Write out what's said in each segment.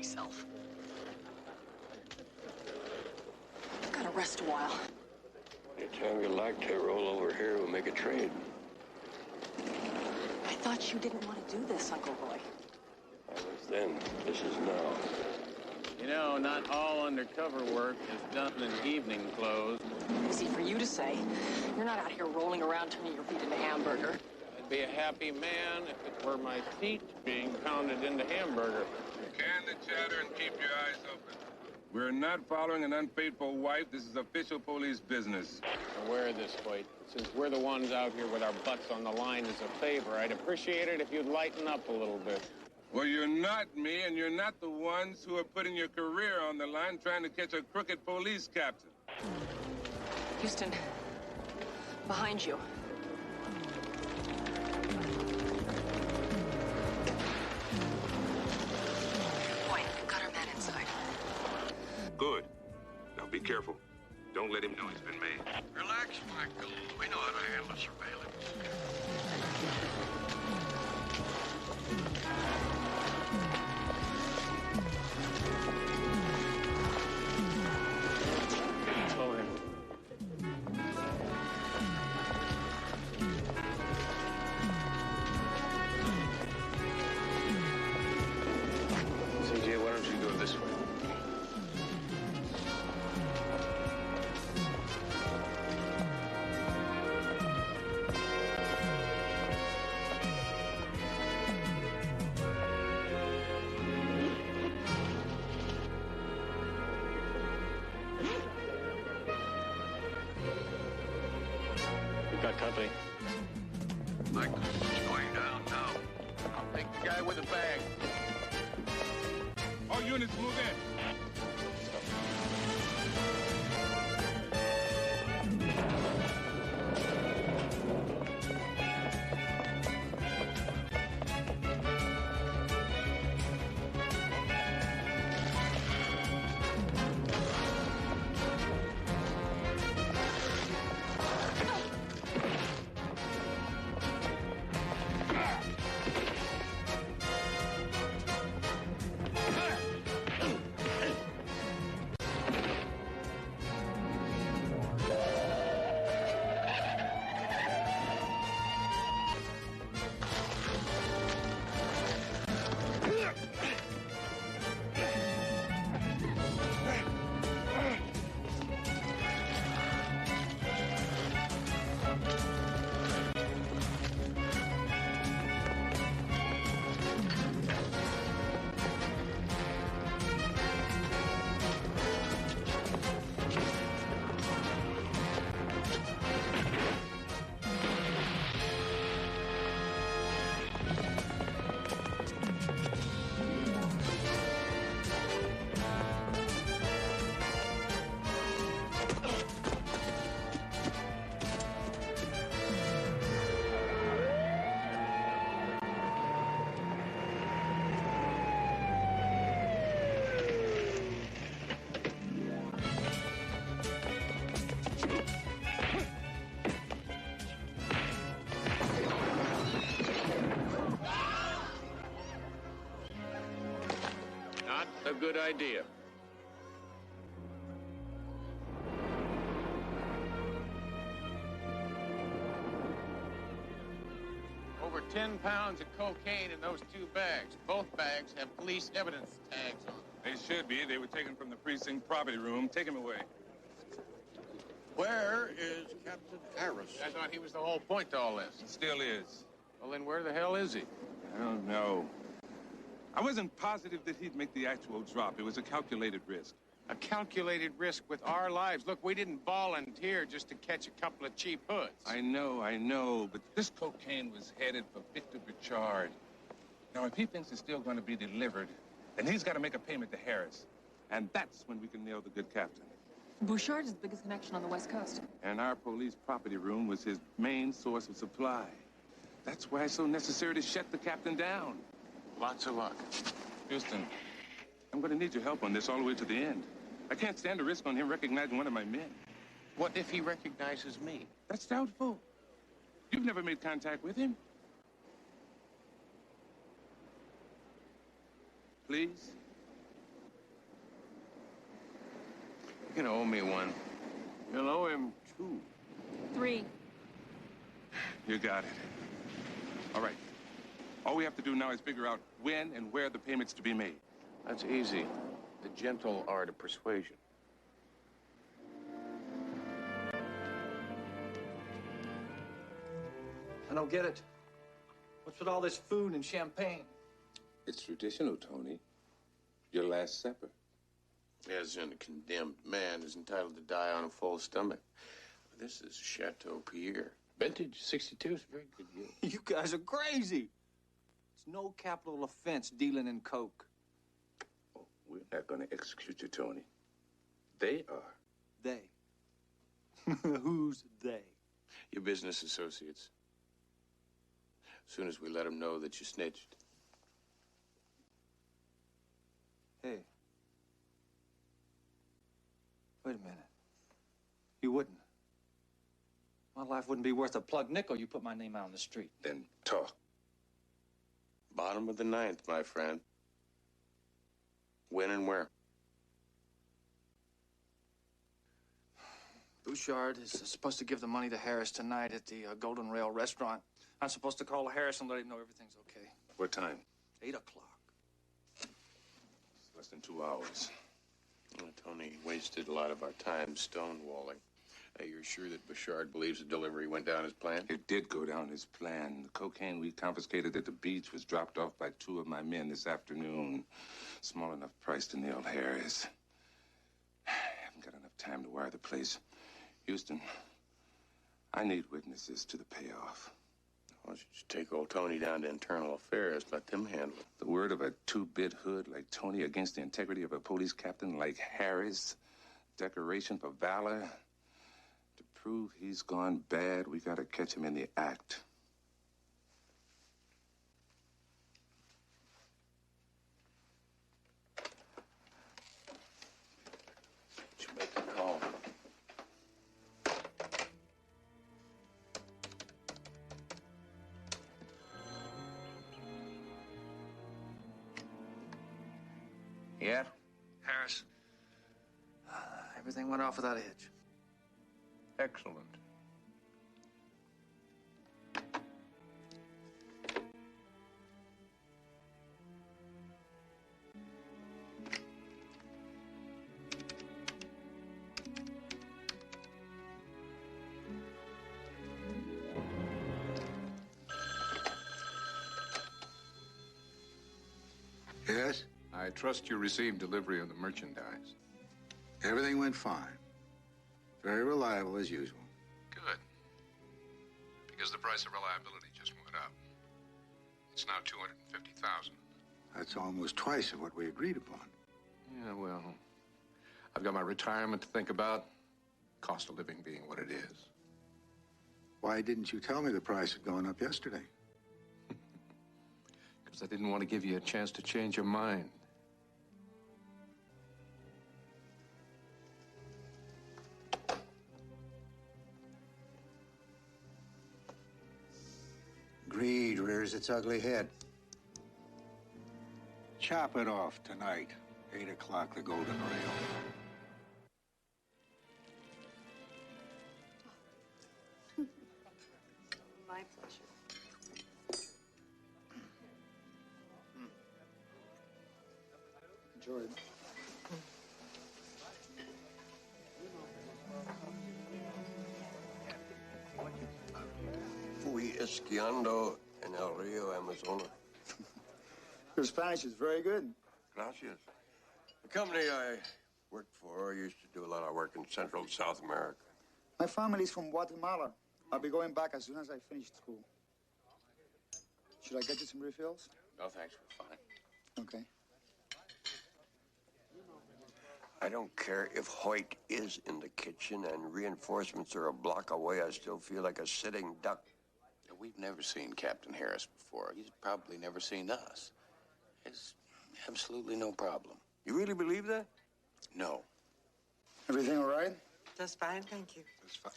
myself. I've got to rest a while. Anytime you like to roll over here, we'll make a trade. I thought you didn't want to do this, Uncle Roy. I was then. This is now. You know, not all undercover work is done in evening clothes. Easy for you to say. You're not out here rolling around turning your feet into hamburger. I'd be a happy man if it were my feet being pounded into hamburger. Can the chatter and keep your eyes open. We're not following an unfaithful wife. This is official police business. Aware of this, Hoyt. Since we're the ones out here with our butts on the line as a favor, I'd appreciate it if you'd lighten up a little bit. Well, you're not me, and you're not the ones who are putting your career on the line trying to catch a crooked police captain. Houston, behind you. Boy, got our man inside. Good. Now be careful. Don't let him know he's been made. Relax, Michael. We know how to handle surveillance. CJ, why don't you go this way? We've got company. Michael, it's going down now. I'll take the guy with the bag. All units move in. Not a good idea. Over 10 pounds of cocaine in those 2 bags. Both bags have police evidence tags on them. They should be. They were taken from the precinct property room. Take him away. Where is Captain Harris? I thought he was the whole point to all this. He still is. Well, then where the hell is he? I don't know. I wasn't positive that he'd make the actual drop. It was a calculated risk. A calculated risk with our lives. Look, we didn't volunteer just to catch a couple of cheap hoods. I know, but this cocaine was headed for Victor Burchard. Now, if he thinks it's still going to be delivered, then he's got to make a payment to Harris. And that's when we can nail the good captain. Bouchard is the biggest connection on the West Coast. And our police property room was his main source of supply. That's why it's so necessary to shut the captain down. Lots of luck. Houston, I'm going to need your help on this all the way to the end. I can't stand the risk on him recognizing one of my men. What if he recognizes me? That's doubtful. You've never made contact with him. Please? You can owe me one. You'll owe him 2. 3. You got it. All right. All we have to do now is figure out when and where the payment's to be made. That's easy. The gentle art of persuasion. I don't get it. What's with all this food and champagne? It's traditional, Tony. Your Last Supper. As in, a condemned man is entitled to die on a full stomach. This is Chateau Pierre. Vintage 62 is a very good year. You guys are crazy. It's no capital offense dealing in coke. Oh, we're not going to execute you, Tony. They are. They. Who's they? Your business associates. As soon as we let them know that you snitched. Hey. Wait a minute. You wouldn't. My life wouldn't be worth a plug nickel. You put my name out on the street. Then talk. Bottom of the 9th, my friend. When and where? Bouchard is supposed to give the money to Harris tonight at the Golden Rail restaurant. I'm supposed to call Harris and let him know everything's okay. What time? 8 o'clock. It's less than 2 hours. Well, Tony wasted a lot of our time stonewalling. Hey, you're sure that Bouchard believes the delivery went down as planned? It did go down as planned. The cocaine we confiscated at the beach was dropped off by 2 of my men this afternoon. Small enough price to nail Harris. I haven't got enough time to wire the place. Houston, I need witnesses to the payoff. Why don't you just take old Tony down to internal affairs, let them handle it. The word of a 2-bit hood like Tony against the integrity of a police captain like Harris. Decoration for valor. To prove he's gone bad, we gotta catch him in the act. You make the call. Yeah? Harris, Everything went off without a hitch. excellent. Yes? I trust you received delivery of the merchandise. Everything went fine. Very reliable as usual. Good. Because the price of reliability just went up. It's now $250,000. That's almost twice of what we agreed upon. Yeah, well, I've got my retirement to think about. Cost of living being what it is. Why didn't you tell me the price had gone up yesterday? Because I didn't want to give you a chance to change your mind. Greed rears its ugly head. Chop it off tonight. 8 o'clock, the Golden Rail. My pleasure. Enjoy it. Fui esquiando en el Rio Amazonas. Your Spanish is very good. Gracias. The company I worked for used to do a lot of work in Central and South America. My family's from Guatemala. I'll be going back as soon as I finish school. Should I get you some refills? No, thanks, we're fine. Okay. I don't care if Hoyt is in the kitchen and reinforcements are a block away. I still feel like a sitting duck. We've never seen Captain Harris before. He's probably never seen us. It's absolutely no problem. You really believe that? No. Everything all right? Just fine, thank you. That's fine.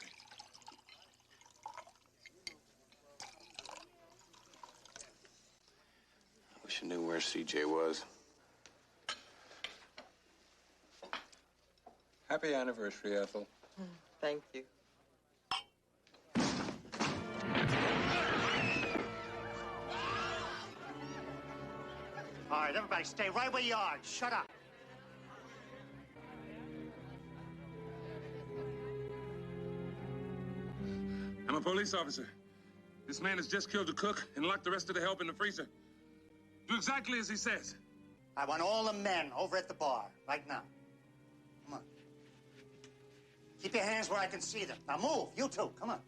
I wish I knew where CJ was. Happy anniversary, Ethel. Thank you. All right, everybody, stay right where you are. Shut up. I'm a police officer. This man has just killed the cook and locked the rest of the help in the freezer. Do exactly as he says. I want all the men over at the bar right now. Come on. Keep your hands where I can see them. Now move, you two, come on.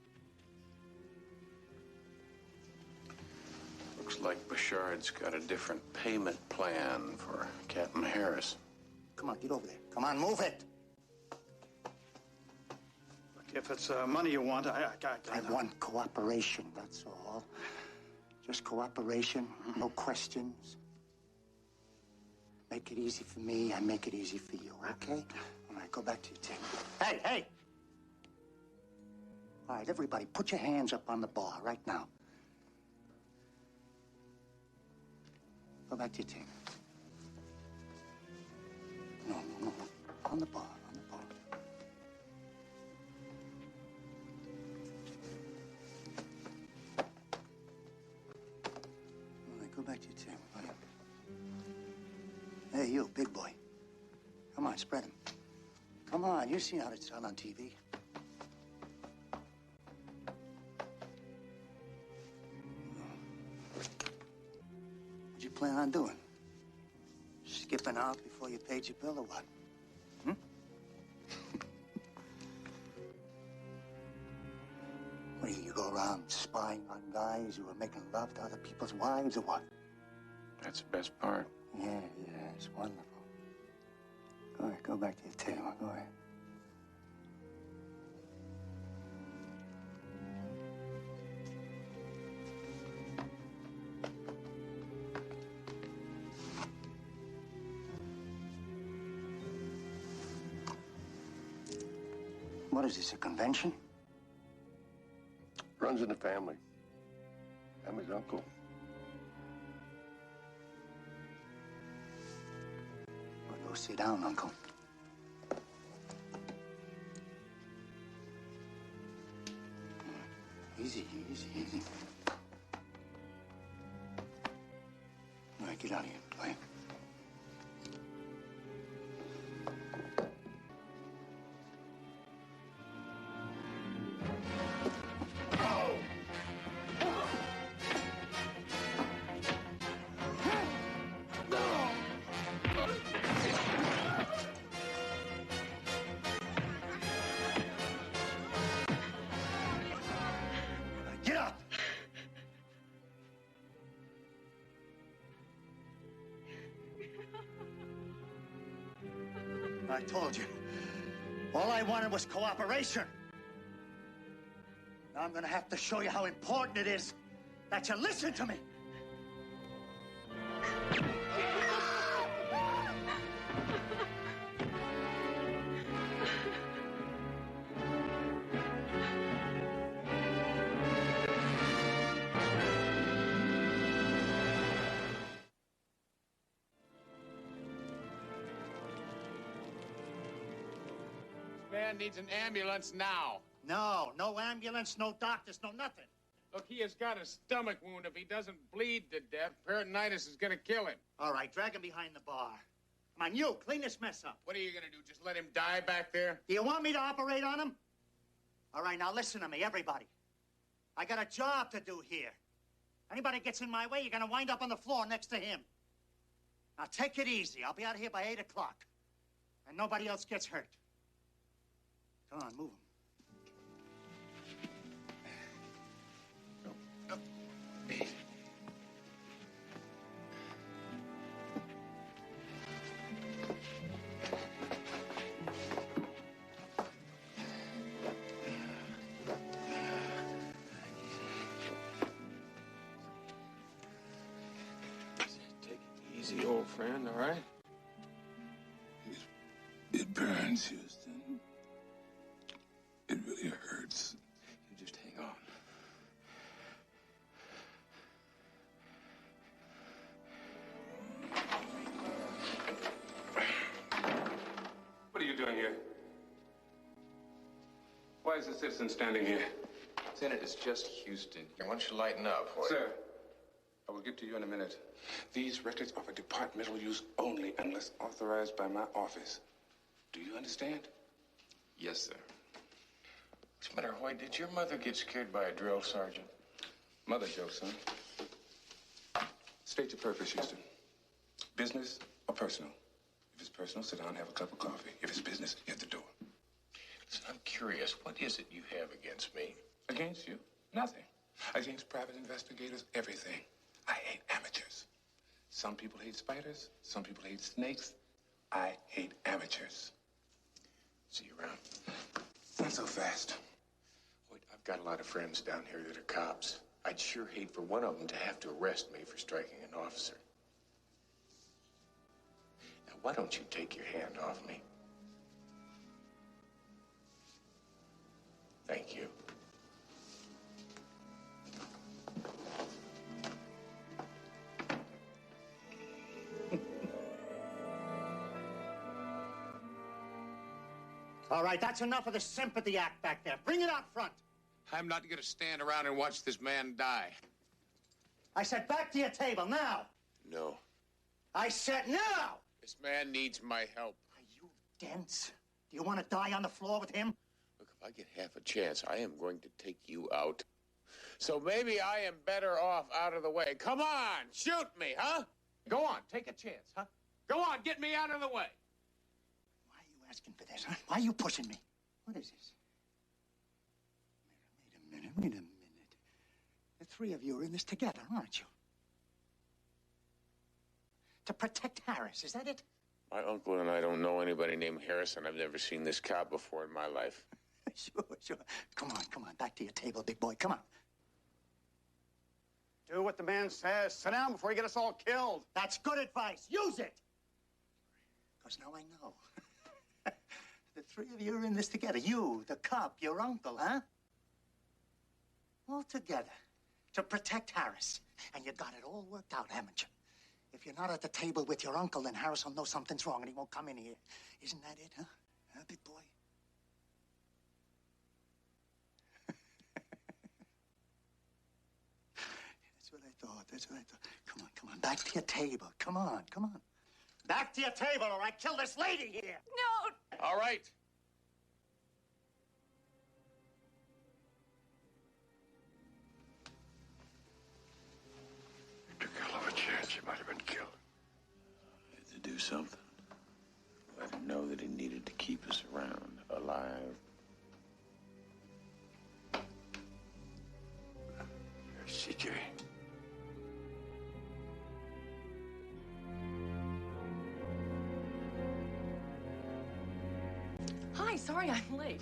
Looks like Bouchard's got a different payment plan for Captain Harris. Come on, get over there. Come on, move it. If it's money you want, I want cooperation, that's all. Just cooperation, no questions. Make it easy for me, I make it easy for you, okay? All right, go back to your table. Hey, hey! All right, everybody, put your hands up on the bar right now. Go back to your table. No, on the bar, on the bar. All right, go back to your table. All right. Hey, you, big boy. Come on, spread him. Come on, you see how it's done on TV. What'd you plan on doing? Skipping out before you paid your bill or what? Hmm? What do you go around spying on guys who are making love to other people's wives or what? That's the best part. Yeah, it's wonderful. Go ahead, go back to your table. Go ahead. What is this, a convention? Runs in the family. I'm his uncle. Go sit down, Uncle. Easy, easy, easy. All right, get out of here, play. Get up! I told you. All I wanted was cooperation. Now I'm gonna have to show you how important it is that you listen to me. Man needs an ambulance now. No ambulance, no doctors, no nothing. Look, he has got a stomach wound. If he doesn't bleed to death, peritonitis is gonna kill him. All right, drag him behind the bar. Come on, you, clean this mess up. What are you gonna do, just let him die back there? Do you want me to operate on him? All right, now listen to me, everybody. I got a job to do here. Anybody gets in my way, you're gonna wind up on the floor next to him. Now take it easy. I'll be out of here by 8 o'clock. And nobody else gets hurt. Come on, move him. Easy, old friend, all right? It burns, Houston. It really hurts. You just hang on. What are you doing here? is the citizen standing here? Lieutenant, it's just Houston. Why don't you lighten up, Hoyt? Sir, I will get to you in a minute. These records are for departmental use only unless authorized by my office. Do you understand? Yes, sir. What's the matter, Hoyt? Did your mother get scared by a drill sergeant? Mother joke, son. State your purpose, Houston. Business or personal? If it's personal, sit down and have a cup of coffee. If it's business, hit the door. Listen, I'm curious. What is it you have against me? Against you? Nothing. Against private investigators, everything. I hate amateurs. Some people hate spiders. Some people hate snakes. I hate amateurs. See you around. Not so fast. Hoyt, I've got a lot of friends down here that are cops. I'd sure hate for one of them to have to arrest me for striking an officer. Now, why don't you take your hand off me? Thank you. All right, that's enough of the sympathy act back there. Bring it out front. I'm not going to stand around and watch this man die. I said back to your table, now. No. I said now. This man needs my help. Are you dense? Do you want to die on the floor with him? Look, if I get half a chance, I am going to take you out. So maybe I am better off out of the way. Come on, shoot me, huh? Go on, take a chance, huh? Go on, get me out of the way. Why are you asking for this, huh? Why are you pushing me? What is this? Wait a minute. The three of you are in this together, aren't you? To protect Harris, is that it? My uncle and I don't know anybody named Harrison. I've never seen this cop before in my life. Sure. Come on. Back to your table, big boy. Come on. Do what the man says. Sit down before you get us all killed. That's good advice. Use it. Because now I know. The three of you are in this together. You, the cop, your uncle, huh? All together. To protect Harris. And you got it all worked out, haven't you? If you're not at the table with your uncle, then Harris will know something's wrong and he won't come in here. Isn't that it, huh? Huh, big boy? That's what I thought. Come on. Back to your table. Come on. Back to your table or I kill this lady here. No! All right. You took a hell of a chance. You might have been killed. I had to do something. Let him know that he needed to keep us around, alive. CJ. Hi, sorry I'm late.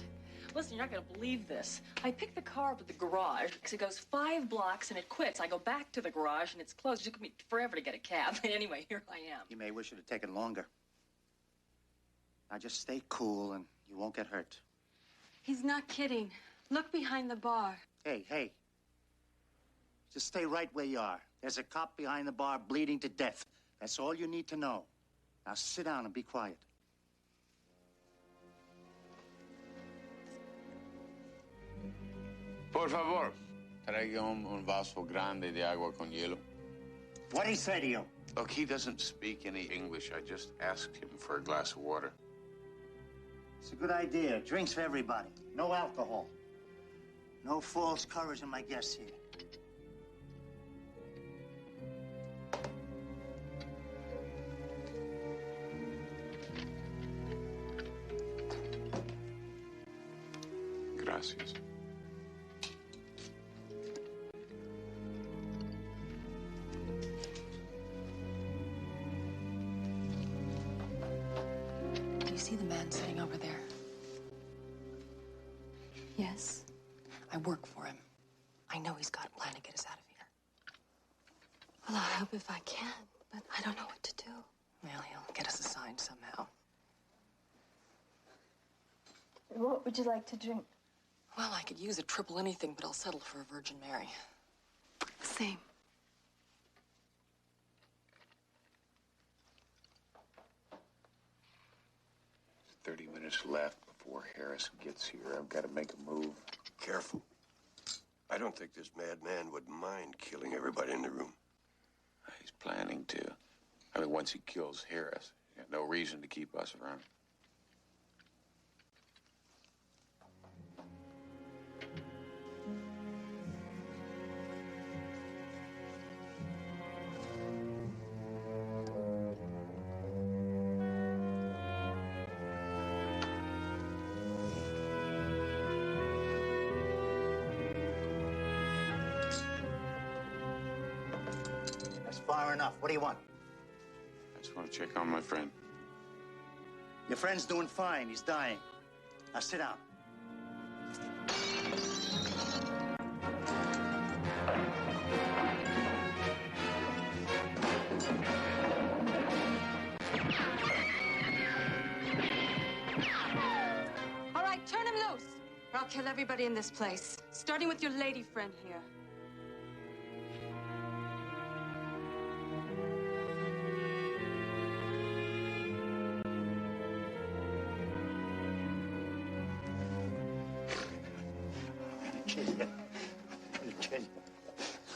Listen, you're not gonna believe this. I picked the car up at the garage because it goes 5 blocks and it quits. I go back to the garage and it's closed. It took me forever to get a cab. Anyway, here I am. You may wish it had taken longer. Now just stay cool and you won't get hurt. He's not kidding. Look behind the bar. Hey. Just stay right where you are. There's a cop behind the bar bleeding to death. That's all you need to know. Now sit down and be quiet. Por favor, traiga un vaso grande de agua con hielo. What'd he say to you? Look, he doesn't speak any English. I just asked him for a glass of water. It's a good idea. Drinks for everybody. No alcohol. No false courage in my guests here. Gracias. Do you see the man sitting over there? Yes. I work for him. I know he's got a plan to get us out of here. Well, I'll help if I can, but I don't know what to do. Well, he'll get us assigned somehow. What would you like to drink? Well, I could use a triple anything, but I'll settle for a Virgin Mary. Same. There's 30 minutes left before Harris gets here. I've got to make a move. Careful. I don't think this madman would mind killing everybody in the room. He's planning to. I mean, once he kills Harris, he got no reason to keep us around. That's far enough. What do you want? I just want to check on my friend. Your friend's doing fine. He's dying. Now sit down. All right, turn him loose, or I'll kill everybody in this place, starting with your lady friend here.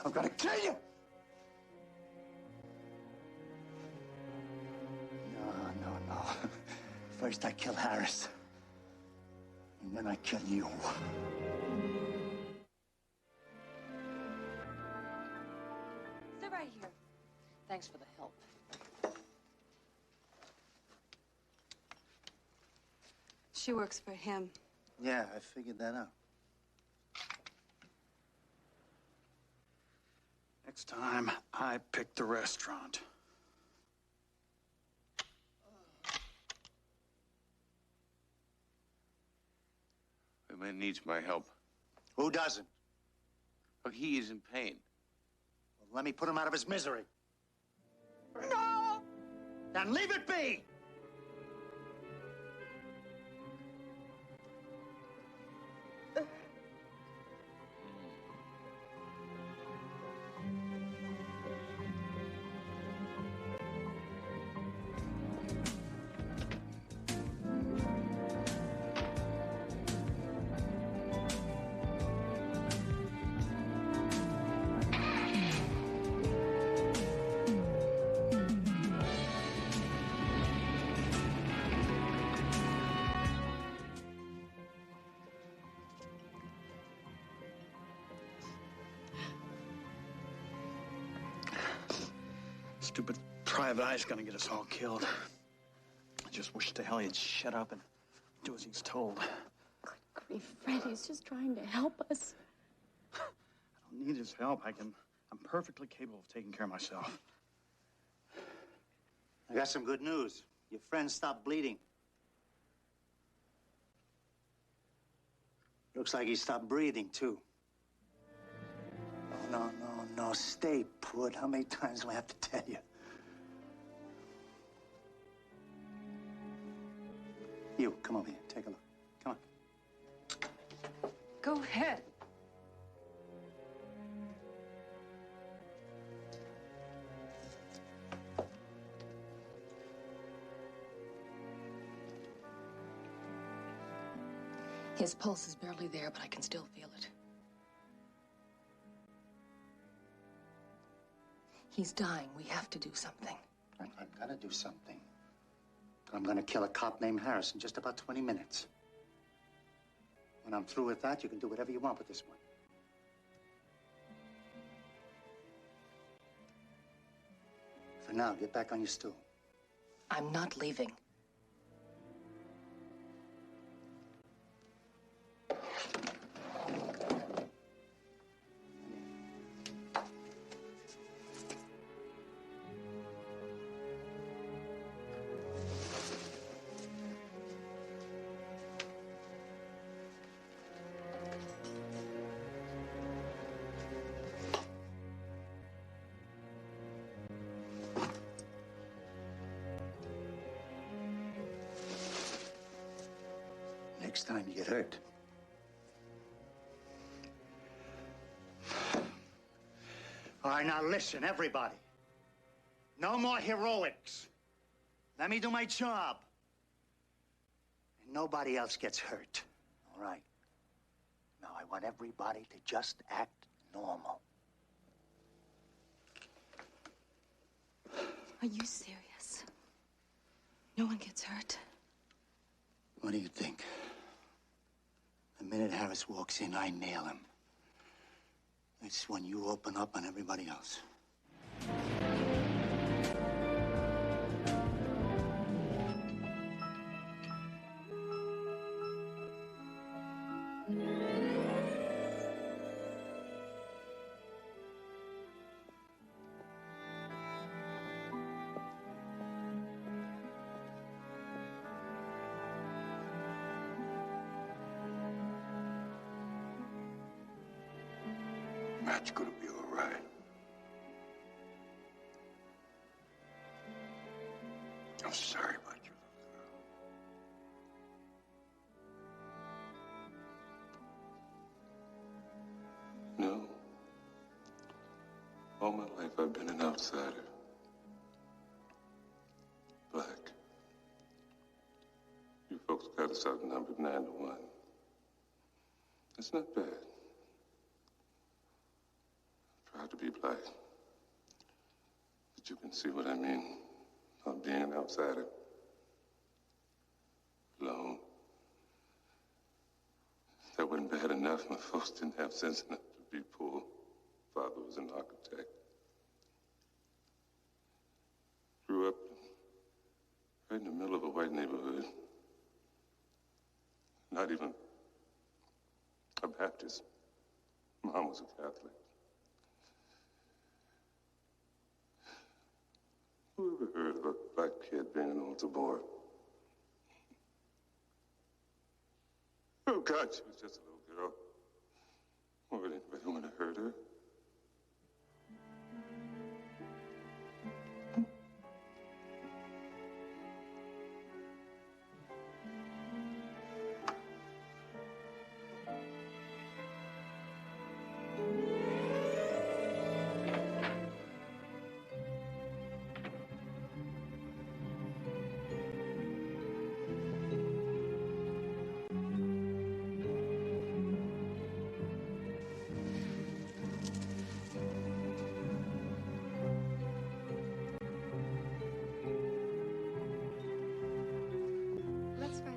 I'm gonna kill you. No. First I kill Harris. And then I kill you. Sit right here. Thanks for the help. She works for him. Yeah, I figured that out. Next time, I pick the restaurant. The man needs my help. Who doesn't? Oh, he is in pain. Well, let me put him out of his misery. No! Then leave it be! Stupid Private Eye's gonna get us all killed. I just wish to hell he'd shut up and do as he's told. Good grief, Freddy's just trying to help us. I don't need his help. I'm perfectly capable of taking care of myself. I got some good news. Your friend stopped bleeding. Looks like he stopped breathing, too. Oh, no. Stay put. How many times do I have to tell you? You, come over here. Take a look. Come on. Go ahead. His pulse is barely there, but I can still feel it. He's dying. We have to do something. I'm gonna do something. I'm gonna kill a cop named Harris in just about 20 minutes. When I'm through with that, you can do whatever you want with this one. For now, get back on your stool. I'm not leaving. Next time you get hurt. All right, now listen, everybody. No more heroics. Let me do my job. Nobody else gets hurt. All right. Now, I want everybody to just act normal. Are you serious? No one gets hurt. What do you think? The minute Harris walks in, I nail him. It's when you open up on everybody else. Matt's gonna be all right. I'm sorry about you, little girl. No. All my life I've been an outsider. Black. You folks got us outnumbered 9-1. It's not bad. Proud to be black. But you can see what I mean about being an outsider. Alone. That wasn't bad enough. My folks didn't have sense enough to be poor. Father was an architect. Grew up right in the middle of a white neighborhood. Not even a Baptist. Mom was a Catholic. Who ever heard of a black kid being an altar boy? Oh, God, she was just a little girl. Why would anybody want to hurt her?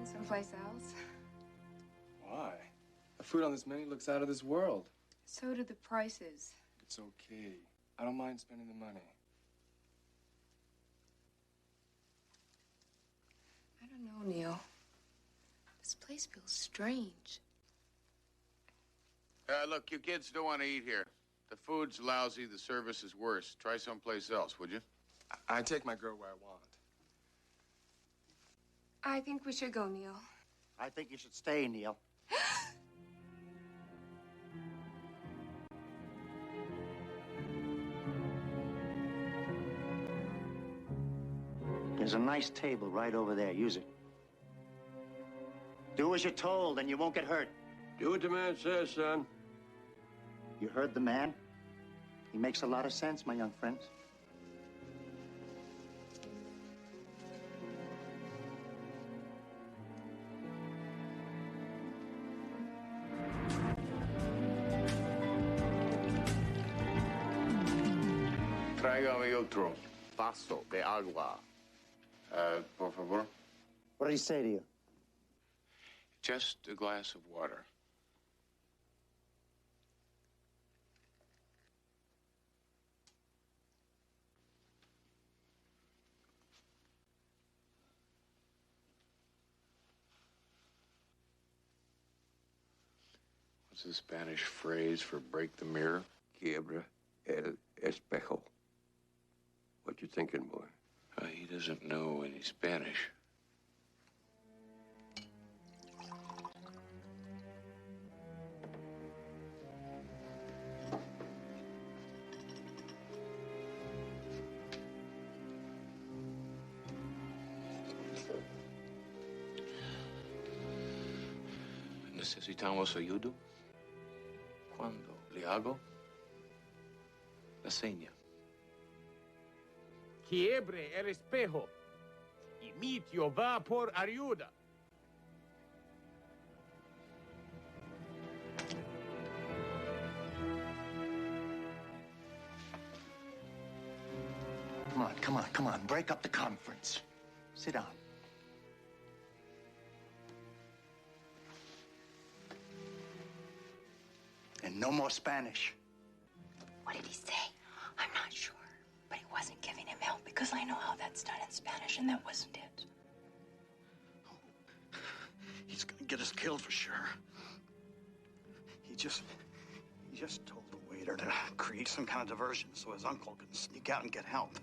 Someplace else. Why? The food on this menu looks out of this world. So do the prices. It's okay. I don't mind spending the money. I don't know, Neil. This place feels strange. Look, you kids don't want to eat here. The food's lousy, the service is worse. Try someplace else, would you? I take my girl where I want. I think we should go, Neil. I think you should stay, Neil. There's a nice table right over there. Use it. Do as you're told, and you won't get hurt. Do what the man says, son. You heard the man? He makes a lot of sense, my young friends. Tráigame otro vaso de agua. Por favor. What did he say to you? Just a glass of water. What's the Spanish phrase for break the mirror? Quiebra el espejo. What you thinking, boy? He doesn't know any Spanish. ¿Necesitamos ayuda? ¿Cuándo le hago la seña? Quiebre el espejo y mi tío va por ayuda. Come on. Break up the conference. Sit down. And no more Spanish. What did he say? I'm not sure. But he wasn't giving him help because I know how that's done in Spanish, and that wasn't it. He's gonna get us killed for sure. He just told the waiter to create some kind of diversion so his uncle could sneak out and get help.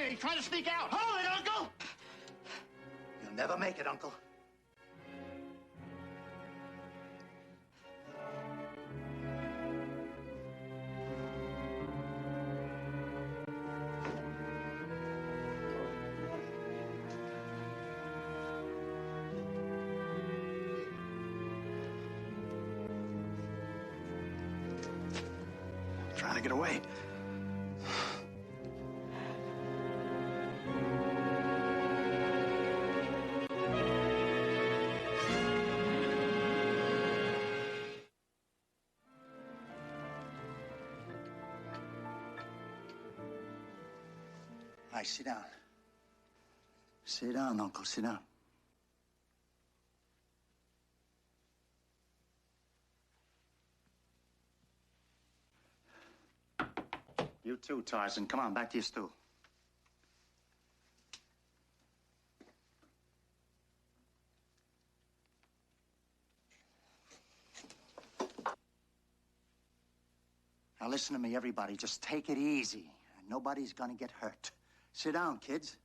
He's trying to sneak out. Hold it, Uncle! You'll never make it, Uncle. Trying to get away. All right, sit down. Sit down, Uncle, sit down. You too, Tarzan. Come on, back to your stool. Now listen to me, everybody. Just take it easy. Nobody's gonna get hurt. Sit down, kids.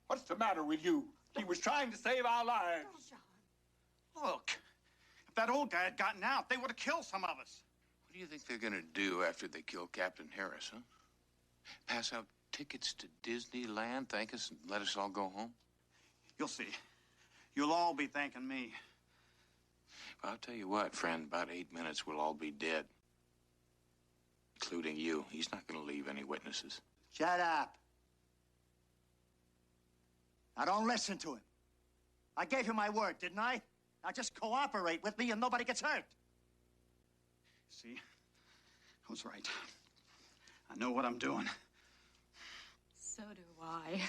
What's the matter with you? He was trying to save our lives. Look, if that old guy had gotten out, they would have killed some of us. What do you think they're gonna do after they kill Captain Harris, huh? Pass out tickets to Disneyland, thank us, and let us all go home? You'll see. You'll all be thanking me. Well, I'll tell you what, friend, about 8 minutes we'll all be dead. Including you. He's not going to leave any witnesses. Shut up. Now, don't listen to him. I gave you my word, didn't I? Now, just cooperate with me and nobody gets hurt. See? I was right. I know what I'm doing. So do I.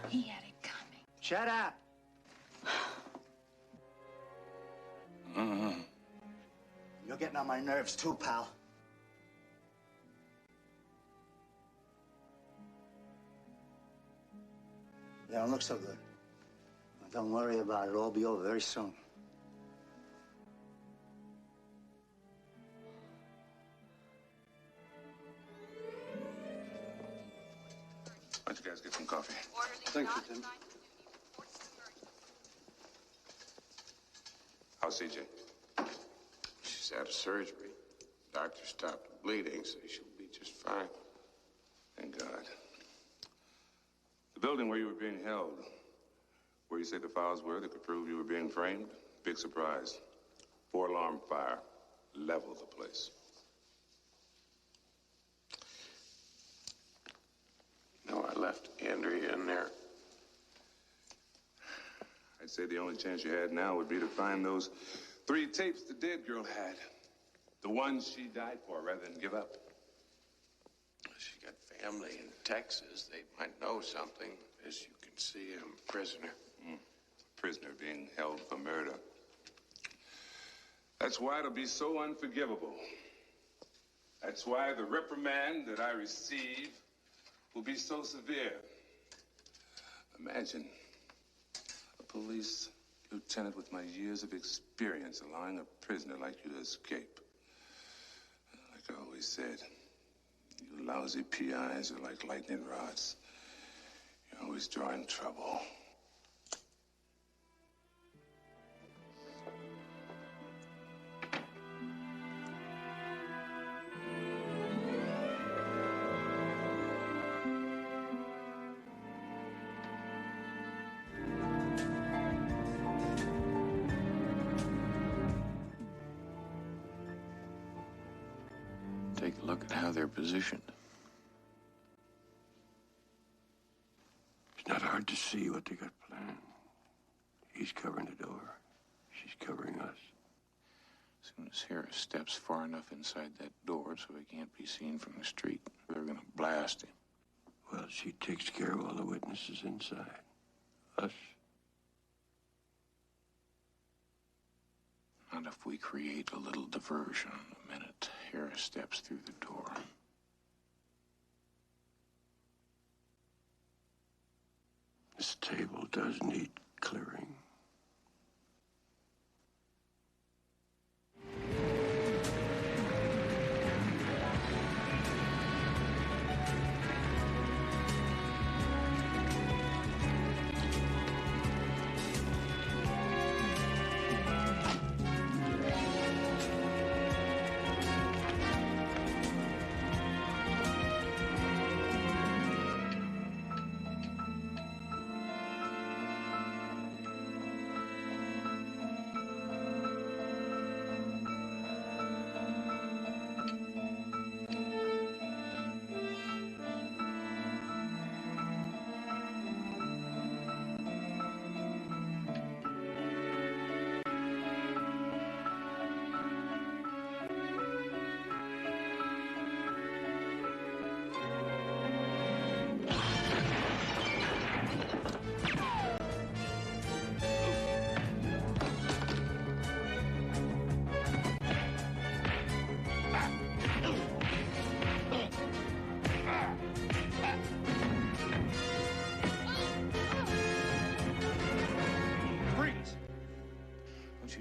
He had it coming. Shut up. You're getting on my nerves too, pal. You don't look so good. Well, don't worry about it. It'll all be over very soon. Why don't you guys get some coffee? Thank you, Tim. How's CJ? She's out of surgery. Doctor stopped the bleeding, so she'll be just fine. Thank God. The building where you were being held, where you say the files were that could prove you were being framed, big surprise. 4-alarm fire. Level the place. No, I left Andrea in there. I'd say the only chance you had now would be to find those 3 tapes the dead girl had. The ones she died for, rather than give up. She got family in Texas. They might know something. As you can see, I'm a prisoner. prisoner being held for murder. That's why it'll be so unforgivable. That's why the reprimand that I receive will be so severe. Imagine a police lieutenant with my years of experience allowing a prisoner like you to escape. Like I always said, you lousy PIs are like lightning rods. You're always drawing trouble. Take a look at how they're positioned. It's not hard to see what they got planned. He's covering the door. She's covering us. As soon as Harris steps far enough inside that door so he can't be seen from the street, they're gonna blast him. Well, she takes care of all the witnesses inside. Us. Not if we create a little diversion the minute Harris steps through the door. This table does need clearing.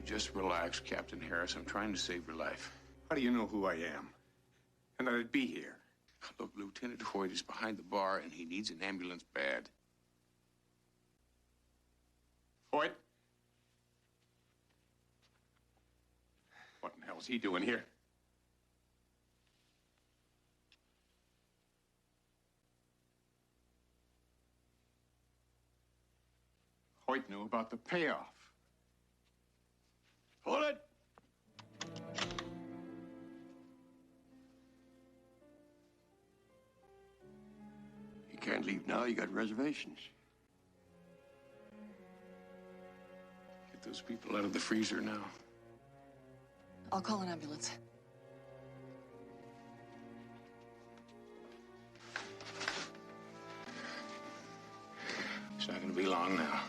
Just relax, Captain Harris. I'm trying to save your life. How do you know who I am? And that I'd be here? Look, Lieutenant Hoyt is behind the bar, and he needs an ambulance bad. Hoyt? What in the hell is he doing here? Hoyt knew about the payoff. Hold it! You can't leave now. You got reservations. Get those people out of the freezer now. I'll call an ambulance. It's not going to be long now.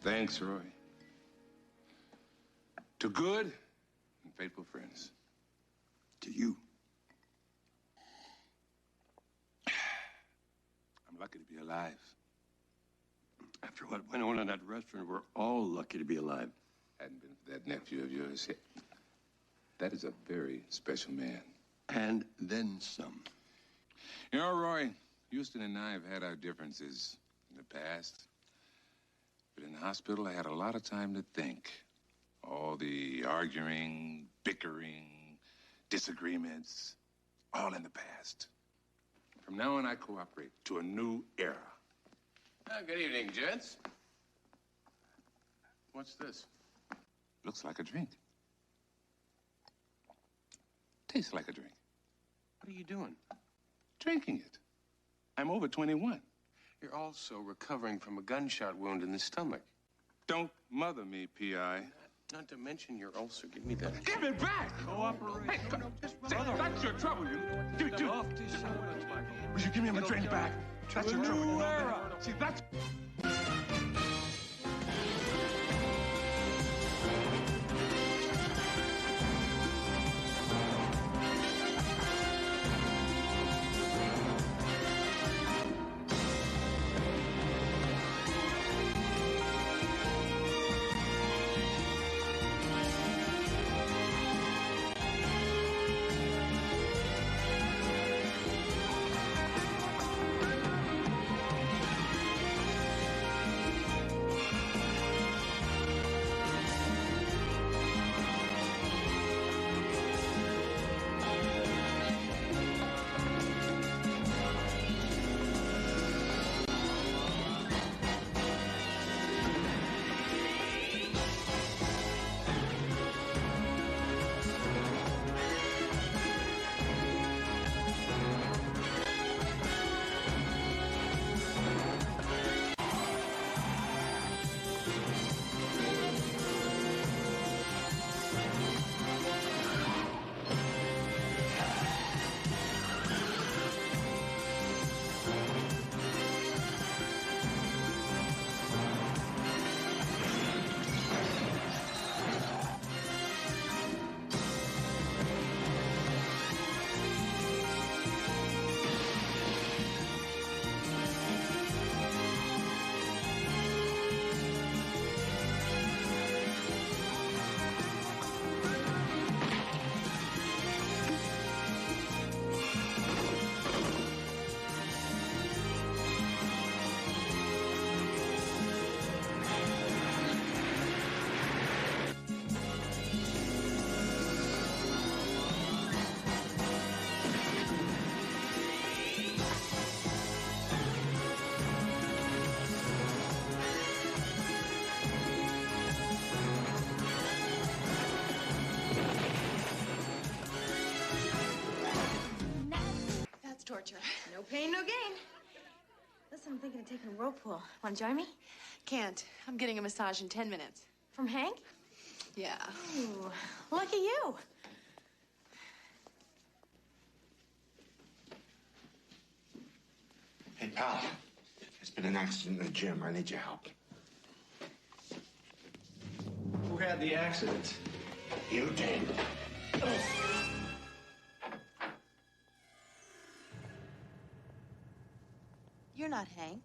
Thanks, Roy. To good and faithful friends. To you. I'm lucky to be alive. After what went on in that restaurant, we're all lucky to be alive. Hadn't been for that nephew of yours. That is a very special man. And then some. You know, Roy, Houston and I have had our differences in the past. But in the hospital, I had a lot of time to think. All the arguing, bickering, disagreements, all in the past. From now on, I cooperate to a new era. Good evening, gents. What's this? Looks like a drink. Tastes like a drink. What are you doing? Drinking it. I'm over 21. You're also recovering from a gunshot wound in the stomach. Don't mother me, P.I. Not to mention your ulcer. Give me that. Give it back! Cooperation. Hey, that's your trouble, you. Give it to me. Will you give me my drink back? That's your trouble. See, that's... Torture. No pain, no gain. Listen, I'm thinking of taking a whirlpool. Want to join me? Can't. I'm getting a massage in 10 minutes. From Hank? Yeah. Ooh, lucky you. Hey, pal. There's been an accident in the gym. I need your help. Who had the accident? You did. You're not Hank.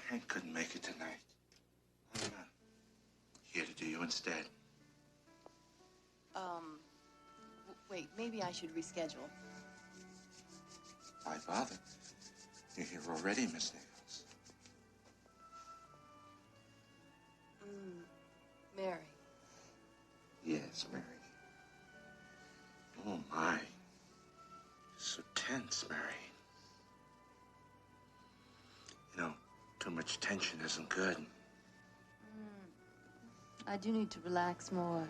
Hank couldn't make it tonight. I'm here to do you instead. Wait, maybe I should reschedule. Why bother? You're here already, Miss Nichols. Mary. Yes, Mary. Oh, my. So tense, Mary. You know, too much tension isn't good. I do need to relax more.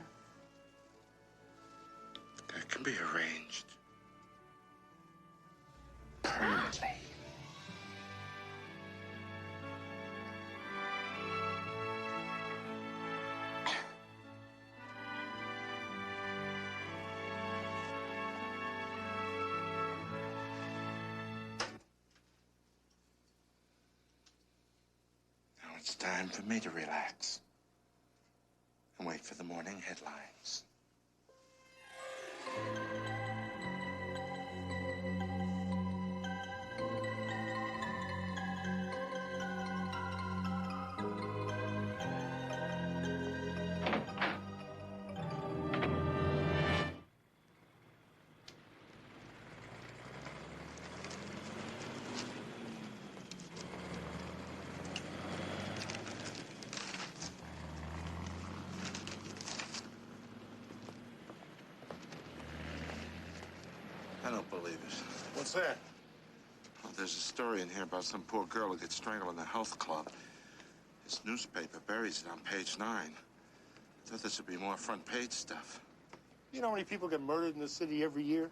That can be arranged. Permanently. Now it's time for me to relax and wait for the morning headlines. I don't believe it. What's that? Oh, there's a story in here about some poor girl who gets strangled in the health club. This newspaper buries it on page 9. I thought this would be more front page stuff. You know how many people get murdered in the city every year?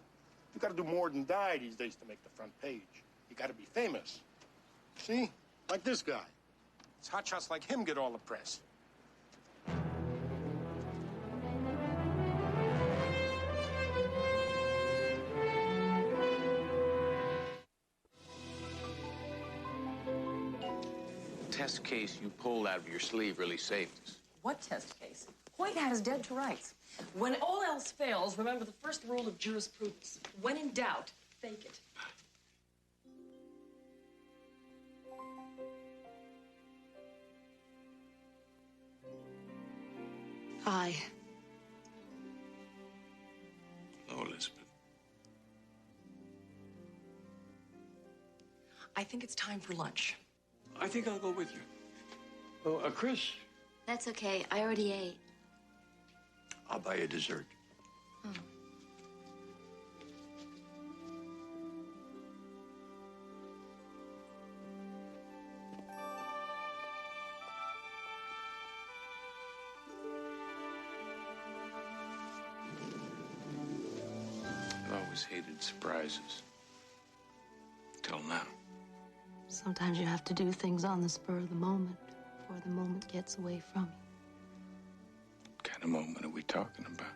You gotta do more than die these days to make the front page. You gotta be famous. See? Like this guy. It's hotshots like him get all the press. Test case you pulled out of your sleeve really saved us. What test case? Hoyt had us dead to rights. When all else fails, remember the first rule of jurisprudence. When in doubt, fake it. Hi. Hello, Elizabeth. I think it's time for lunch. I think I'll go with you. Oh, Chris, That's okay. I already ate. I'll buy you dessert. I've always hated surprises. Till now. Sometimes you have to do things on the spur of the moment before the moment gets away from you. What kind of moment are we talking about?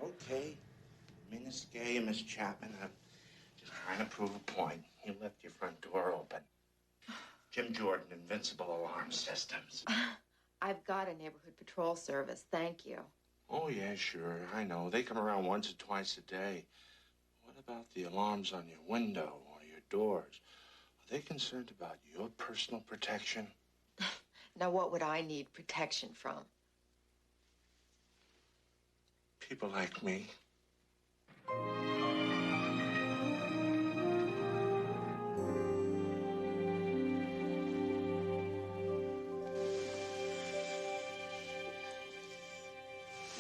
Okay. Miss Gay and Miss Chapman, I'm just trying to prove a point. You left your front door open. Jim Jordan, Invincible Alarm Systems. I've got a neighborhood patrol service. Thank you. Oh, yeah, sure. I know. They come around once or twice a day. What about the alarms on your window or your doors? Are they concerned about your personal protection? Now, what would I need protection from? People like me.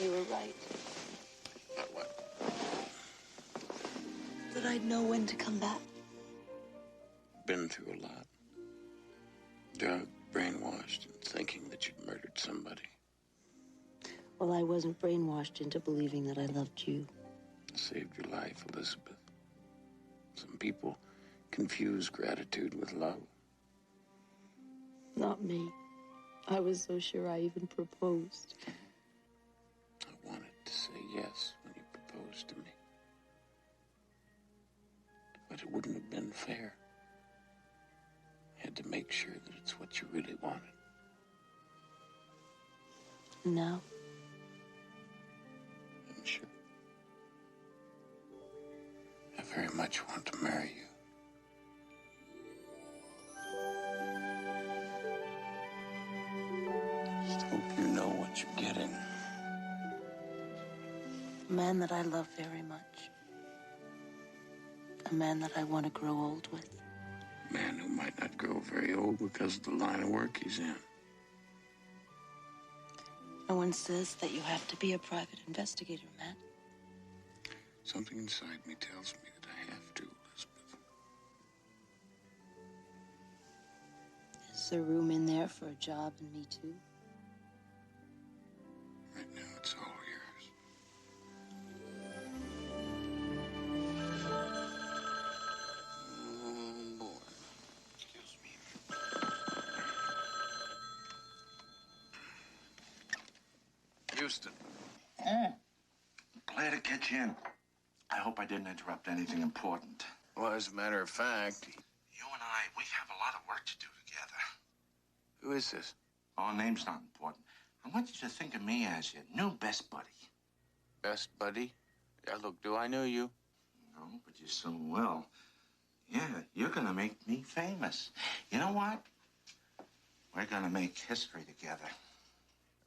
You were right. About what? That I'd know when to come back. Been through a lot. Drugged, brainwashed, and thinking that you'd murdered somebody. Well, I wasn't brainwashed into believing that I loved you. I saved your life, Elizabeth. Some people confuse gratitude with love. Not me. I was so sure I even proposed. I wanted to say yes when you proposed to me. But it wouldn't have been fair. I had to make sure that it's what you really wanted. Now? I'm sure. I very much want to marry you. Just hope you know what you're getting. A man that I love very much. A man that I want to grow old with. A man who might not grow very old because of the line of work he's in. No one says that you have to be a private investigator, Matt. Something inside me tells me that I have to, Elizabeth. Is there room in there for a job and me too? Right now, it's all yours. Oh, boy. Excuse me. Houston. Glad to catch you in. I hope I didn't interrupt anything important. Well, as a matter of fact, You and I, we have a lot of work to do together. who is this? Oh, name's not important. I want you to think of me as your new best buddy. Best buddy? Yeah, look, do I know you? No, but you're so well. Yeah, you're gonna make me famous. You know what? We're gonna make history together.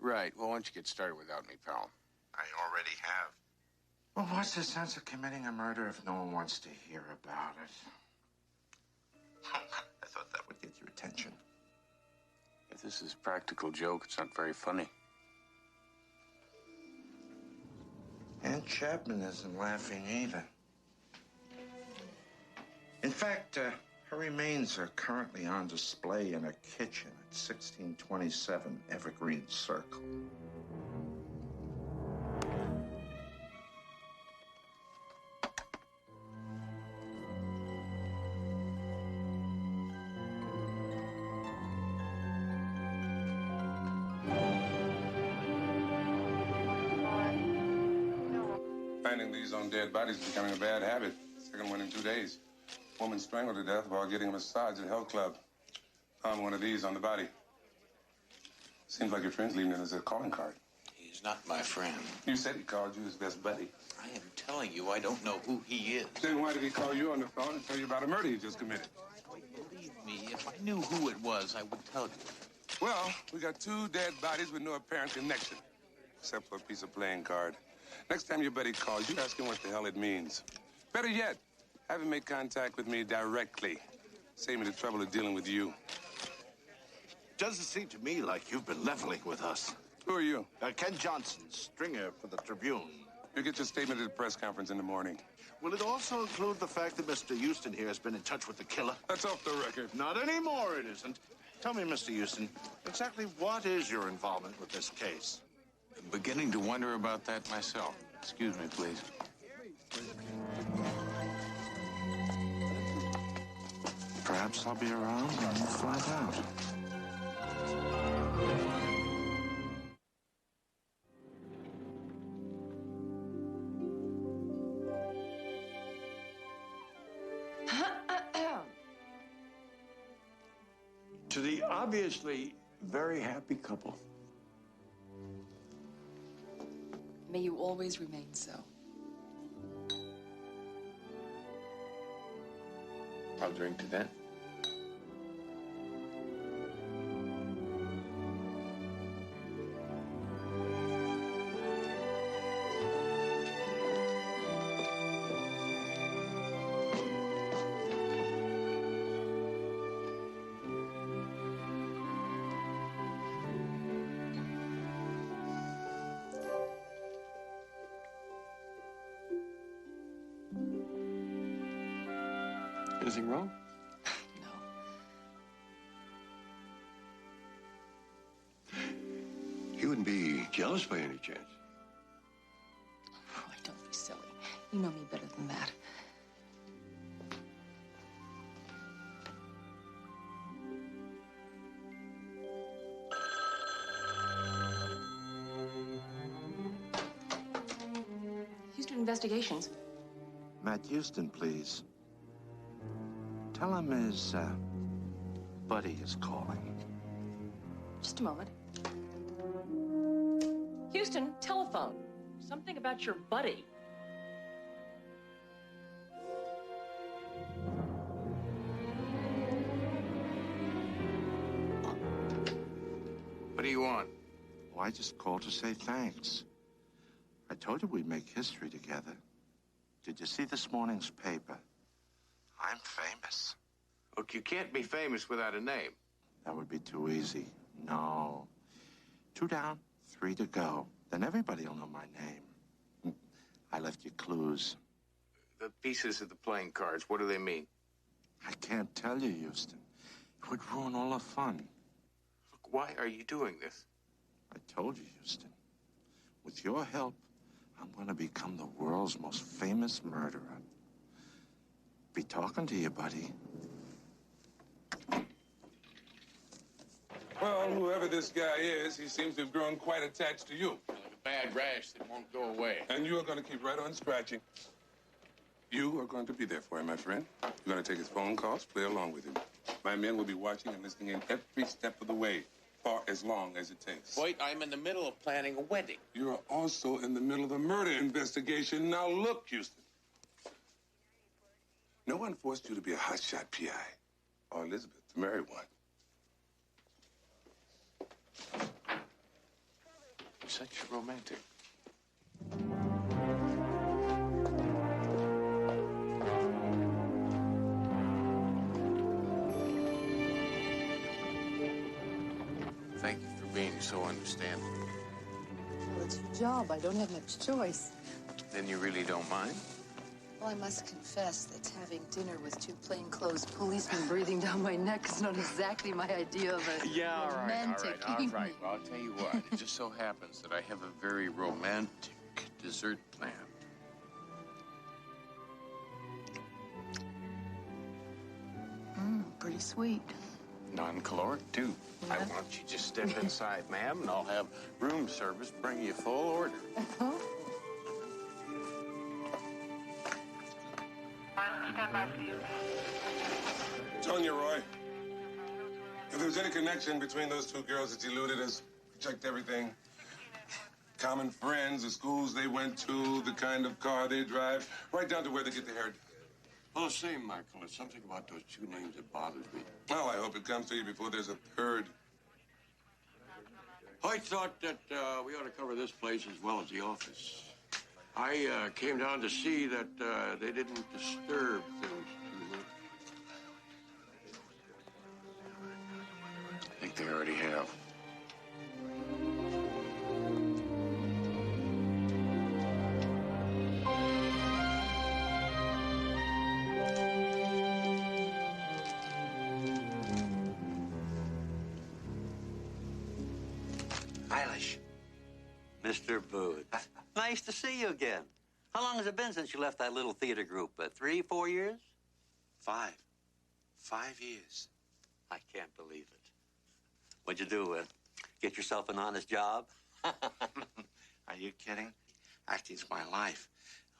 Right. Well, why don't you get started without me, pal? I already have. Well, what's the sense of committing a murder if no one wants to hear about it? I thought that would get your attention. If this is a practical joke, it's not very funny. And Chapman isn't laughing either. In fact, her remains are currently on display in a kitchen at 1627 Evergreen Circle. Finding these on dead bodies is becoming a bad habit. Second one in 2 days. Woman strangled to death while getting a massage at a health club. Found one of these on the body. Seems like your friend's leaving it as a calling card. He's not my friend. You said he called you his best buddy. I am telling you, I don't know who he is. Then why did he call you on the phone and tell you about a murder he just committed? Believe me, if I knew who it was, I would tell you. Well, we got 2 dead bodies with no apparent connection, except for a piece of playing card. Next time your buddy calls, you ask him what the hell it means. Better yet, have him make contact with me directly. Save me the trouble of dealing with you. Doesn't seem to me like you've been leveling with us. Who are you? Ken Johnson, stringer for the Tribune. You get your statement at the press conference in the morning. Will it also include the fact that Mr. Houston here has been in touch with the killer? That's off the record. Not anymore, it isn't. Tell me, Mr. Houston, exactly what is your involvement with this case? I'm beginning to wonder about that myself. Excuse me, please. Perhaps I'll be around and we'll find out. To the obviously very happy couple. May you always remain so. I'll drink to that. Anything wrong? You wouldn't be jealous by any chance? Roy, don't be silly. You know me better than that. Houston Investigations. Matt Houston, please. Tell him his, buddy is calling. Just a moment. Houston, telephone. Something about your buddy. What do you want? Well, I just called to say thanks. I told you we'd make history together. Did you see this morning's paper? I'm famous. Look, you can't be famous without a name. That would be too easy. No. 2 down, 3 to go. Then everybody will know my name. I left you clues. The pieces of the playing cards, what do they mean? I can't tell you, Houston. It would ruin all the fun. Look, why are you doing this? I told you, Houston. With your help, I'm going to become the world's most famous murderer. Be talking to you, buddy. Well, whoever this guy is, he seems to have grown quite attached to you. Like a bad rash that won't go away. And you are going to keep right on scratching. You are going to be there for him, my friend. You're going to take his phone calls, play along with him. My men will be watching and listening in every step of the way. For as long as it takes. Wait, I'm in the middle of planning a wedding. You're also in the middle of a murder investigation. Now look, Houston. No one forced you to be a hotshot PI. Or Elizabeth, to marry one. Such a romantic. Thank you for being so understanding. Well, it's your job. I don't have much choice. Then you really don't mind? Well, I must confess that having dinner with two plainclothes policemen breathing down my neck is not exactly my idea of a romantic evening. Well, I'll tell you what. It just so happens that I have a very romantic dessert planned. Pretty sweet. Non-caloric, too. Yeah. I want you just step inside, ma'am, and I'll have room service bring you full order. Tonya Roy, if there's any connection between those two girls that eluded us, we checked everything. Common friends, the schools they went to, the kind of car they drive, right down to where they get their hair. Oh, say, Michael, there's something about those two names that bothers me. Well, I hope it comes to you before there's a third. I thought that we ought to cover this place as well as the office. I came down to see that they didn't disturb things too much. I think they already have. Eilish. Mr. Booth. Nice to see you again. How long has it been since you left that little theater group? 3, 4 years? 5. 5 years. I can't believe it. What'd you do? Get yourself an honest job? Are you kidding? Acting's my life.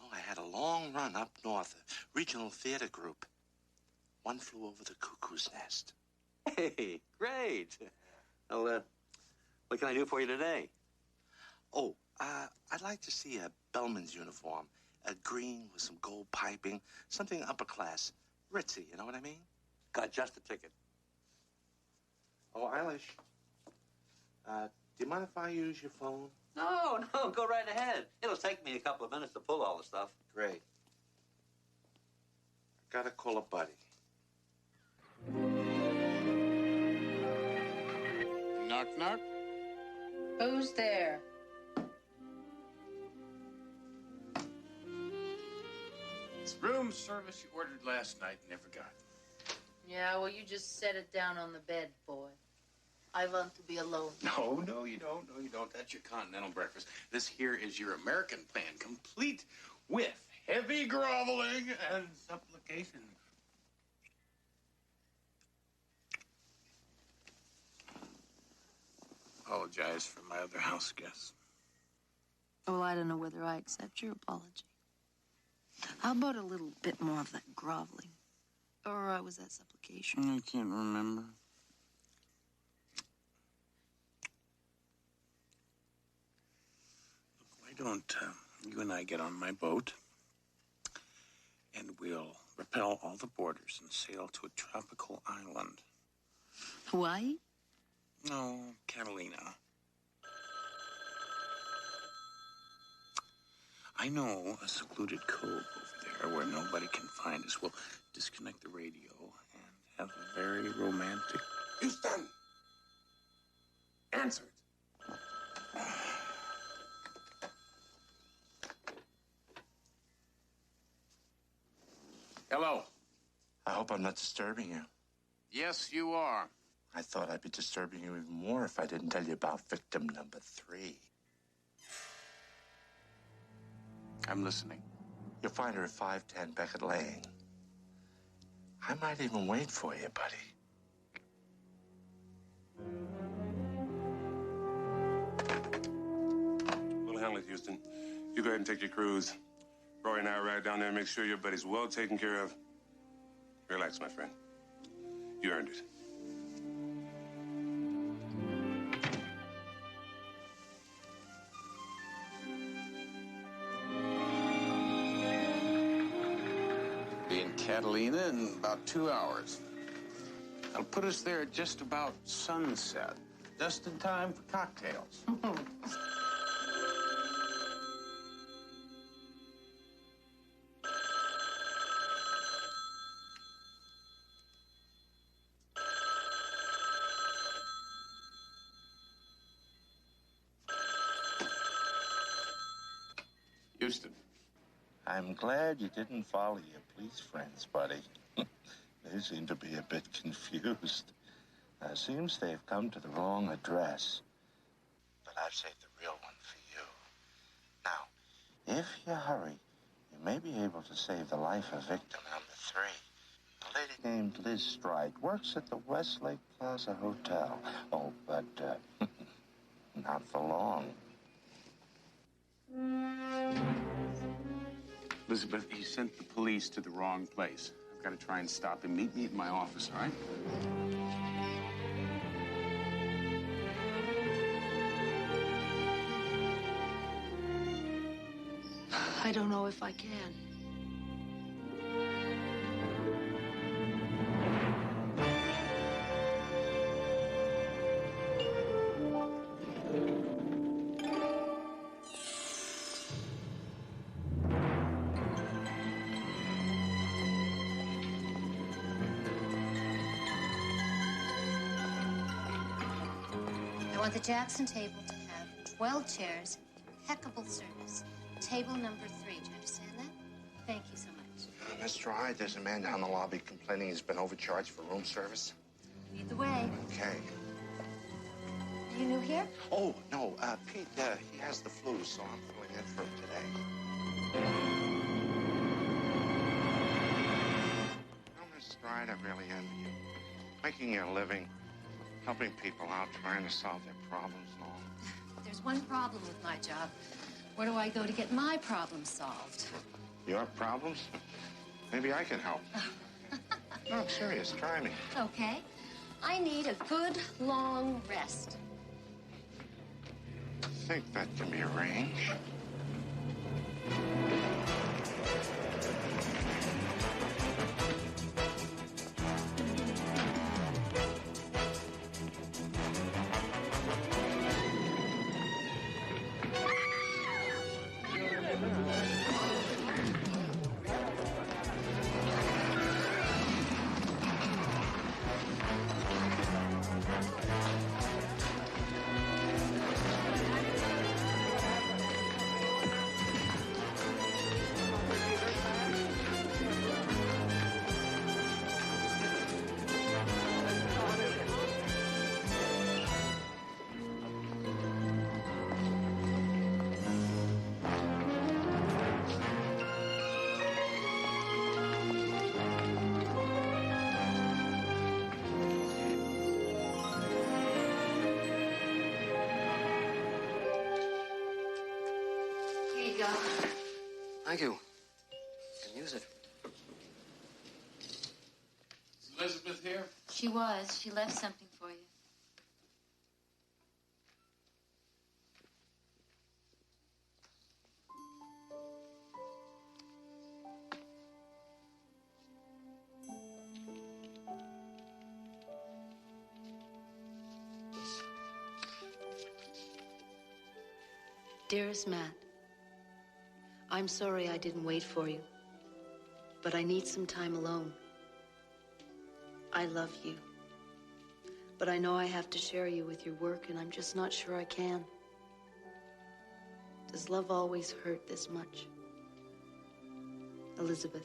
Oh, I had a long run up north, a regional theater group. One flew over the cuckoo's nest. Hey, great. Well, what can I do for you today? Oh, I'd like to see a bellman's uniform. A green with some gold piping. Something upper class. Ritzy, you know what I mean? Got just a ticket. Oh, Eilish. Do you mind if I use your phone? No, go right ahead. It'll take me a couple of minutes to pull all the stuff. Great. I gotta call a buddy. Knock, knock. Who's there? It's room service you ordered last night and never got. Yeah, well, you just set it down on the bed, boy. I want to be alone. No, you don't. No, you don't. That's your continental breakfast. This here is your American plan, complete with heavy groveling and supplication. Apologize for my other house guests. Well, I don't know whether I accept your apology. How about a little bit more of that groveling? Or was that supplication? I can't remember. Look, why don't you and I get on my boat and we'll repel all the borders and sail to a tropical island. Hawaii? No, Catalina. I know a secluded cove over there where nobody can find us. We'll disconnect the radio and have a very romantic... Houston! Answer it. Hello. I hope I'm not disturbing you. Yes, you are. I thought I'd be disturbing you even more if I didn't tell you about victim number 3. I'm listening. You'll find her at 510 Beckett Lane. I might even wait for you, buddy. We'll handle it, Houston. You go ahead and take your cruise. Roy and I ride down there and make sure your buddy's well taken care of. Relax, my friend. You earned it. Catalina in about 2 hours. That'll put us there at just about sunset, just in time for cocktails. Houston. I'm glad you didn't follow your police friends, buddy. They seem to be a bit confused. Seems they've come to the wrong address. But I've saved the real one for you. Now, if you hurry, you may be able to save the life of victim number 3. A lady named Liz Stride works at the Westlake Plaza Hotel. Oh, but not for long. Elizabeth, he sent the police to the wrong place. I've got to try and stop him. Meet me at my office, all right? I don't know if I can. I want the Jackson table to have 12 chairs, impeccable service. Table number 3. Do you understand that? Thank you so much. Mr. Hyde, there's a man down the lobby complaining he's been overcharged for room service. Lead the way. Okay. Are you new here? Oh, no, Pete, he has the flu, so I'm filling in for him today. Oh, Mr. Hyde, I really envy you. Making your living, helping people out, trying to solve their problems and all. There's one problem with my job. Where do I go to get my problem solved? Your problems? Maybe I can help. No, I'm serious. Try me. Okay. I need a good, long rest. I think that can be arranged. Thank you. You can use it. Is Elizabeth here? She was. She left something for you. Dearest Matt, I'm sorry I didn't wait for you, but I need some time alone. I love you, but I know I have to share you with your work, and I'm just not sure I can. Does love always hurt this much? Elizabeth.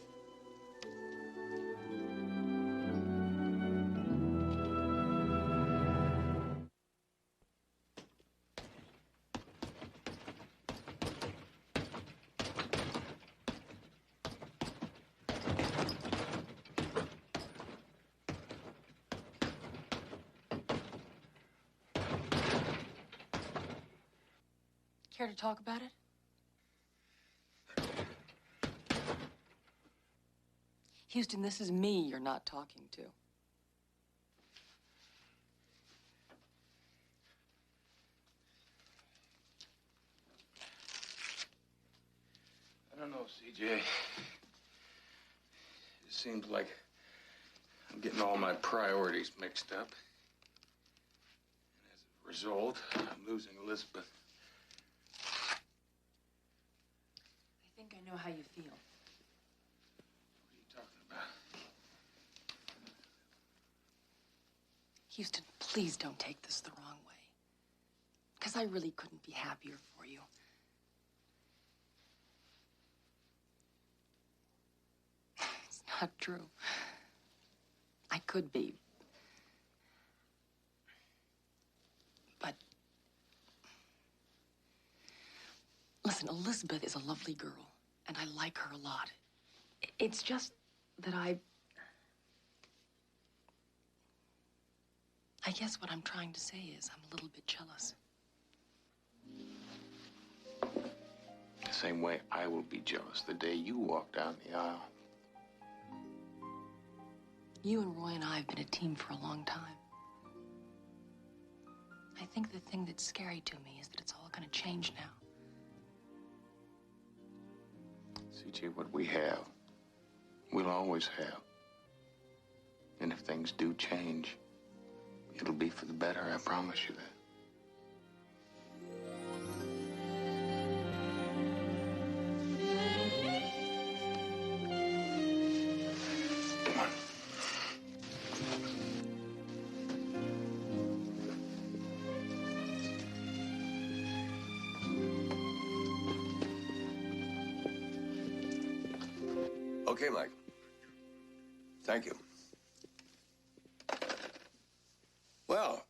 Care to talk about it? Houston, this is me you're not talking to. I don't know, CJ. It seems like I'm getting all my priorities mixed up. And as a result, I'm losing Elizabeth. I think I know how you feel. What are you talking about? Houston, please don't take this the wrong way. Because I really couldn't be happier for you. It's not true. I could be. But listen, Elizabeth is a lovely girl, and I like her a lot. It's just that I guess what I'm trying to say is I'm a little bit jealous. The same way I will be jealous the day you walk down the aisle. You and Roy and I have been a team for a long time. I think the thing that's scary to me is that it's all going to change now. CJ, what we have, we'll always have. And if things do change, it'll be for the better, I promise you that. Come on. Okay, Mike. Thank you. Well,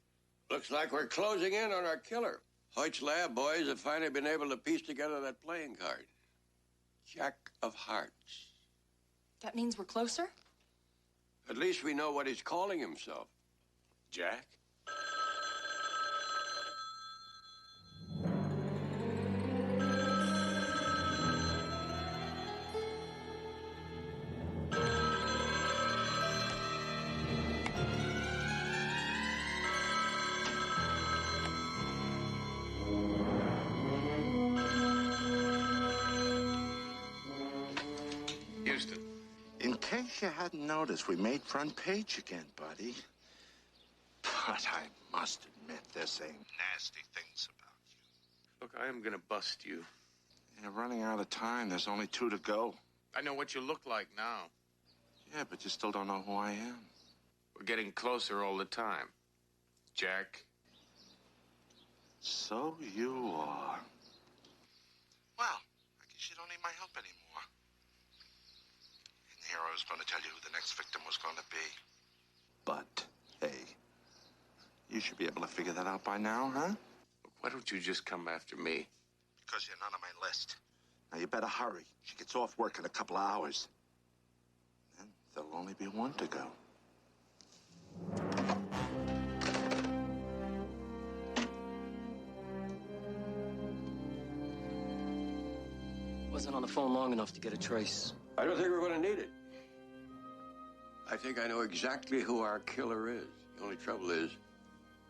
looks like we're closing in on our killer. Hoyt's lab boys have finally been able to piece together that playing card. Jack of Hearts. That means we're closer? At least we know what he's calling himself. Jack? Houston. In case you hadn't noticed, we made front page again, buddy. But I must admit, they're saying nasty things about you. Look, I am gonna bust you. You're running out of time. There's only 2 to go. I know what you look like now. Yeah, but you still don't know who I am. We're getting closer all the time. Jack. So you are. Well, I guess you don't need my help anymore. And here I was going to tell you who the next victim was going to be. But, hey, you should be able to figure that out by now, huh? Why don't you just come after me? Because you're not on my list. Now, you better hurry. She gets off work in a couple of hours. Then there'll only be 1 to go. Wasn't on the phone long enough to get a trace. I don't think we're going to need it. I think I know exactly who our killer is. The only trouble is,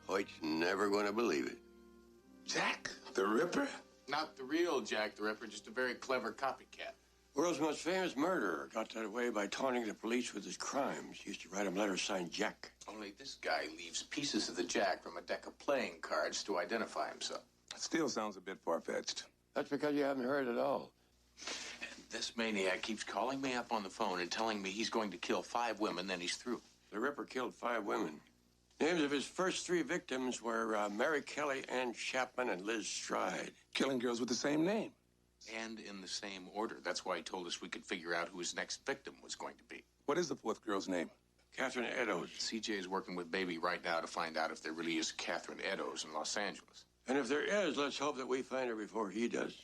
Hoyt's never going to believe it. Jack the Ripper? Not the real Jack the Ripper, just a very clever copycat. World's most famous murderer got that way by taunting the police with his crimes. He used to write him letters signed Jack. Only this guy leaves pieces of the Jack from a deck of playing cards to identify himself. Still sounds a bit far-fetched. That's because you haven't heard it all. And this maniac keeps calling me up on the phone and telling me he's going to kill 5 women, then he's through. The Ripper killed 5 women. Names of his first 3 victims were Mary Kelly, Ann Chapman, and Liz Stride. Killing girls with the same name. And in the same order. That's why he told us we could figure out who his next victim was going to be. What is the 4th girl's name? Catherine Eddowes. CJ is working with Baby right now to find out if there really is Catherine Eddowes in Los Angeles. And if there is, let's hope that we find her before he does.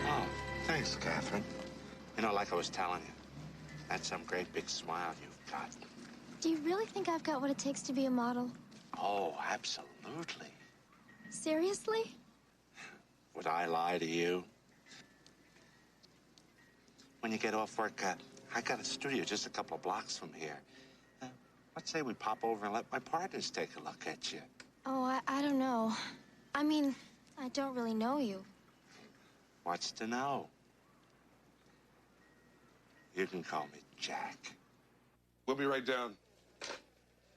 Oh, thanks, Catherine. You know, like I was telling you, that's some great big smile you've got. Do you really think I've got what it takes to be a model? Oh, absolutely. Seriously? Would I lie to you? When you get off work, I got a studio just a couple of blocks from here. Let's say we pop over and let my partners take a look at you. Oh, I don't know. I mean, I don't really know you. What's to know? You can call me Jack. We'll be right down.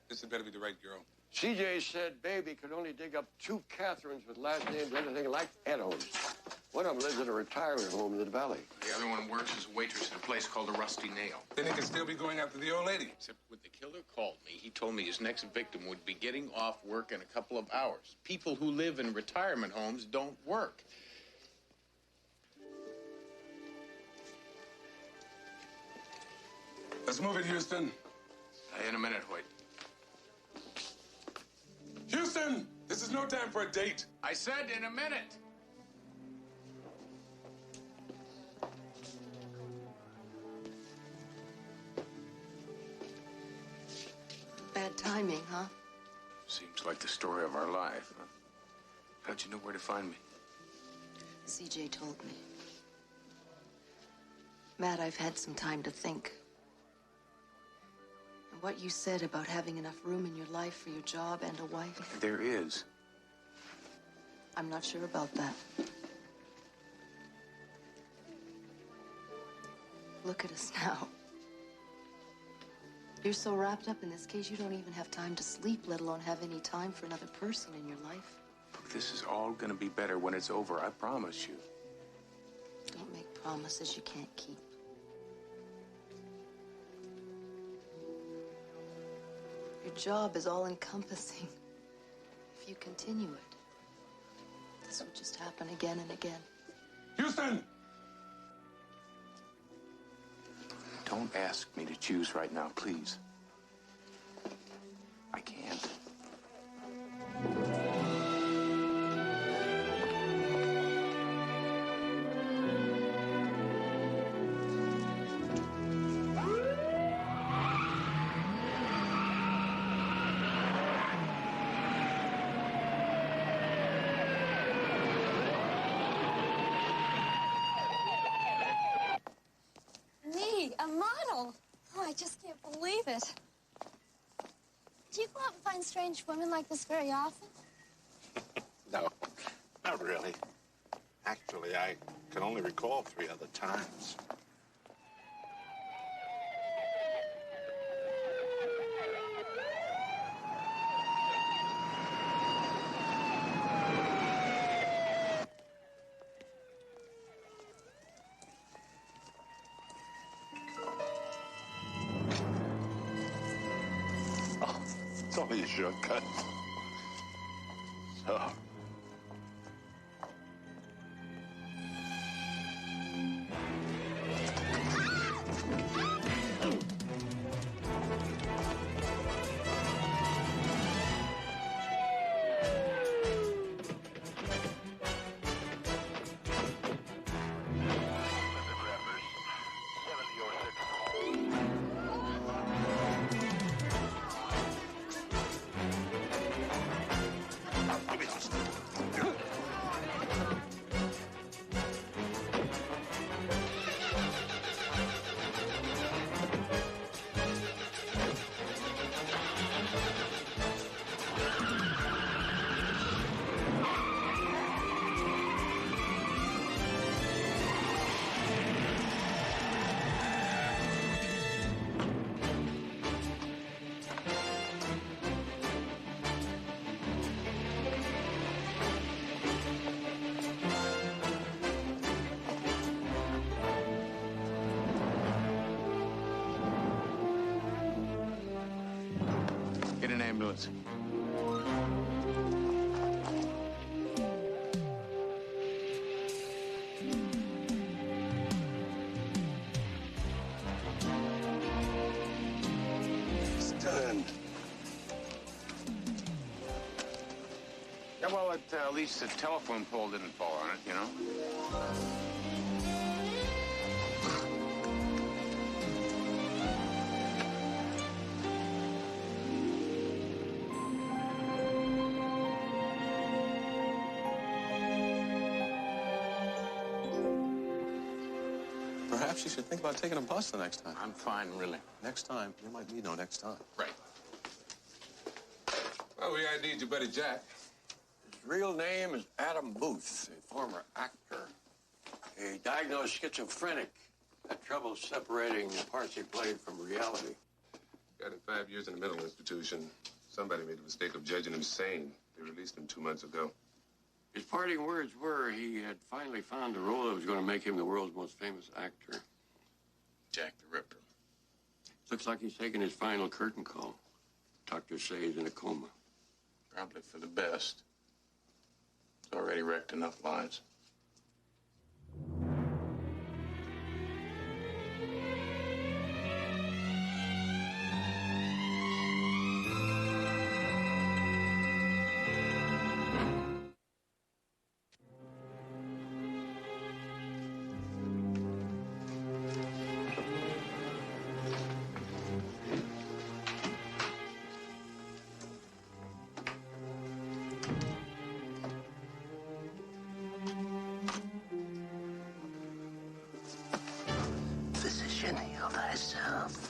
This had better be the right girl. CJ said Baby could only dig up 2 Catherines with last names anything like Eddowes. One of them lives in a retirement home in the valley. The other one works as a waitress at a place called the Rusty Nail. Then he can still be going after the old lady. Except when the killer called me, he told me his next victim would be getting off work in a couple of hours. People who live in retirement homes don't work. Let's move it, Houston. In a minute, Hoyt. Houston! This is no time for a date. I said in a minute. Bad timing, huh? Seems like the story of our life, huh? How'd you know where to find me? CJ told me. Matt, I've had some time to think. And what you said about having enough room in your life for your job and a wife, There is. I'm not sure about that. Look at us now. You're so wrapped up in this case, you don't even have time to sleep, let alone have any time for another person in your life. Look, this is all gonna be better when it's over, I promise you. Don't make promises you can't keep. Your job is all-encompassing. If you continue it, this will just happen again and again. Houston! Don't ask me to choose right now, please. I can't. Me, a model? Oh, I just can't believe it. Do you go out and find strange women like this very often? No, not really. Actually, I can only recall 3 other times. Oh, it's only a shortcut. So. Get an ambulance. It's done. Yeah, well, at least the telephone pole didn't fall on it, you know? Perhaps you should think about taking a bus the next time. I'm fine, really. Next time, you might need no next time. Right. Oh, we ID'd your buddy Jack. His real name is Adam Booth, a former actor. A diagnosed schizophrenic. Had trouble separating the parts he played from reality. Got him 5 years in a mental institution. Somebody made the mistake of judging him sane. They released him 2 months ago. His parting words were he had finally found a role that was going to make him the world's most famous actor. Jack the Ripper. Looks like he's taking his final curtain call. Doctors say he's in a coma. Probably for the best. He's already wrecked enough lives. Physician, heal thyself.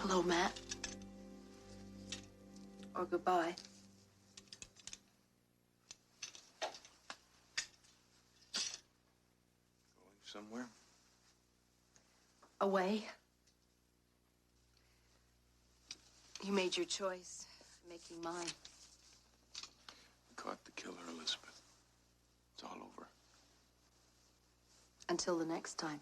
Hello, Matt. Or goodbye. Somewhere? Away. You made your choice. I'm making mine. We caught the killer, Elizabeth. It's all over. Until the next time.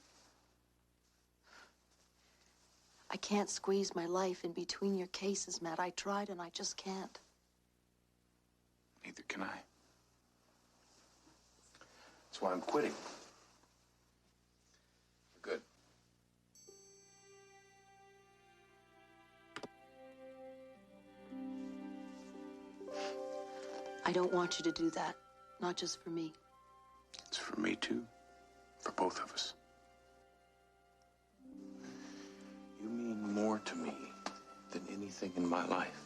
I can't squeeze my life in between your cases, Matt. I tried and I just can't. Neither can I. That's why I'm quitting. For good. I don't want you to do that. Not just for me. It's for me, too. For both of us. You mean more to me than anything in my life.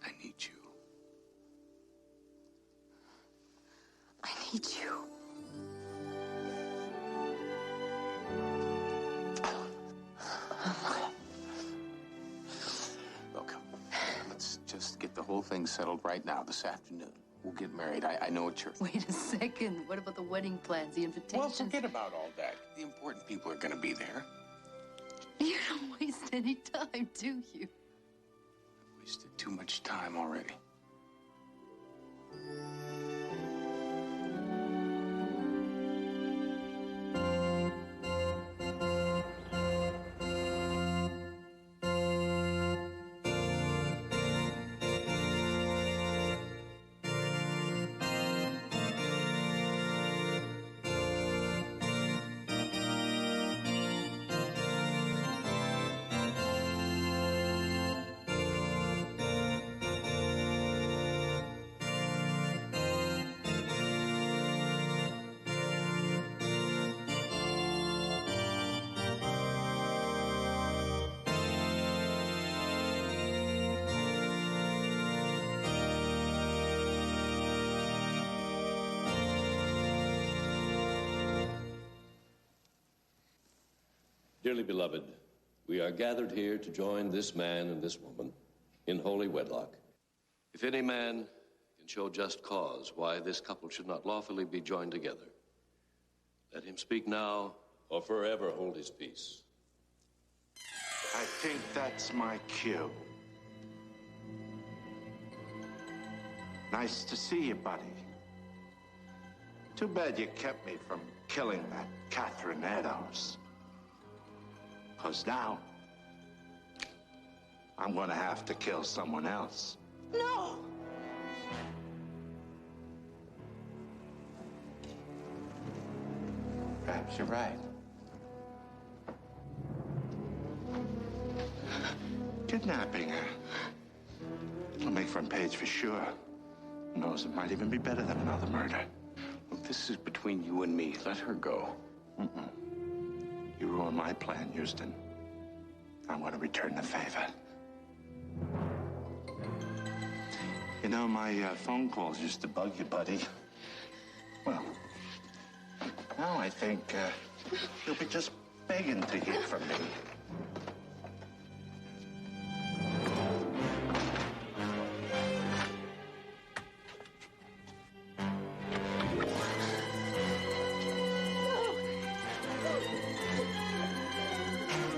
I need you. I need you. Look, let's just get the whole thing settled right now, this afternoon. We'll get married. I know it's your... Wait a second. What about the wedding plans, the invitations? Well, forget about all that. The important people are going to be there. You don't waste any time, do you? I've wasted too much time already. Dearly beloved, we are gathered here to join this man and this woman in holy wedlock. If any man can show just cause why this couple should not lawfully be joined together, let him speak now or forever hold his peace. I think that's my cue. Nice to see you, buddy. Too bad you kept me from killing that Catherine Adams. 'Cause now, I'm gonna have to kill someone else. No! Perhaps you're right. Kidnapping her. It'll make front page for sure. Who knows, it might even be better than another murder. Look, this is between you and me. Let her go. You ruined my plan, Houston. I'm gonna return the favor. You know, my phone calls used to bug you, buddy. Well, now I think you'll be just begging to hear from me.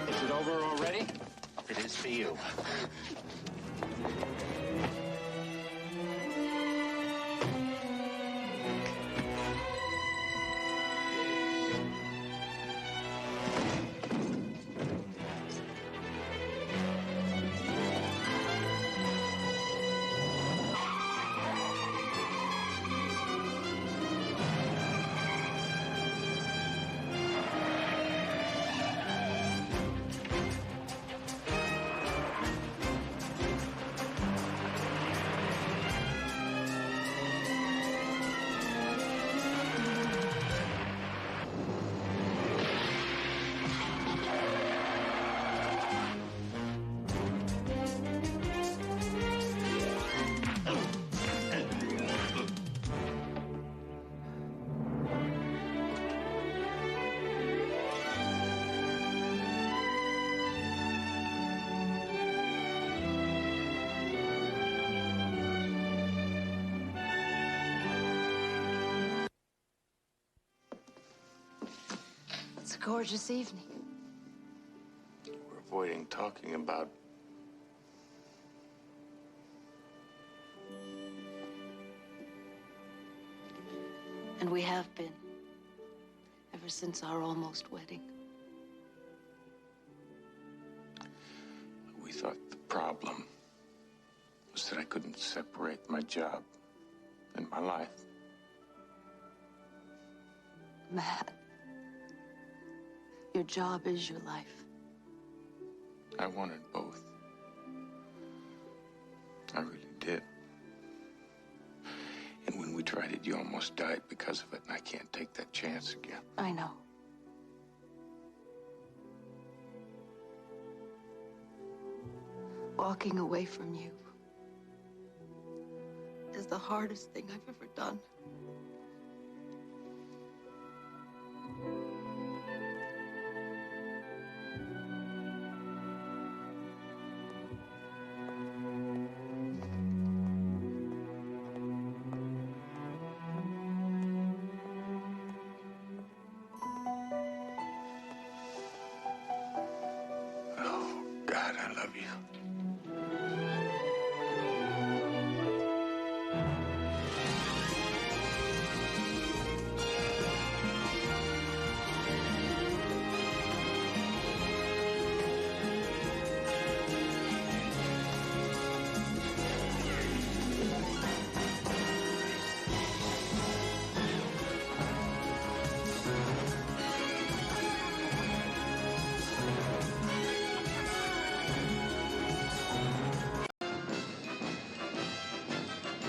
Is it over already? It is for you. It's a gorgeous evening. We're avoiding talking about... And we have been. Ever since our almost wedding. We thought the problem was that I couldn't separate my job and my life. Matt. Your job is your life. I wanted both. I really did. And when we tried it, you almost died because of it, and I can't take that chance again. I know. Walking away from you is the hardest thing I've ever done. Oh, God, I love you.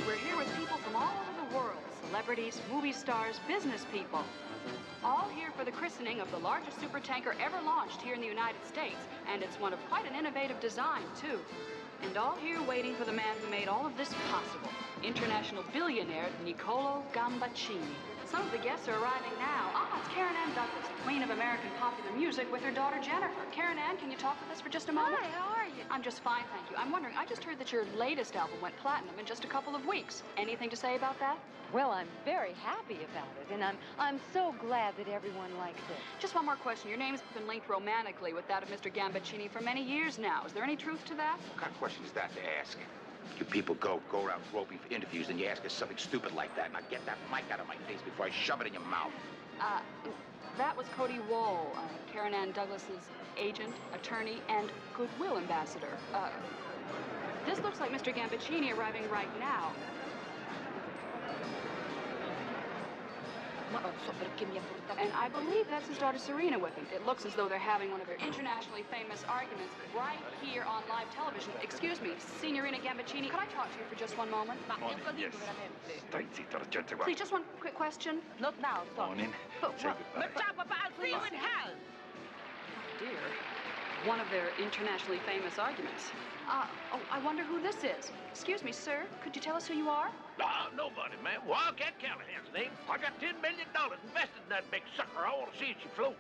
We're here with people from all over the world, celebrities, movie stars, business people. All here for the christening of the largest supertanker ever launched here in the United States, and it's one of quite an innovative design, too. And all here waiting for the man who made all of this possible, international billionaire Niccolo Gambaccini. Some of the guests are arriving now. Ah, it's Karen Ann Douglas, the queen of American popular music, with her daughter Jennifer. Karen Ann, can you talk with us for just a moment? Hi, how are you? I'm just fine, thank you. I'm wondering, I just heard that your latest album went platinum in just a couple of weeks. Anything to say about that? Well, I'm very happy about it, and I'm so glad that everyone likes it. Just one more question. Your name's been linked romantically with that of Mr. Gambaccini for many years now. Is there any truth to that? What kind of question is that to ask? You people go around groping for interviews, and you ask us something stupid like that. Now get that mic out of my face before I shove it in your mouth. That was Cody Wall, Karen Ann Douglas's agent, attorney, and goodwill ambassador. This looks like Mr. Gambaccini arriving right now. And I believe that's his daughter Serena with him. It looks as though they're having one of their internationally famous arguments right here on live television. Excuse me, Signorina Gambaccini, could I talk to you for just one moment? Yes. Stai zitta, la gente va. Please, just one quick question. Not now, sorry. Morning. But, Say goodbye. I'll see you in hell. Oh, dear. One of their internationally famous arguments. I wonder who this is. Excuse me, sir. Could you tell us who you are? Nobody, man. Wildcat Callahan's name. I got $10 million invested in that big sucker. I want to see if she floats.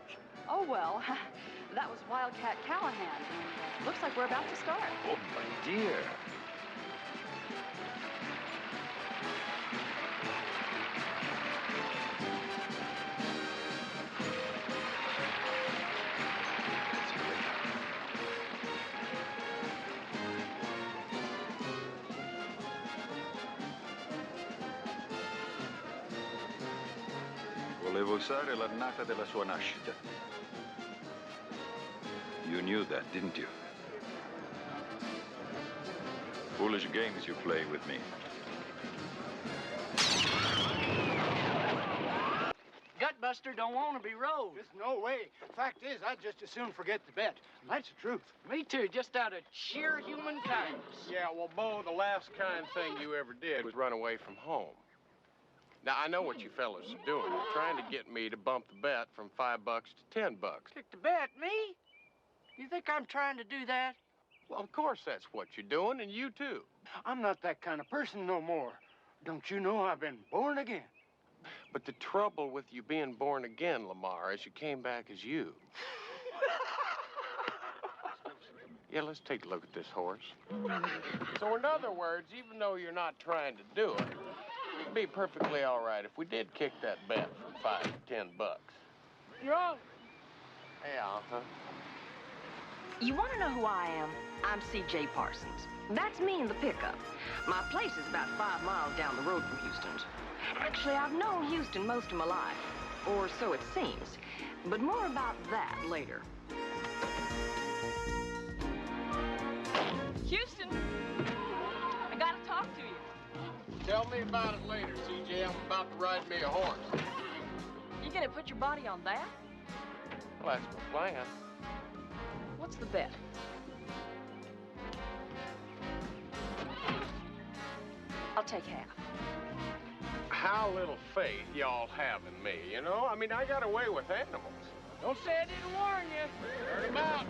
Oh, well, that was Wildcat Callahan, and looks like we're about to start. Oh, my dear. Volevo usare l'annata della sua nascita. You knew that, didn't you? Foolish games you play with me. Gutbuster don't want to be rode. There's no way. Fact is, I'd just as soon forget the bet. That's the truth. Me too, just out of sheer human kindness. Yeah, well, Bo, the last kind thing you ever did was run away from home. Now, I know what you fellas are doing. You're trying to get me to bump the bet from $5 to $10. Kick the bet, me? You think I'm trying to do that? Well, of course that's what you're doing, and you too. I'm not that kind of person no more. Don't you know I've been born again? But the trouble with you being born again, Lamar, is you came back as you. Yeah, let's take a look at this horse. So in other words, even though you're not trying to do it, it'd be perfectly all right if we did kick that bet from $5 to $10. You're on. Yeah, uh-huh. You want to know who I am? I'm C.J. Parsons. That's me in the pickup. My place is about 5 miles down the road from Houston's. Actually, I've known Houston most of my life, or so it seems. But more about that later. Houston, I gotta talk to you. Tell me about it later, CJ. I'm about to ride me a horse. You gonna put your body on that? Well, that's my plan. What's the bet? I'll take half. How little faith y'all have in me, you know? I mean, I got away with animals. Don't say I didn't warn you. Turn him out.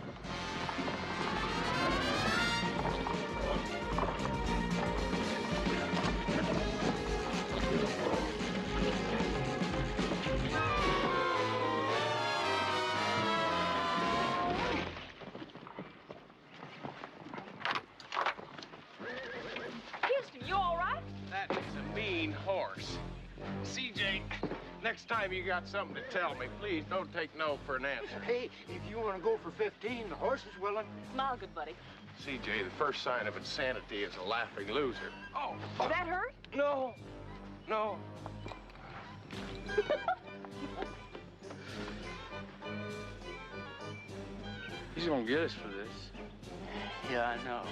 Houston, you all right? That is a mean horse. CJ, next time you got something to tell me, please don't take no for an answer. Hey, if you want to go for 15, the horse is willing. Smile, good buddy. CJ, the first sign of insanity is a laughing loser. Oh. Did that hurt? No. No. He's gonna get us for this. Yeah, I know.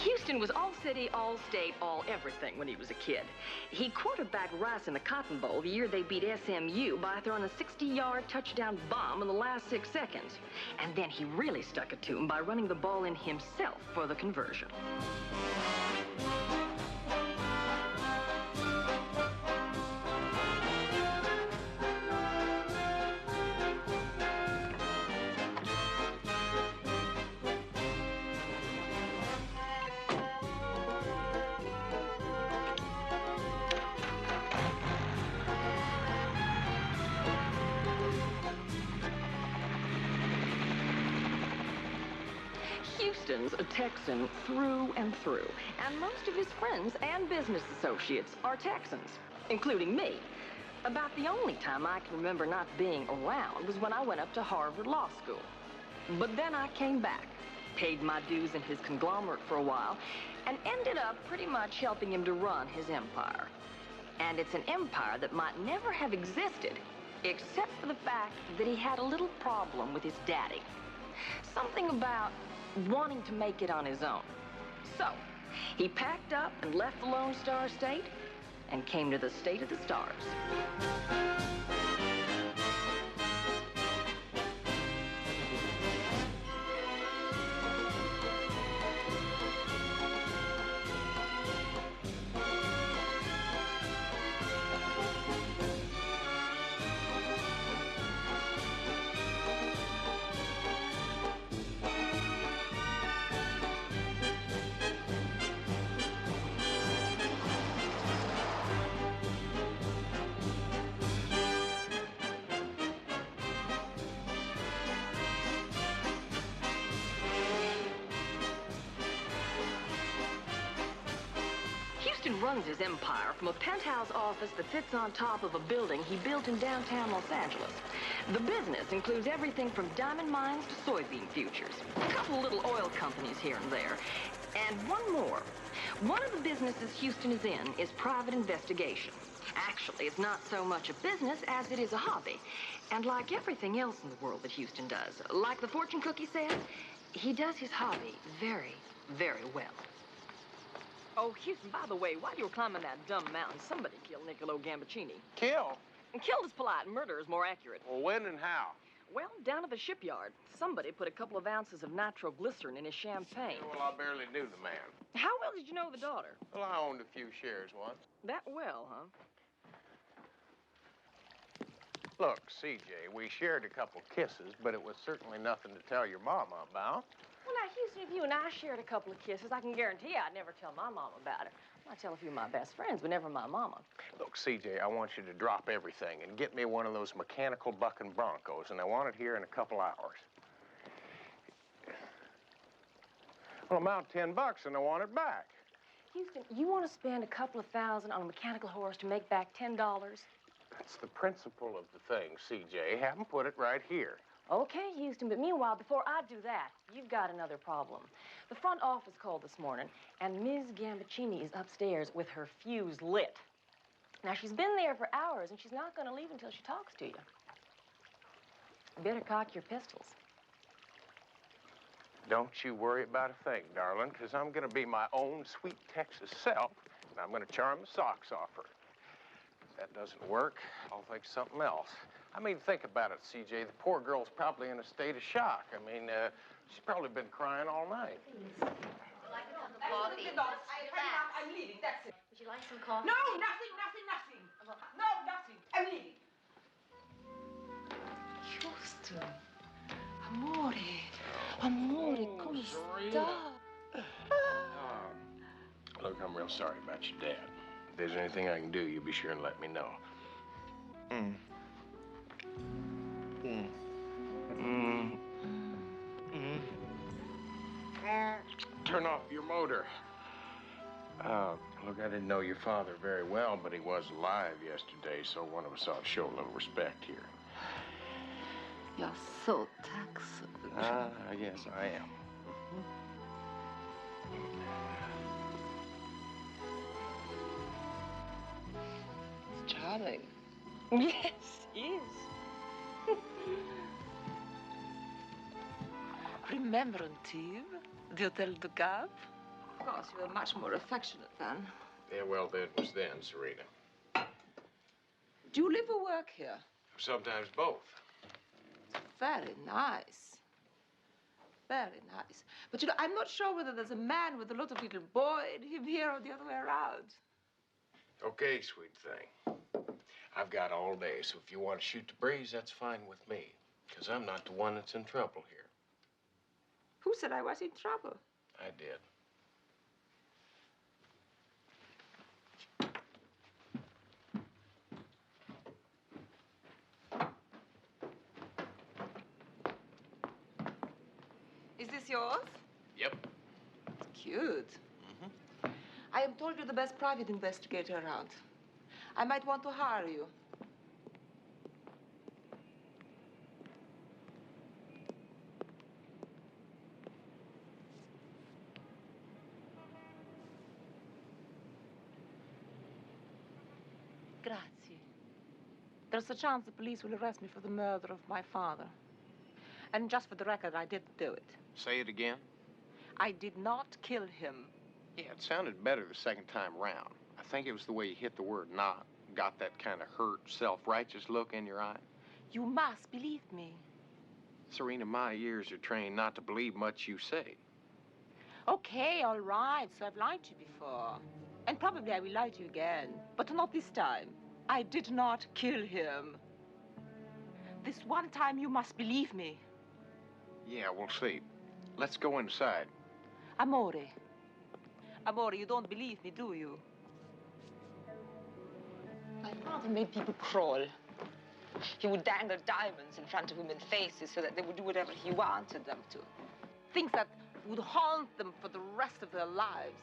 Houston was all city, all state, all everything when he was a kid. He quarterbacked Rice in the Cotton Bowl the year they beat SMU by throwing a 60-yard touchdown bomb in the last 6 seconds. And then he really stuck it to him by running the ball in himself for the conversion. Houston's a Texan through and through, and most of his friends and business associates are Texans, including me. About the only time I can remember not being around was when I went up to Harvard Law School. But then I came back, paid my dues in his conglomerate for a while, and ended up pretty much helping him to run his empire. And it's an empire that might never have existed, except for the fact that he had a little problem with his daddy. Something about wanting to make it on his own. So, he packed up and left the Lone Star State and came to the State of the Stars. Houston runs his empire from a penthouse office that sits on top of a building he built in downtown Los Angeles. The business includes everything from diamond mines to soybean futures, a couple of little oil companies here and there, and one more. One of the businesses Houston is in is private investigation. Actually, it's not so much a business as it is a hobby. And like everything else in the world that Houston does, like the fortune cookie says, he does his hobby very, very well. Oh, Houston, by the way, while you were climbing that dumb mountain, somebody killed Niccolo Gambaccini. Kill? And killed is polite. Murder is more accurate. Well, when and how? Well, down at the shipyard, somebody put a couple of ounces of nitroglycerin in his champagne. Well, I barely knew the man. How well did you know the daughter? Well, I owned a few shares once. That well, huh? Look, CJ, we shared a couple kisses, but it was certainly nothing to tell your mama about. Well, now, Houston, if you and I shared a couple of kisses, I can guarantee I'd never tell my mama about it. I tell a few of my best friends, but never my mama. Look, CJ, I want you to drop everything and get me one of those mechanical bucking Broncos, and I want it here in a couple hours. Well, I'm out $10 and I want it back. Houston, you want to spend a couple of thousand on a mechanical horse to make back $10? That's the principle of the thing, CJ. Have them put it right here. Okay, Houston, but meanwhile, before I do that, you've got another problem. The front office called this morning, and Ms. Gambaccini is upstairs with her fuse lit. Now, she's been there for hours, and she's not going to leave until she talks to you. You better cock your pistols. Don't you worry about a thing, darling, because I'm going to be my own sweet Texas self, and I'm going to charm the socks off her. If that doesn't work, I'll think something else. I mean, think about it, CJ. The poor girl's probably in a state of shock. I mean, she's probably been crying all night. I'm leaving, that's it. Would you like some coffee? No, nothing. No, nothing. I'm leaving. Houston. Amore, come sta? Look, I'm real sorry about your dad. If there's anything I can do, you be sure and let me know. Turn off your motor. Look, I didn't know your father very well, but he was alive yesterday, so one of us ought to show a little respect here. You're so taxable. Yes, I am. It's charming. Yes, it is. Remember, Antibes, the Hotel du Cap? Of course, you were much more affectionate then. Yeah, well, that was then, Serena. Do you live or work here? Sometimes both. Very nice. Very nice. But, you know, I'm not sure whether there's a man with a lot of little boy in him here or the other way around. Okay, sweet thing. I've got all day, so if you want to shoot the breeze, that's fine with me. Because I'm not the one that's in trouble here. Who said I was in trouble? I did. Is this yours? Yep. It's cute. I am told you're the best private investigator around. I might want to hire you. There's a chance the police will arrest me for the murder of my father. And just for the record, I didn't do it. Say it again. I did not kill him. Yeah, it sounded better the second time round. I think it was the way you hit the word not. Got that kind of hurt, self-righteous look in your eye. You must believe me. Serena, my ears are trained not to believe much you say. Okay, all right. So I've lied to you before. And probably I will lie to you again. But not this time. I did not kill him. This one time you must believe me. Yeah, we'll see. Let's go inside. Amore. Amore, you don't believe me, do you? My father made people crawl. He would dangle diamonds in front of women's faces so that they would do whatever he wanted them to. Things that would haunt them for the rest of their lives.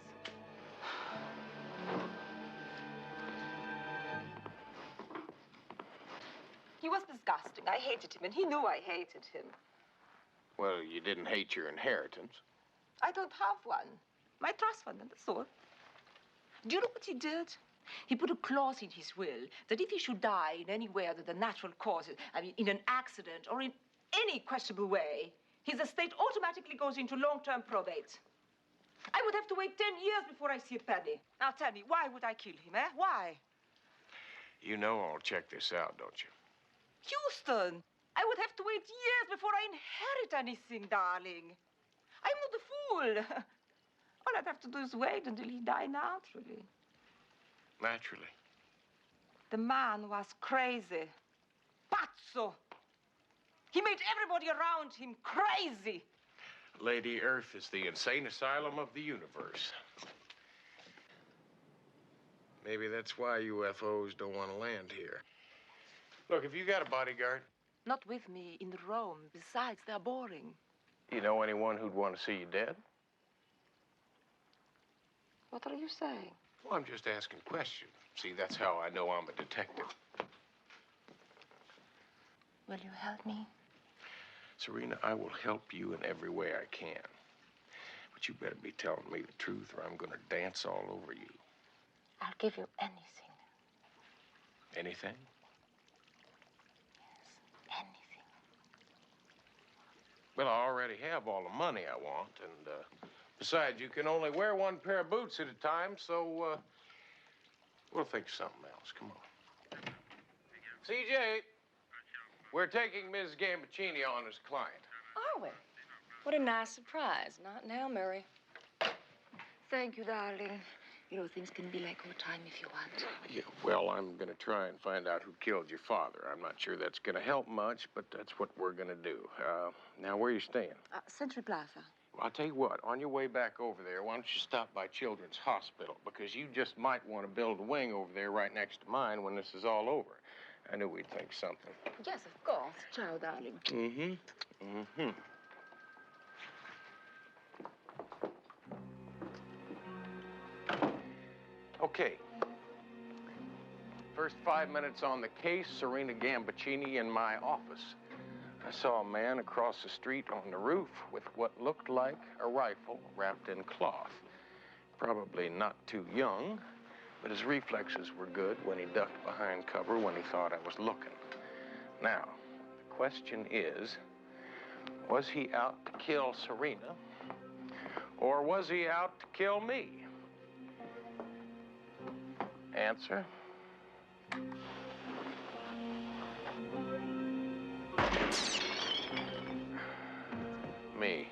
He was disgusting. I hated him, and he knew I hated him. Well, you didn't hate your inheritance. I don't have one. My trust fund, and that's all. Do you know what he did? He put a clause in his will that if he should die in any way other than natural causes, I mean, in an accident or in any questionable way, his estate automatically goes into long-term probate. I would have to wait 10 years before I see a penny. Now tell me, why would I kill him, eh? Why? You know I'll check this out, don't you? Houston, I would have to wait years before I inherit anything, darling. I'm not a fool. All I'd have to do is wait until he died naturally. Naturally. The man was crazy. Pazzo! He made everybody around him crazy. Lady Earth is the insane asylum of the universe. Maybe that's why UFOs don't want to land here. Look, have you got a bodyguard? Not with me in Rome. Besides, they're boring. You know anyone who'd want to see you dead? What are you saying? Well, I'm just asking questions. See, that's how I know I'm a detective. Will you help me? Serena, I will help you in every way I can. But you better be telling me the truth or I'm going to dance all over you. I'll give you anything. Anything? Yes, anything. Well, I already have all the money I want, and besides, you can only wear one pair of boots at a time, so we'll think of something else. Come on. CJ, we're taking Ms. Gambaccini on as client. Are we? What a nice surprise. Not now, Mary. Thank you, darling. You know, things can be like old time if you want. Yeah, well, I'm going to try and find out who killed your father. I'm not sure that's going to help much, but that's what we're going to do. Now, where are you staying? Century Plaza. Well, I'll tell you what. On your way back over there, why don't you stop by Children's Hospital? Because you just might want to build a wing over there right next to mine when this is all over. I knew we'd think something. Yes, of course. Ciao, darling. Mm-hmm. Mm-hmm. Okay. First 5 minutes on the case, Serena Gambaccini in my office. I saw a man across the street on the roof with what looked like a rifle wrapped in cloth. Probably not too young, but his reflexes were good when he ducked behind cover when he thought I was looking. Now, the question is, was he out to kill Serena, or was he out to kill me? Answer. Me.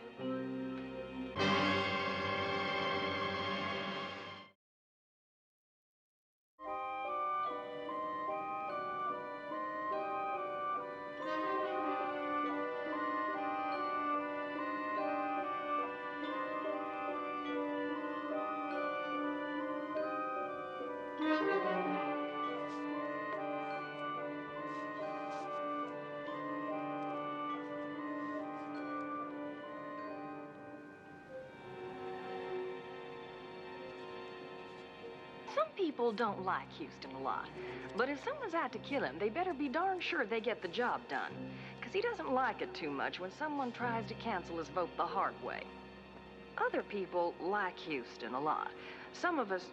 Some people don't like Houston a lot, but if someone's out to kill him, they better be darn sure they get the job done. Because he doesn't like it too much when someone tries to cancel his vote the hard way. Other people like Houston a lot. Some of us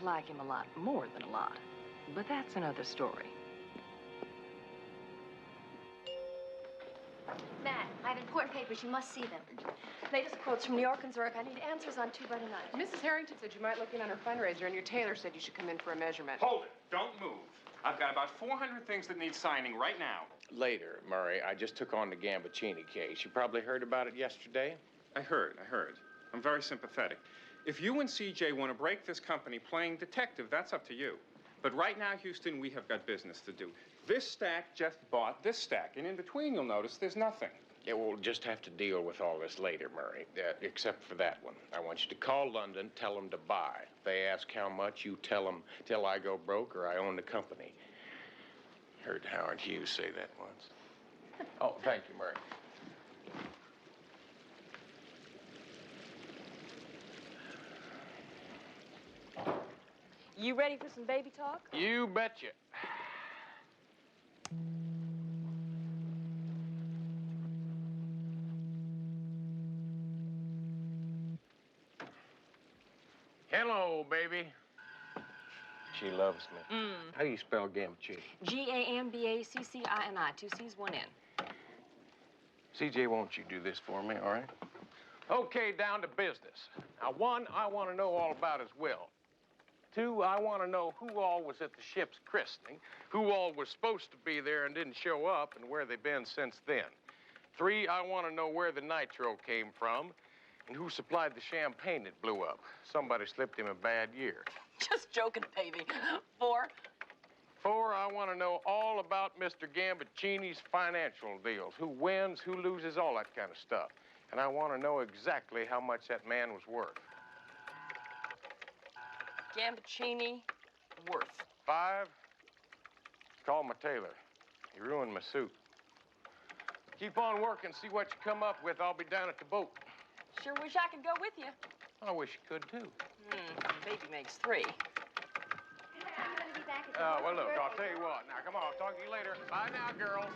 like him a lot more than a lot. But that's another story. Matt, I have important papers. You must see them. Latest quotes from New York and Zurich. I need answers on two by tonight. Mrs. Harrington said you might look in on her fundraiser, and your tailor said you should come in for a measurement. Hold it. Don't move. I've got about 400 things that need signing right now. Later, Murray. I just took on the Gambaccini case. You probably heard about it yesterday? I heard. I'm very sympathetic. If you and CJ want to break this company playing detective, that's up to you. But right now, Houston, we have got business to do. This stack just bought this stack, and in between, you'll notice there's nothing. Yeah, we'll just have to deal with all this later, Murray, except for that one. I want you to call London, tell them to buy. If they ask how much, you tell them till I go broke or I own the company. Heard Howard Hughes say that once. Oh, thank you, Murray. You ready for some baby talk? You betcha. Hello, baby. She loves me. How do you spell Gambaccini? Gambaccini. 2 C's, 1 N. CJ, won't you do this for me, all right? Okay, down to business. Now, 1, I want to know all about his will. 2, I want to know who all was at the ship's christening, who all was supposed to be there and didn't show up, and where they've been since then. 3, I want to know where the nitro came from and who supplied the champagne that blew up. Somebody slipped him a bad year. Just joking, baby. 4. 4, I want to know all about Mr. Gambaccini's financial deals, who wins, who loses, all that kind of stuff. And I want to know exactly how much that man was worth. Gambaccini, worth. 5, call my tailor. He ruined my suit. Keep on working, see what you come up with. I'll be down at the boat. Sure wish I could go with you. I wish you could, too. Baby makes 3. Well, look, I'll tell you what. Now, come on, I'll talk to you later. Bye now, girls.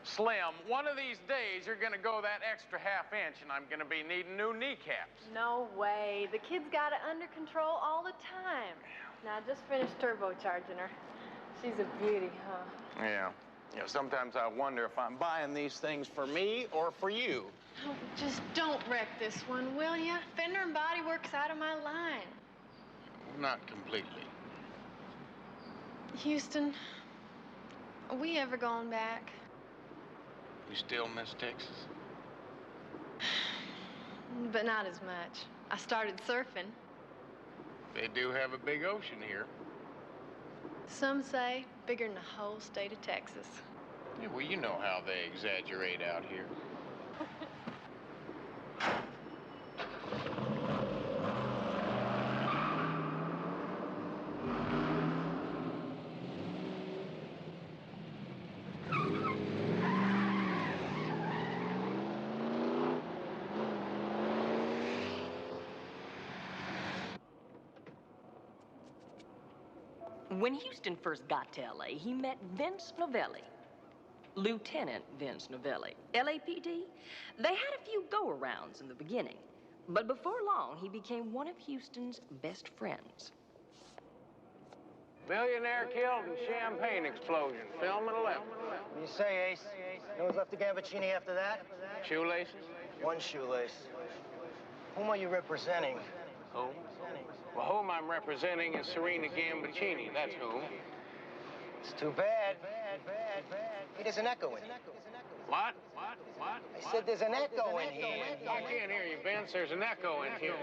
Slim, one of these days you're gonna go that extra ½ inch and I'm gonna be needing new kneecaps. No way. The kid's got it under control all the time. Now, I just finished turbocharging her. She's a beauty, huh? Yeah. You know, sometimes I wonder if I'm buying these things for me or for you. Oh, just don't wreck this one, will ya? Fender and Body Works out of my line. Not completely. Houston, are we ever going back? You still miss Texas? But not as much. I started surfing. They do have a big ocean here. Some say bigger than the whole state of Texas. Yeah, well, you know how they exaggerate out here. When Houston first got to L.A., he met Vince Novelli, Lieutenant Vince Novelli, LAPD. They had a few go-arounds in the beginning, but before long, he became one of Houston's best friends. Millionaire killed in champagne explosion. Film at 11. What do you say, Ace? No one's left to Gambaccini after that? Shoelaces? One shoelace. Whom are you representing? Whom? Well, whom I'm representing is Serena Gambaccini. That's whom. It's too bad. Hey, there's an echo in here. What? I said there's an echo in here. I can't hear you, Vince. There's an echo in here.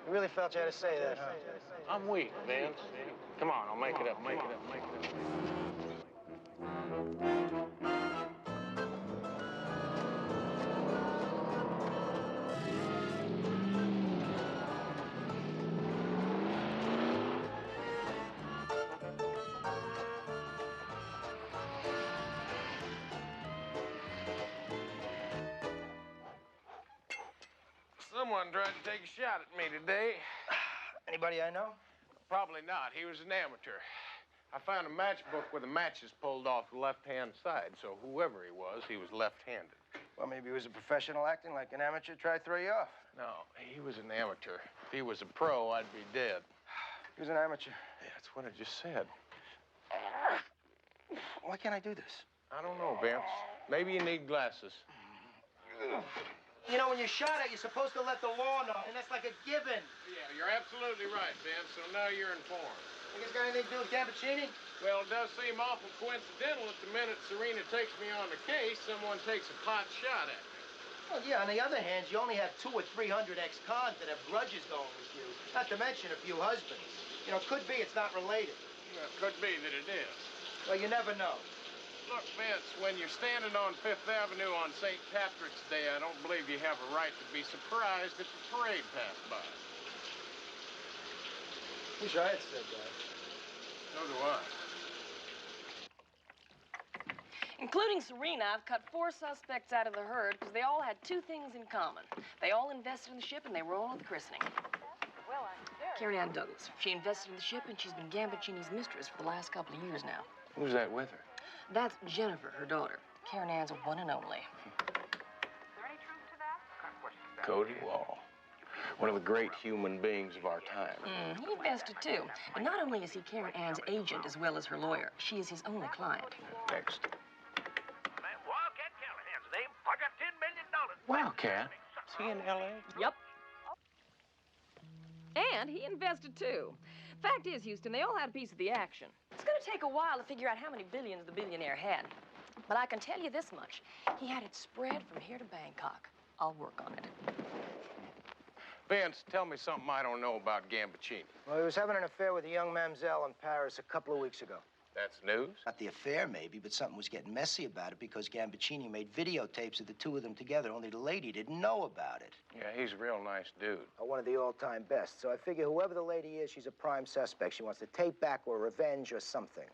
You really felt you had to say that, huh? I'm weak, Vince. Come on, I'll make it up. Someone tried to take a shot at me today. Anybody I know? Probably not. He was an amateur. I found a matchbook with the matches pulled off the left-hand side, so whoever he was left-handed. Well, maybe he was a professional acting like an amateur, try to throw you off. No, he was an amateur. If he was a pro, I'd be dead. He was an amateur. Yeah, that's what I just said. Why can't I do this? I don't know, Vince. Maybe you need glasses. You know, when you're shot at, you're supposed to let the law know, and that's like a given. Yeah, you're absolutely right, Vince, so now you're informed. Think it's got anything to do with Gambaccini? Well, it does seem awful coincidental that the minute Serena takes me on the case, someone takes a pot shot at me. Well, yeah, on the other hand, you only have 200 or 300 ex-cons that have grudges going with you, not to mention a few husbands. You know, it could be it's not related. Well, it could be that it is. Well, you never know. Look, Vince, when you're standing on Fifth Avenue on St. Patrick's Day, I don't believe you have a right to be surprised if the parade passed by. Wish I had said that. So do I. Including Serena, I've cut 4 suspects out of the herd because they all had 2 things in common. They all invested in the ship and they were all at the christening. Well, Carrie Ann Douglas. She invested in the ship and she's been Gambaccini's mistress for the last couple of years now. Who's that with her? That's Jennifer, her daughter. Karen Ann's a one and only. Cody Wall. One of the great human beings of our time. He invested too. But not only is he Karen Ann's agent as well as her lawyer, she is his only client. Next. Man, Wildcat Callahan's name. I got $10 million. Wildcat? Is he in L.A.? Yep. And he invested too. Fact is, Houston, they all had a piece of the action. It's gonna take a while to figure out how many billions the billionaire had. But I can tell you this much. He had it spread from here to Bangkok. I'll work on it. Vince, tell me something I don't know about Gambaccini. Well, he was having an affair with a young mamselle in Paris a couple of weeks ago. That's news? Not the affair, maybe, but something was getting messy about it because Gambaccini made videotapes of the 2 of them together, only the lady didn't know about it. Yeah, he's a real nice dude. One of the all-time best. So I figure whoever the lady is, she's a prime suspect. She wants to take back or revenge or something.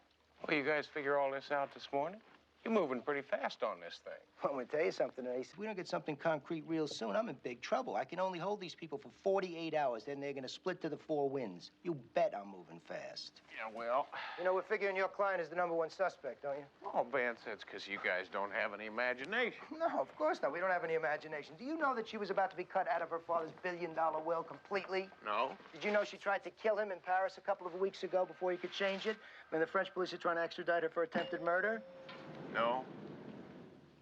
Well, you guys figure all this out this morning? You're moving pretty fast on this thing. Well, I'm going to tell you something, Ace. If we don't get something concrete real soon, I'm in big trouble. I can only hold these people for 48 hours, then they're going to split to the 4 winds. You bet I'm moving fast. Yeah, well... You know, we're figuring your client is the #1 suspect, don't you? Oh, Vince, that's because you guys don't have any imagination. No, of course not. We don't have any imagination. Do you know that she was about to be cut out of her father's billion-dollar will completely? No. Did you know she tried to kill him in Paris a couple of weeks ago before he could change it? I mean, the French police are trying to extradite her for attempted murder? No.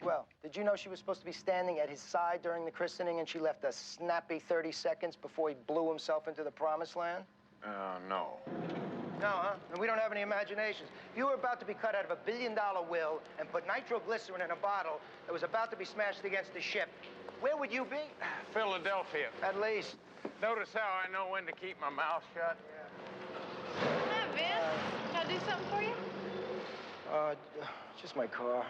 Well, did you know she was supposed to be standing at his side during the christening and she left a snappy 30 seconds before he blew himself into the promised land? No. No, huh? And we don't have any imaginations. If you were about to be cut out of a billion-dollar will and put nitroglycerin in a bottle that was about to be smashed against the ship, where would you be? Philadelphia. At least. Notice how I know when to keep my mouth shut? Hi, Vince. Can I do something for you? Just my car.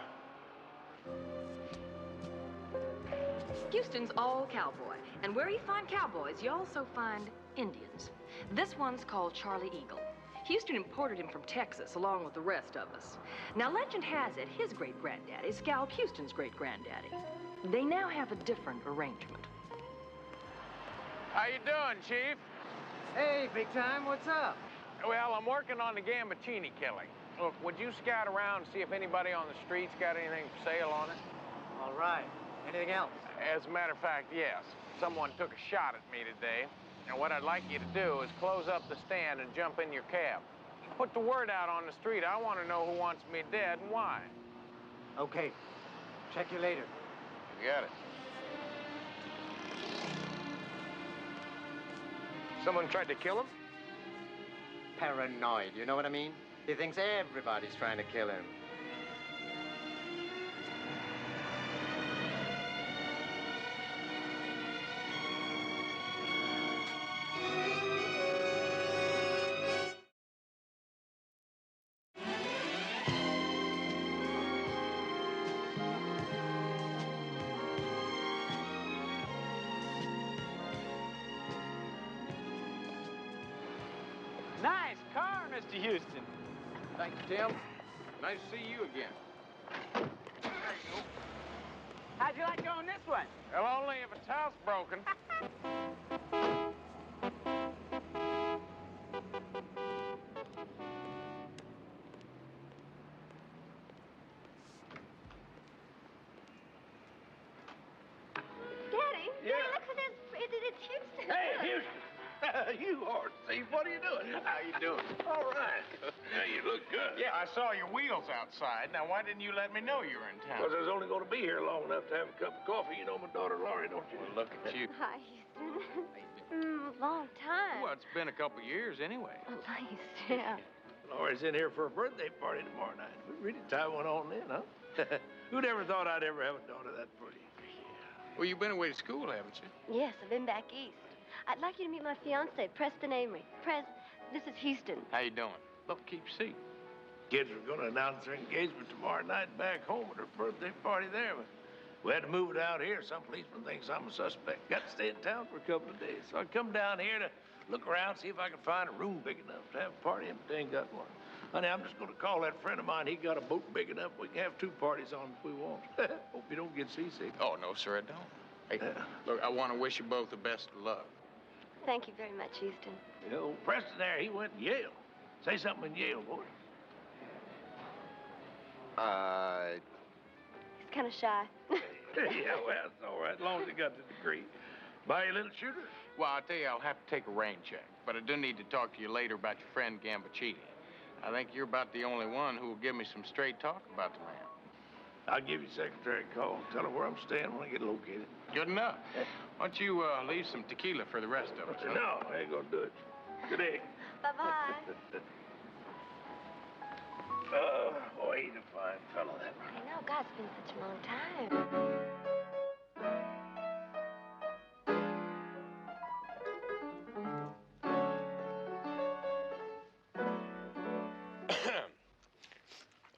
Houston's all cowboy. And where you find cowboys, you also find Indians. This one's called Charlie Eagle. Houston imported him from Texas, along with the rest of us. Now, legend has it, his great-granddaddy scalped Houston's great-granddaddy. They now have a different arrangement. How you doing, Chief? Hey, big time, what's up? Well, I'm working on the Gambaccini killing. Look, would you scout around and see if anybody on the streets got anything for sale on it? All right. Anything else? As a matter of fact, yes. Someone took a shot at me today. And what I'd like you to do is close up the stand and jump in your cab. Put the word out on the street. I want to know who wants me dead and why. Okay. Check you later. You got it. Someone tried to kill him? Paranoid, you know what I mean? He thinks everybody's trying to kill him. Nice car, Mr. Houston. Thanks, Tim. Nice to see you again. How'd you like going this way? Well, only if it's housebroken. Steve. What are you doing? How you doing? All right. Now, you look good. Yeah, I saw your wheels outside. Now, why didn't you let me know you were in town? Because I was only going to be here long enough to have a cup of coffee. You know my daughter Laurie, don't you? Well, look at you. Hi, Houston. Long time. Well, it's been a couple years anyway. Nice, yeah. Laurie's in here for a birthday party tomorrow night. We really tie one on then, huh? Who'd ever thought I'd ever have a daughter that pretty? Well, you've been away to school, haven't you? Yes, I've been back east. I'd like you to meet my fiance, Preston Amory. This is Houston. How you doing? Look, keep your seat. Kids were going to announce their engagement tomorrow night back home at her birthday party there, but we had to move it out here. Some policeman thinks I'm a suspect. Got to stay in town for a couple of days. So I come down here to look around, see if I can find a room big enough to have a party in, but they ain't got one. Honey, I'm just going to call that friend of mine. He got a boat big enough. We can have 2 parties on if we want. Hope you don't get seasick. Oh, no, sir, I don't. Hey, look, I want to wish you both the best of luck. Thank you very much, Houston. You know, Preston there, he went to Yale. Say something in Yale, boy. He's kind of shy. Yeah, well, it's all right, as long as he got the degree. Buy you a little shooter? Well, I'll tell you, I'll have to take a rain check. But I do need to talk to you later about your friend Gambaccini. I think you're about the only one who will give me some straight talk about the man. I'll give your secretary a call. Tell her where I'm staying when I get located. Good enough. Why don't you leave some tequila for the rest of us? Huh? No, I ain't gonna do it. Good day. Bye-bye. Boy, he's a fine fellow, that one. I know, God, it's been such a long time.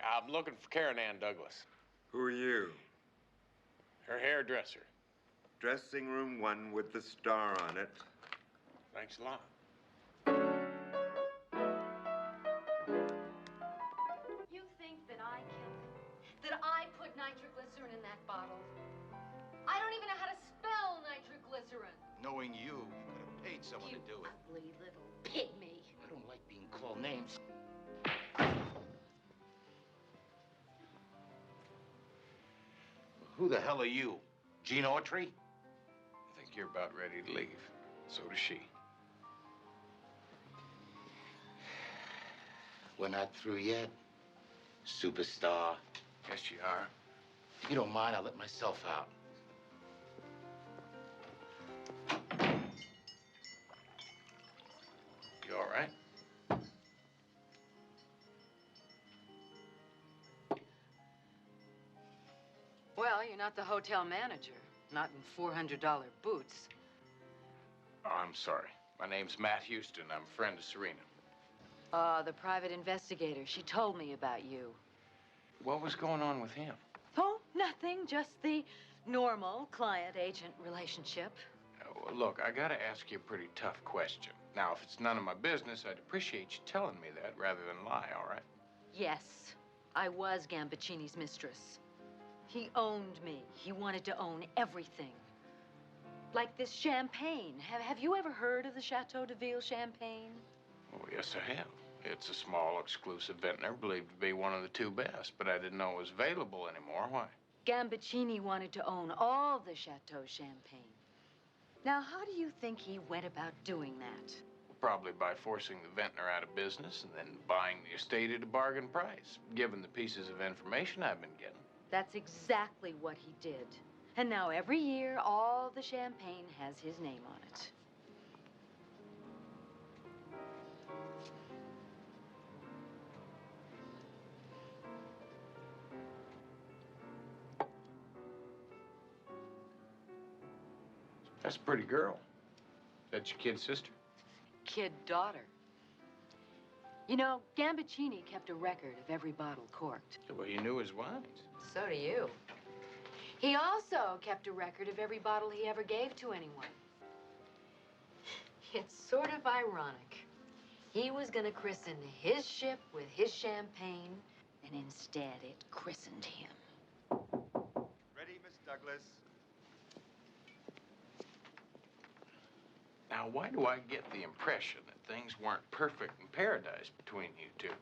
I'm looking for Karen Ann Douglas. Who are you? Her hairdresser. Dressing room 1 with the star on it. Thanks a lot. You think that I killed him? That I put nitroglycerin in that bottle? I don't even know how to spell nitroglycerin. Knowing you could have paid someone to do it. Ugly little pygmy. I don't like being called names. Who the hell are you? Gene Autry? I think you're about ready to leave. So does she. We're not through yet, superstar. Yes, you are. If you don't mind, I'll let myself out. You all right? Well, you're not the hotel manager. Not in $400 boots. Oh, I'm sorry. My name's Matt Houston. I'm a friend of Serena. The private investigator. She told me about you. What was going on with him? Oh, nothing. Just the normal client-agent relationship. Well, look, I gotta ask you a pretty tough question. Now, if it's none of my business, I'd appreciate you telling me that rather than lie, all right? Yes, I was Gambaccini's mistress. He owned me. He wanted to own everything. Like this champagne. Have you ever heard of the Chateau de Ville champagne? Oh, yes, I have. It's a small, exclusive vintner, believed to be one of the 2 best, but I didn't know it was available anymore. Why? Gambaccini wanted to own all the Chateau champagne. Now, how do you think he went about doing that? Probably by forcing the vintner out of business and then buying the estate at a bargain price, given the pieces of information I've been getting. That's exactly what he did. And now every year, all the champagne has his name on it. That's a pretty girl. That's your kid sister? Kid daughter. You know, Gambaccini kept a record of every bottle corked. Well, you knew his wines. So do you. He also kept a record of every bottle he ever gave to anyone. It's sort of ironic. He was gonna christen his ship with his champagne, and instead it christened him. Ready, Miss Douglas? Now, why do I get the impression that things weren't perfect in paradise between you two?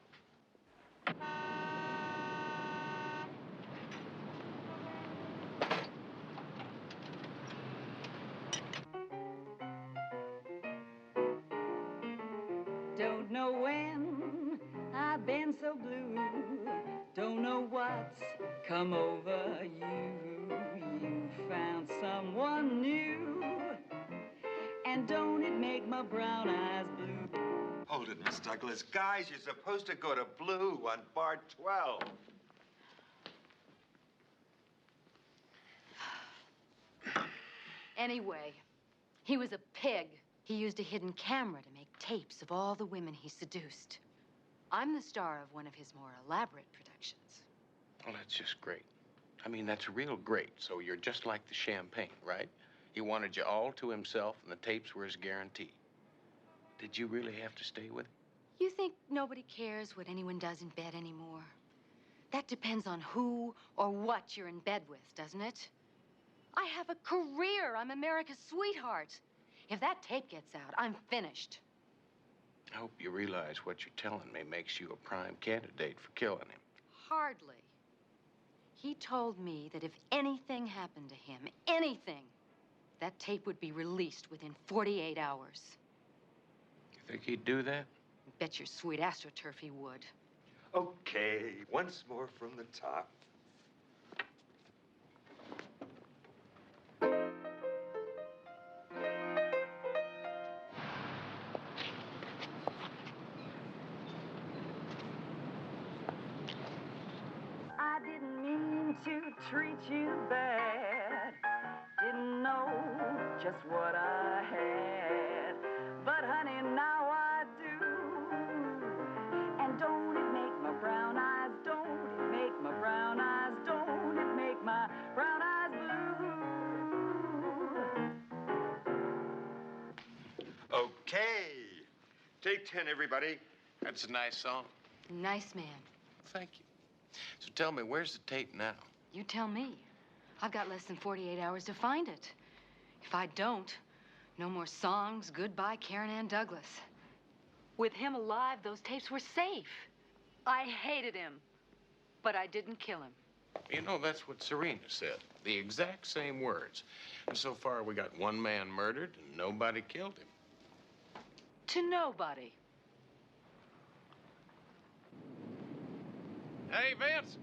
Don't know when I've been so blue. Don't know what's come over you. You found someone new. And don't it make my brown eyes blue? Hold it, Miss Douglas. Guys, you're supposed to go to Blue on bar 12. Anyway, he was a pig. He used a hidden camera to make tapes of all the women he seduced. I'm the star of one of his more elaborate productions. Well, that's just great. I mean, that's real great. So you're just like the champagne, right? He wanted you all to himself, and the tapes were his guarantee. Did you really have to stay with him? You think nobody cares what anyone does in bed anymore? That depends on who or what you're in bed with, doesn't it? I have a career. I'm America's sweetheart. If that tape gets out, I'm finished. I hope you realize what you're telling me makes you a prime candidate for killing him. Hardly. He told me that if anything happened to him, anything, that tape would be released within 48 hours. You think he'd do that? Bet your sweet AstroTurf he would. Okay, once more from the top. I didn't mean to treat you bad. Didn't know just what I had. But honey, now I do. And don't it make my brown eyes, don't it make my brown eyes, don't it make my brown eyes blue? Okay. Take 10, everybody. That's a nice song. Nice man. Thank you. So tell me, where's the tape now? You tell me. I've got less than 48 hours to find it. If I don't, no more songs, goodbye Karen Ann Douglas. With him alive, those tapes were safe. I hated him, but I didn't kill him. You know, that's what Serena said. The exact same words. And so far, we got one man murdered and nobody killed him. To nobody. Hey, Vince.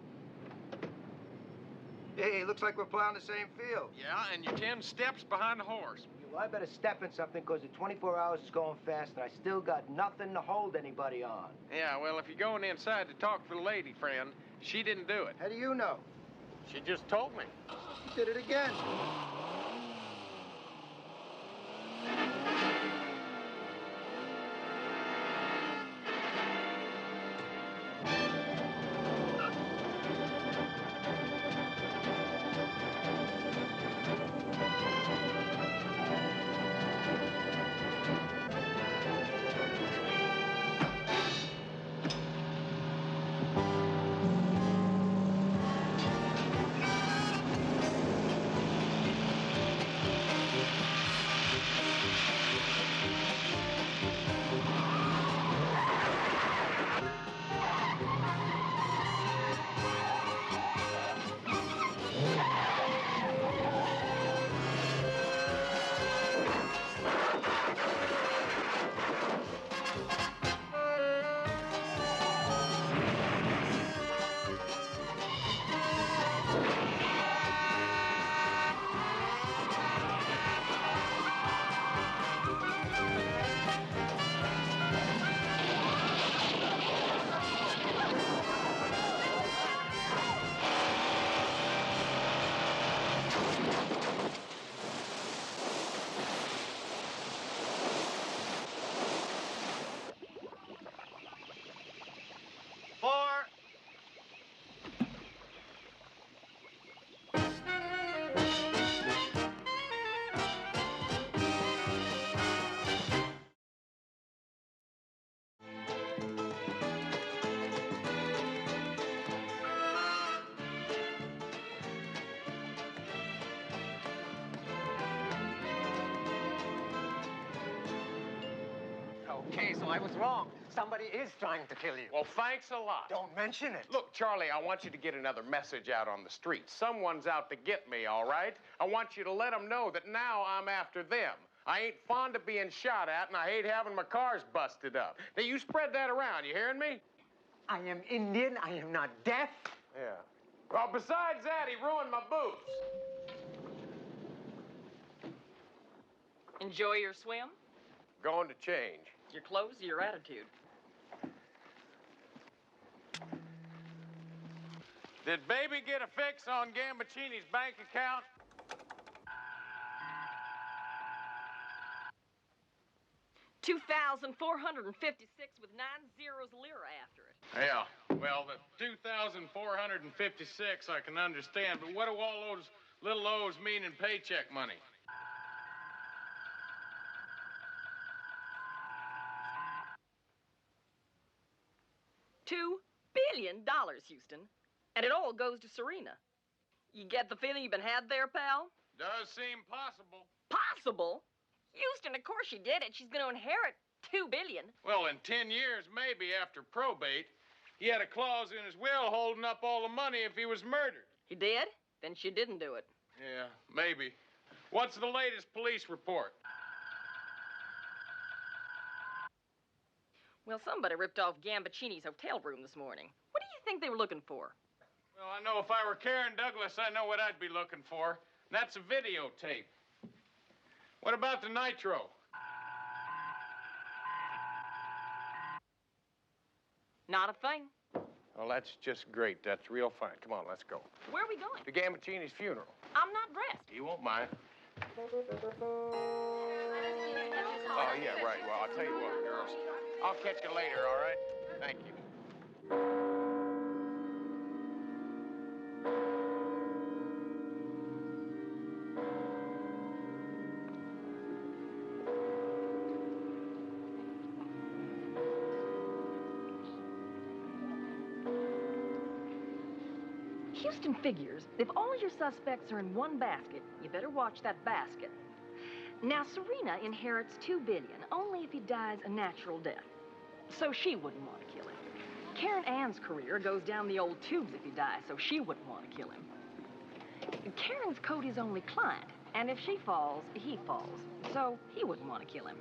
Hey, looks like we're plowing the same field. Yeah, and you're 10 steps behind the horse. Well, I better step in something because the 24 hours is going fast and I still got nothing to hold anybody on. Yeah, well, if you're going inside to talk to the lady friend, she didn't do it. How do you know? She just told me. She did it again. Okay, so I was wrong. Somebody is trying to kill you. Well, thanks a lot. Don't mention it. Look, Charlie, I want you to get another message out on the street. Someone's out to get me, all right? I want you to let them know that now I'm after them. I ain't fond of being shot at, and I hate having my cars busted up. Now, you spread that around, you hearing me? I am Indian. I am not deaf. Yeah. Well, besides that, he ruined my boots. Enjoy your swim? Going to change. Your clothes or your attitude? Did baby get a fix on Gambaccini's bank account? $2,456 with 9 zeros lira after it. Yeah, well, the 2,456 I can understand, but what do all those little O's mean in paycheck money? $2 billion, Houston. And it all goes to Serena. You get the feeling you've been had there, pal? Does seem possible. Possible? Houston, of course she did it. She's going to inherit $2 billion. Well, in 10 years, maybe, after probate, he had a clause in his will holding up all the money if he was murdered. He did? Then she didn't do it. Yeah, maybe. What's the latest police report? Well, somebody ripped off Gambaccini's hotel room this morning. What do you think they were looking for? Well, I know if I were Karen Douglas, I know what I'd be looking for. And that's a videotape. What about the nitro? Not a thing. Well, that's just great. That's real fine. Come on, let's go. Where are we going? To Gambaccini's funeral. I'm not dressed. You won't mind. Oh, yeah, right. Well, I'll tell you what, girls. I'll catch you later, all right? Thank you. Houston figures if all your suspects are in one basket, you better watch that basket. Now, Serena inherits $2 billion only if he dies a natural death. So she wouldn't want to kill him. Karen Ann's career goes down the old tubes if he dies, so she wouldn't want to kill him. Karen's Cody's only client, and if she falls, he falls. So he wouldn't want to kill him.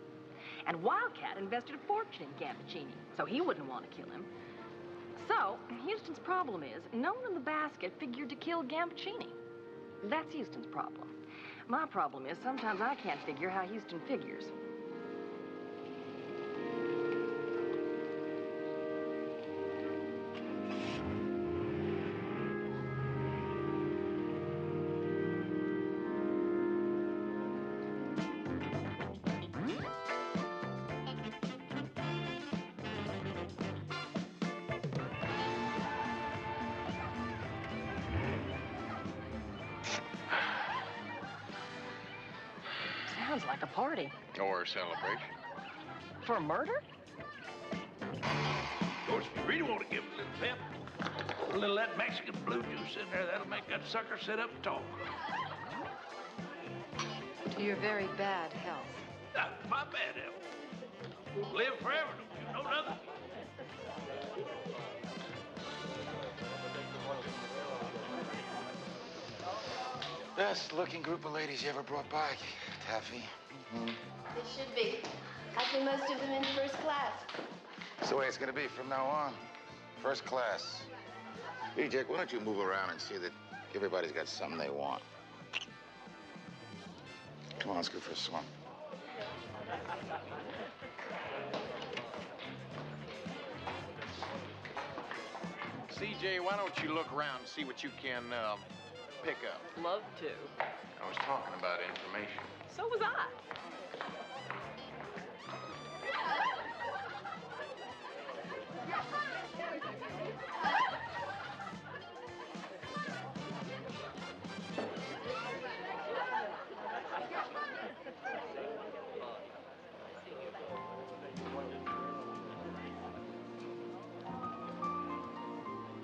And Wildcat invested a fortune in Gambaccini, so he wouldn't want to kill him. So, Houston's problem is, no one in the basket figured to kill Gambaccini. That's Houston's problem. My problem is, sometimes I can't figure how Houston figures. Sounds like a party. Or a celebration. For a murder? Of course, if you really want to give him a little pep, a little of that Mexican blue juice in there, that'll make that sucker sit up and talk. To your very bad health. My bad health. Live forever, don't you know nothing? Best looking group of ladies you ever brought by, Taffy. Mm-hmm. It should be. I see most of them in first class. That's the way it's gonna be from now on. First class. Hey, Jack, why don't you move around and see that everybody's got something they want? Come on, let's go for a swim. CJ, why don't you look around and see what you can pick up? Love to. I was talking about information. So was I.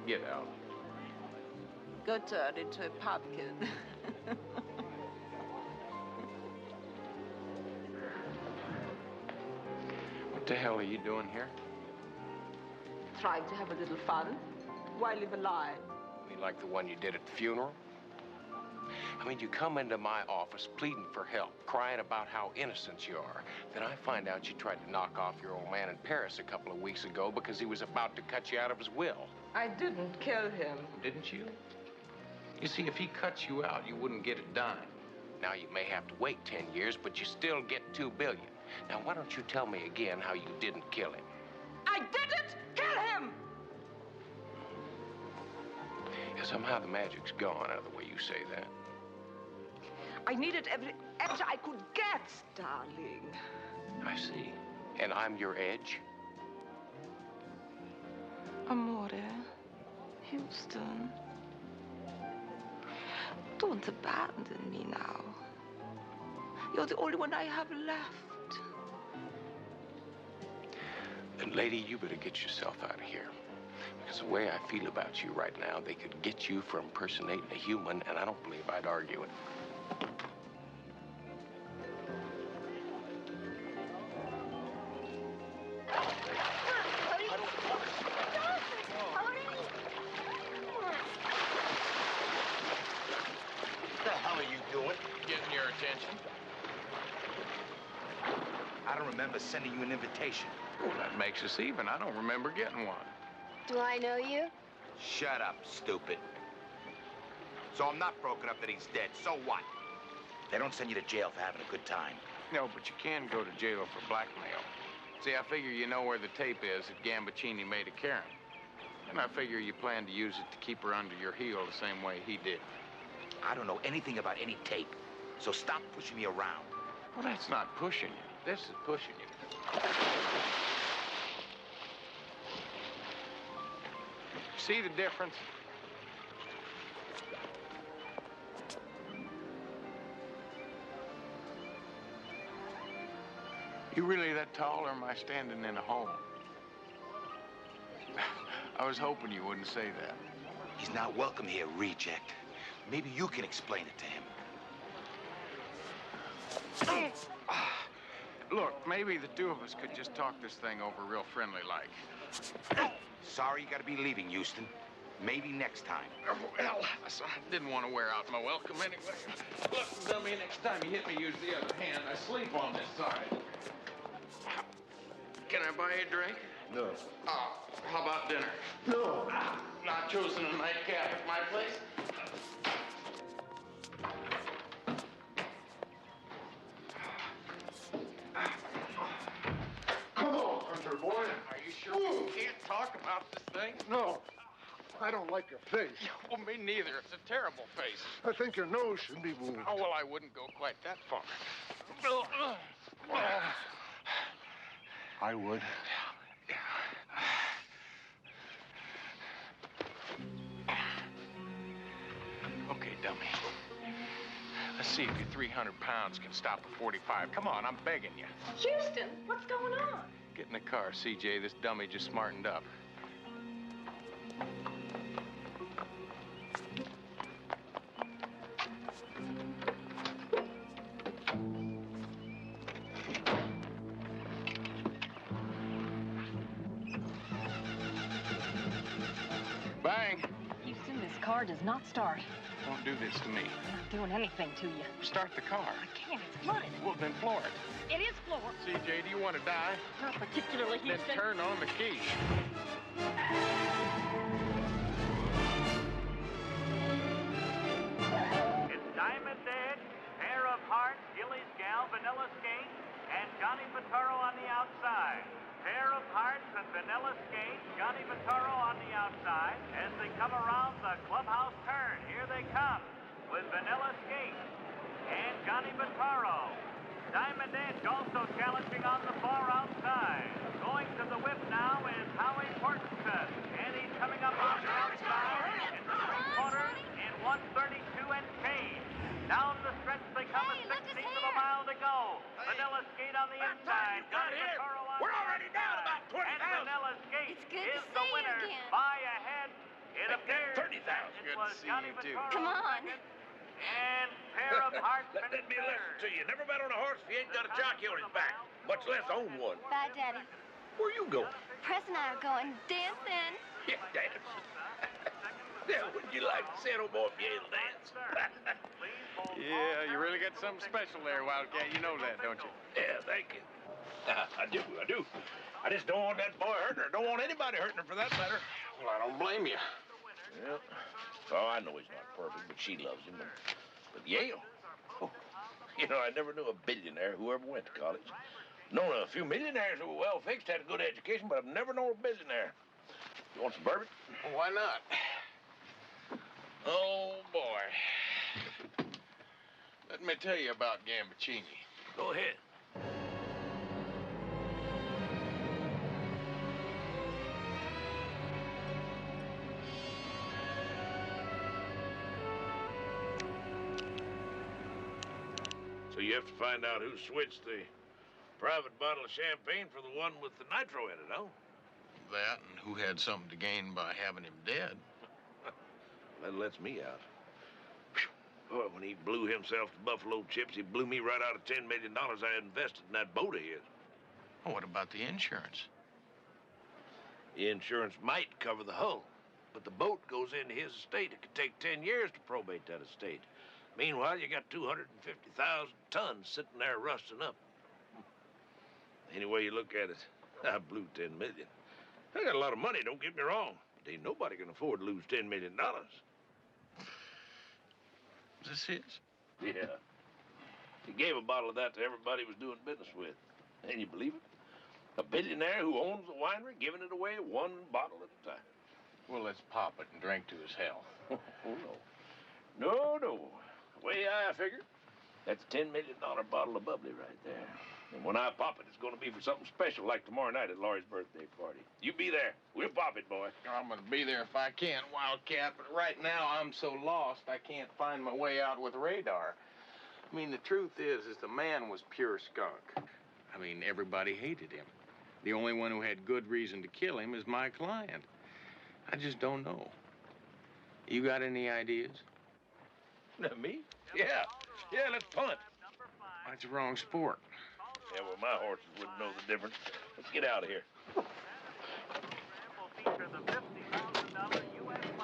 Get out. Go turn into a pumpkin. What the hell are you doing here? Trying to have a little fun. Why live a lie? You mean like the one you did at the funeral? I mean, you come into my office pleading for help, crying about how innocent you are. Then I find out you tried to knock off your old man in Paris a couple of weeks ago because he was about to cut you out of his will. I didn't kill him. Didn't you? You see, if he cuts you out, you wouldn't get a dime. Now, you may have to wait 10 years, but you still get $2 billion. Now, why don't you tell me again how you didn't kill him? I didn't kill him! Yeah, somehow the magic's gone out of the way you say that. I needed every edge I could get, darling. I see. And I'm your edge? Amore, Houston, don't abandon me now. You're the only one I have left. Then, lady, you better get yourself out of here. Because the way I feel about you right now, they could get you for impersonating a human, and I don't believe I'd argue it. I don't remember sending you an invitation. Well, that makes us even. I don't remember getting one. Do I know you? Shut up, stupid. So I'm not broken up that he's dead. So what? They don't send you to jail for having a good time. No, but you can go to jail for blackmail. See, I figure you know where the tape is that Gambaccini made of Karen. And I figure you plan to use it to keep her under your heel the same way he did. I don't know anything about any tape, so stop pushing me around. Well, that's not pushing you. This is pushing you. See the difference? You really that tall, or am I standing in a hole? I was hoping you wouldn't say that. He's not welcome here, reject. Maybe you can explain it to him. Look, maybe the two of us could just talk this thing over real friendly-like. Sorry you gotta be leaving, Houston. Maybe next time. Well, I didn't want to wear out my welcome anyway. Look, dummy, next time you hit me, use the other hand. I sleep on this side. Can I buy you a drink? No. How about dinner? No. Nachos and a nightcap at my place? Come on, country boy. Are you sure you can't talk about this thing? No. I don't like your face. Well, me neither. It's a terrible face. I think your nose should be moved. Oh, well, I wouldn't go quite that far. I would. Okay, dummy. Let's see if your 300 pounds can stop a 45. Come on, I'm begging you. Houston, what's going on? Get in the car, CJ. This dummy just smartened up. Bang! Houston, this car does not start. Don't do this to me. I'm not doing anything to you. Start the car. I can't. It's flooded. Well, then floor it. It is floored. CJ, do you want to die? Not particularly, Houston. Then turn on the key. It's Diamond Dead, Pair of Hearts, Gilly's Gal, Vanilla Skate, and Johnny Vitaro on the outside. Pair of Hearts and Vanilla Skate, Johnny Vitaro on the outside. As they come around the clubhouse turn, here they come with Vanilla Skate and Johnny Vitaro. Diamond Edge also challenging on the far outside. Going to the whip now is Howie Portson, and he's coming up on the outside in the three-quarter in 132 and change. Down the stretch they come a 16th of a mile to go. Vanilla Skate on the inside. Johnny Vitaro on the already down about 20,000. And Vanilla Skate is the winner by a head. It appears 30,000. it was Johnny Vitaro. Come on. And Pair of Hearts Let me listen to you. Never bet on a horse if you ain't got a jockey on his back, much less own one. Bye, Daddy. Where you going? Press and I are going dancing. Yeah, dance. Yeah, wouldn't you like to say, old boy, if you ain't dance? Yeah, you really got something special there, Wildcat. You know that, don't you? Yeah, thank you. I do. I just don't want that boy hurting her. Don't want anybody hurting her for that matter. Well, I don't blame you. Yeah. Oh, I know he's not perfect, but she loves him. But Yale? Oh, you know, I never knew a billionaire who ever went to college. Known a few millionaires who were well fixed, had a good education, but I've never known a billionaire. You want some bourbon? Well, why not? Oh, boy. Let me tell you about Gambaccini. Go ahead. So you have to find out who switched the private bottle of champagne for the one with the nitro in it, huh? That and who had something to gain by having him dead. That lets me out. Boy, when he blew himself to buffalo chips, he blew me right out of $10 million I had invested in that boat of his. Oh, what about the insurance? The insurance might cover the hull, but the boat goes into his estate. It could take 10 years to probate that estate. Meanwhile, you got 250,000 tons sitting there rusting up. Any way you look at it, I blew $10 million. I got a lot of money, don't get me wrong. But ain't nobody can afford to lose $10 million. Is this his? Yeah. He gave a bottle of that to everybody he was doing business with. And you believe it? A billionaire who owns a winery giving it away one bottle at a time. Well, let's pop it and drink to his health. Oh, no. No. The way I figure, that's a $10 million bottle of bubbly right there. And when I pop it, it's going to be for something special, like tomorrow night at Laurie's birthday party. You be there. We'll pop it, boy. I'm going to be there if I can, Wildcat, but right now I'm so lost I can't find my way out with radar. I mean, the truth is the man was pure skunk. I mean, everybody hated him. The only one who had good reason to kill him is my client. I just don't know. You got any ideas? Me? Yeah, let's punt. That's the wrong sport. Yeah, well, my horses wouldn't know the difference. Let's get out of here.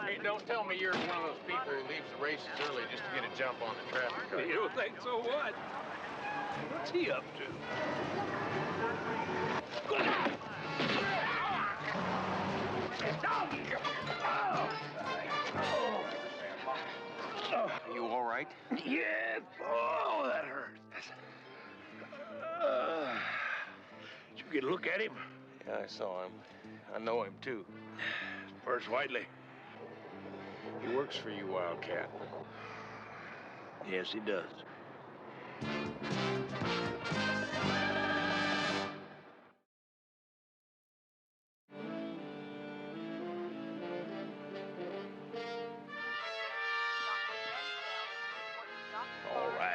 Hey, don't tell me you're one of those people who leaves the races early just to get a jump on the traffic car. You don't think so, what? What's he up to? Are you all right? Yeah. Oh, that hurts. Did you get a look at him? Yeah, I saw him. I know him, too. Perce Whiteley. He works for you, Wildcat. Yes, he does.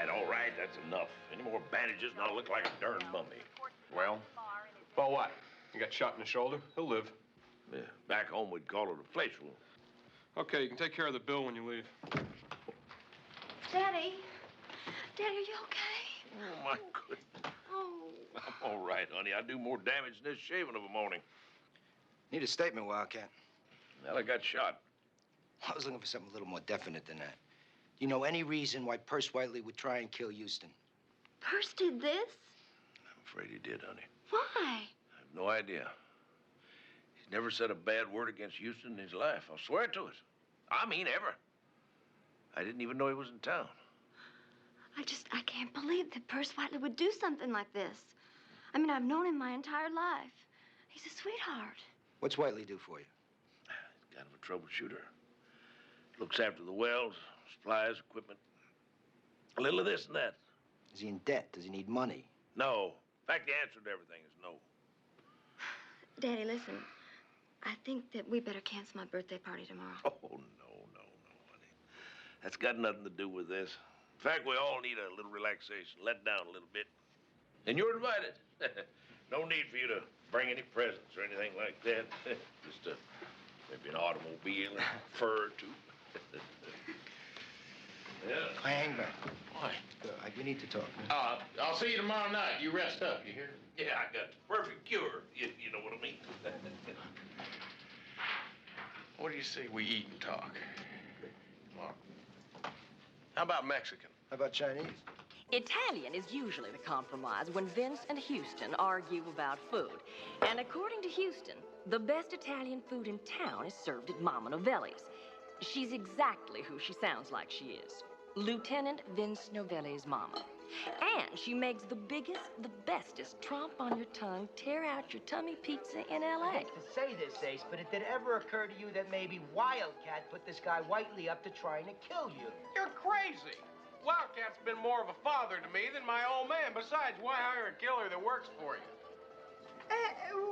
All right, that's enough. Any more bandages and I'll look like a darn mummy. Well, about what? You got shot in the shoulder? He'll live. Yeah, back home we'd call it a flesh wound. Okay, you can take care of the bill when you leave. Daddy? Daddy, are you okay? Oh, my goodness. Oh. I'm all right, honey. I do more damage than this shaving of a morning. Need a statement, Wildcat. Well, I got shot. I was looking for something a little more definite than that. Do you know any reason why Perce Whiteley would try and kill Houston? Perce did this? I'm afraid he did, honey. Why? I have no idea. He's never said a bad word against Houston in his life. I'll swear to it. I mean, ever. I didn't even know he was in town. I can't believe that Perce Whiteley would do something like this. I mean, I've known him my entire life. He's a sweetheart. What's Whiteley do for you? He's kind of a troubleshooter. Looks after the wells, supplies, equipment. A little of this and that. Is he in debt? Does he need money? No. In fact, the answer to everything is no. Daddy, listen. I think that we better cancel my birthday party tomorrow. Oh, no, honey. That's got nothing to do with this. In fact, we all need a little relaxation, let down a little bit. And you're invited. No need for you to bring any presents or anything like that. Just maybe an automobile, fur or two. Yeah. Hang back. Why? We need to talk. I'll see you tomorrow night. You rest up, you hear? Yeah, I got the perfect cure, you know what I mean. What do you say we eat and talk? Come on. How about Mexican? How about Chinese? Italian is usually the compromise when Vince and Houston argue about food. And according to Houston, the best Italian food in town is served at Mama Novelli's. She's exactly who she sounds like she is. Lieutenant Vince Novelli's mama. And she makes the biggest, the bestest trompe on your tongue, tear out your tummy pizza in I L.A. hate to say this, Ace, but it did ever occur to you that maybe Wildcat put this guy Whiteley up to trying to kill you? You're crazy. Wildcat's been more of a father to me than my old man. Besides, why hire a killer that works for you?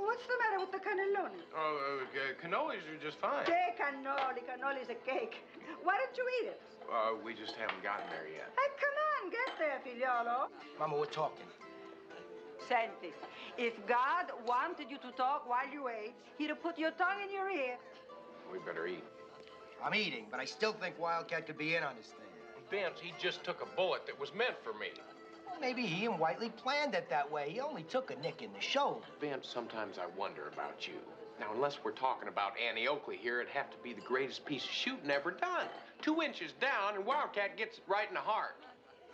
What's the matter with the cannelloni? Oh, cannolis are just fine. Che cannoli? Cannoli's a cake. Why don't you eat it? We just haven't gotten there yet. Hey, come on, get there, figliolo. Mama, we're talking. Senti, if God wanted you to talk while you ate, he'd have put your tongue in your ear. We better eat. I'm eating, but I still think Wildcat could be in on this thing. Vince, he just took a bullet that was meant for me. Well, maybe he and Whiteley planned it that way. He only took a nick in the shoulder. Vince, sometimes I wonder about you. Now, unless we're talking about Annie Oakley here, it'd have to be the greatest piece of shooting ever done. 2 inches down, and Wildcat gets it right in the heart.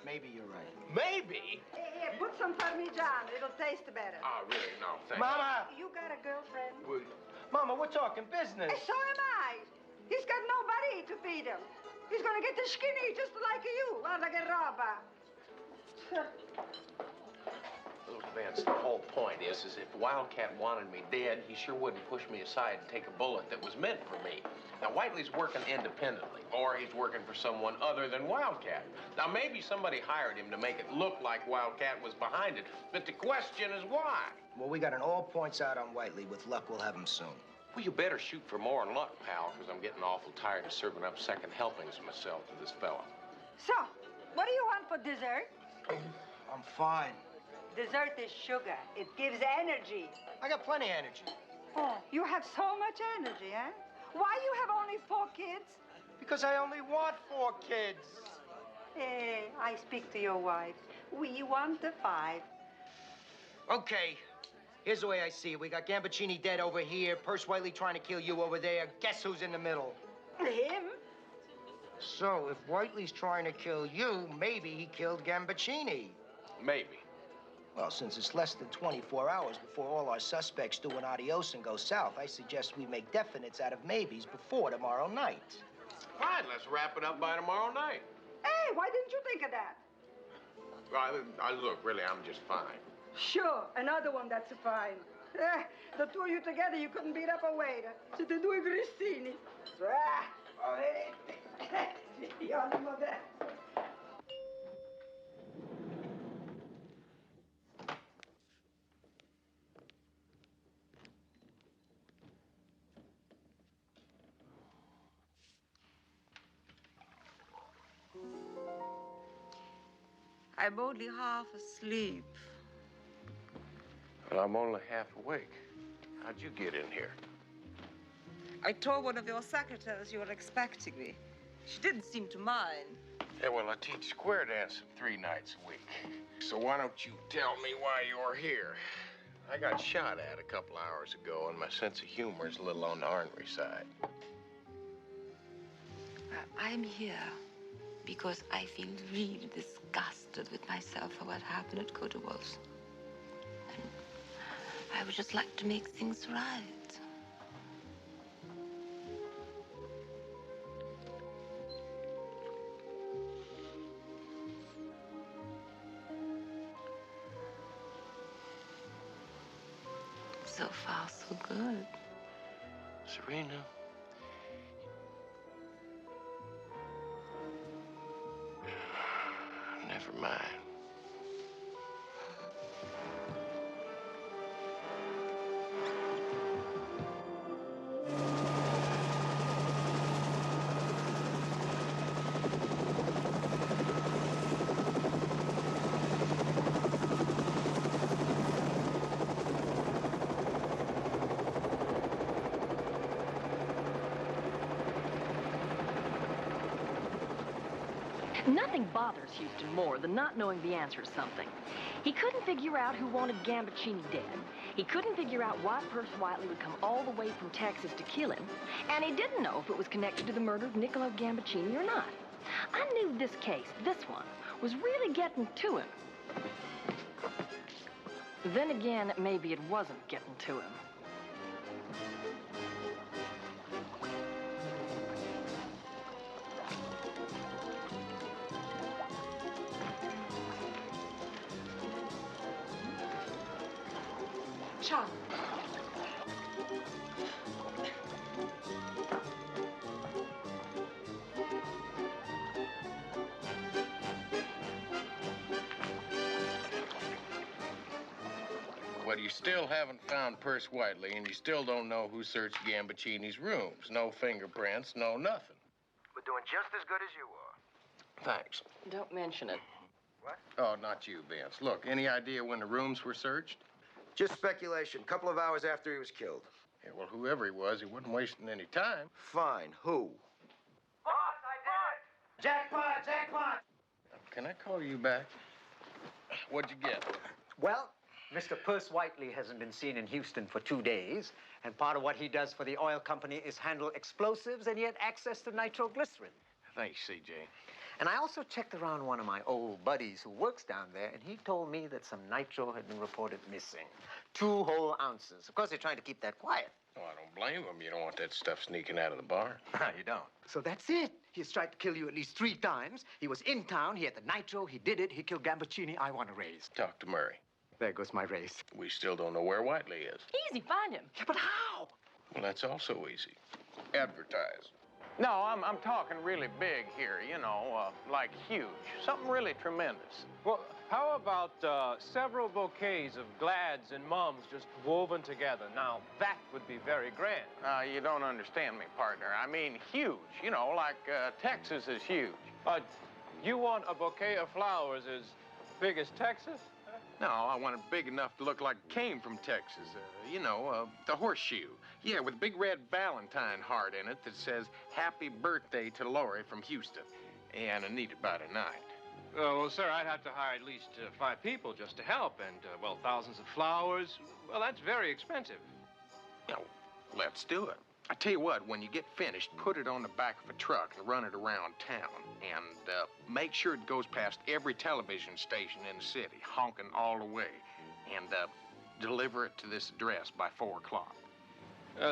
Maybe you're right. Maybe? Here, put some Parmigiano. It'll taste better. Oh, really? No, thanks. Mama! You got a girlfriend? Mama, we're talking business. Hey, so am I. He's got nobody to feed him. He's gonna get the skinny just like you. Guarda che roba. Look, Vince, the whole point is if Wildcat wanted me dead, he sure wouldn't push me aside and take a bullet that was meant for me. Now, Whiteley's working independently, or he's working for someone other than Wildcat. Now, maybe somebody hired him to make it look like Wildcat was behind it, but the question is why? Well, we got an all points out on Whiteley. With luck, we'll have him soon. Well, you better shoot for more than luck, pal, because I'm getting awful tired of serving up second helpings myself to this fella. So, what do you want for dessert? I'm fine. Dessert is sugar. It gives energy. I got plenty of energy. Oh, you have so much energy, eh? Why you have only 4 kids? Because I only want 4 kids. Hey, I speak to your wife. We want the 5. Okay. Here's the way I see it. We got Gambaccini dead over here, Perce Whiteley trying to kill you over there. Guess who's in the middle? Him? So, if Whiteley's trying to kill you, maybe he killed Gambaccini. Maybe. Well, since it's less than 24 hours before all our suspects do an adios and go south, I suggest we make definites out of maybes before tomorrow night. Fine, let's wrap it up by tomorrow night. Hey, why didn't you think of that? Look, really, I'm just fine. Sure, another one that's fine. The two of you together, you couldn't beat up a waiter. Siete due grissini. Figliolo modesto. I'm only half asleep. Well, I'm only half awake. How'd you get in here? I told one of your secretaries you were expecting me. She didn't seem to mind. Yeah, well, I teach square dancing 3 nights a week. So why don't you tell me why you're here? I got shot at a couple hours ago, and my sense of humor is a little on the ornery side. I'm here because I feel really disgusted with myself for what happened at Cotterwell's. And I would just like to make things right. So far, so good. Serena. Never mind. Nothing bothers Houston more than not knowing the answer to something. He couldn't figure out who wanted Gambaccini dead. He couldn't figure out why Perce Whiteley would come all the way from Texas to kill him. And he didn't know if it was connected to the murder of Niccolo Gambaccini or not. I knew this case, this one, was really getting to him. Then again, maybe it wasn't getting to him. Charles. But you still haven't found Perce Whiteley, and you still don't know who searched Gambaccini's rooms. No fingerprints, no nothing. We're doing just as good as you are. Thanks. Don't mention it. What? Oh, not you, Vince. Look, any idea when the rooms were searched? Just speculation. A couple of hours after he was killed. Yeah, well, whoever he wasn't wasting any time. Fine. Who? Boss, I did it! Jackpot! Jackpot! Can I call you back? What'd you get? Well, Mr. Perce Whiteley hasn't been seen in Houston for 2 days, and part of what he does for the oil company is handle explosives and yet access to nitroglycerin. Thanks, CJ. And I also checked around one of my old buddies who works down there, and he told me that some nitro had been reported missing. 2 whole ounces. Of course, they're trying to keep that quiet. Oh, I don't blame him. You don't want that stuff sneaking out of the barn. You don't. So that's it. He has tried to kill you at least 3 times. He was in town. He had the nitro. He did it. He killed Gambaccini. I want a raise. Talk to Murray. There goes my raise. We still don't know where Whiteley is. Easy, find him. Yeah, but how? Well, that's also easy. Advertise. No, I'm talking really big here, you know, like huge. Something really tremendous. Well, how about several bouquets of glads and mums just woven together? Now, that would be very grand. You don't understand me, partner. I mean huge, you know, like Texas is huge. You want a bouquet of flowers as big as Texas? No, I want it big enough to look like it came from Texas. You know, the horseshoe. Yeah, with a big red Valentine heart in it that says, "Happy birthday to Lori from Houston." And I need it by tonight. Well, sir, I'd have to hire at least 5 people just to help. And, well, thousands of flowers. Well, that's very expensive. No, let's do it. I tell you what, when you get finished, put it on the back of a truck and run it around town. And make sure it goes past every television station in the city, honking all the way. And deliver it to this address by 4 o'clock.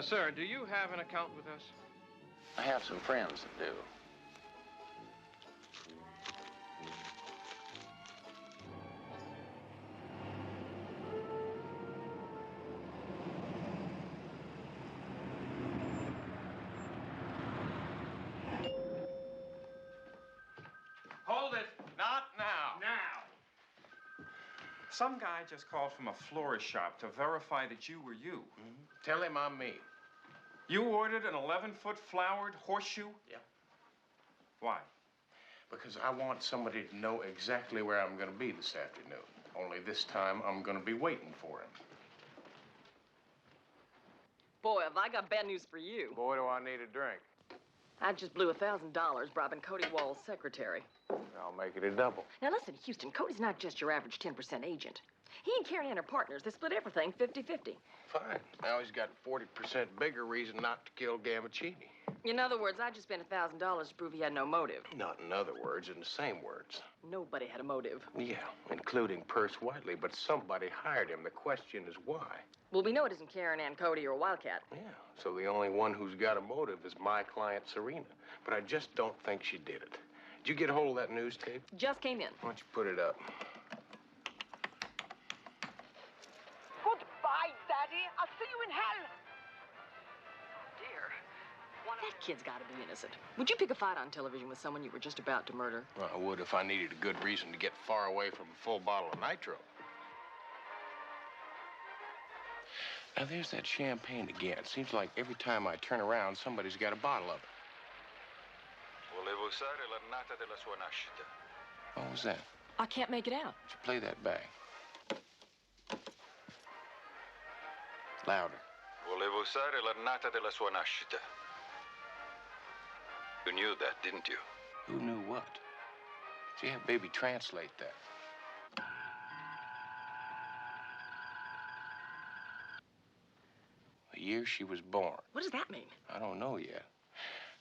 Sir, do you have an account with us? I have some friends that do. Hold it. Not now. Now. Some guy just called from a florist shop to verify that you were you. Tell him I'm me. You ordered an 11-foot flowered horseshoe? Yeah. Why? Because I want somebody to know exactly where I'm going to be this afternoon. Only this time, I'm going to be waiting for him. Boy, have I got bad news for you. Boy, do I need a drink. I just blew $1,000 bribing Cody Wall's secretary. I'll make it a double. Now listen, Houston, Cody's not just your average 10% agent. He and Carrie Ann are partners. They split everything 50-50. Fine. Now he's got 40% bigger reason not to kill Gambaccini. In other words, I just spent $1,000 to prove he had no motive. Not in other words, in the same words. Nobody had a motive. Yeah, including Perce Whiteley, but somebody hired him. The question is why. Well, we know it isn't Karen Ann Cody or Wildcat. Yeah, so the only one who's got a motive is my client, Serena. But I just don't think she did it. Did you get a hold of that news tape? Just came in. Why don't you put it up? Goodbye, Daddy. I'll see you in hell. Dear. That kid's got to be innocent. Would you pick a fight on television with someone you were just about to murder? Well, I would if I needed a good reason to get far away from a full bottle of nitro. Now, there's that champagne again. It seems like every time I turn around, somebody's got a bottle of it. Volevo usare l'annata della sua nascita. What was that? I can't make it out. Should play that back. Louder. Volevo usare l'annata della sua nascita. You knew that, didn't you? Who knew what? Yeah, baby, translate that. The year she was born. What does that mean? I don't know yet.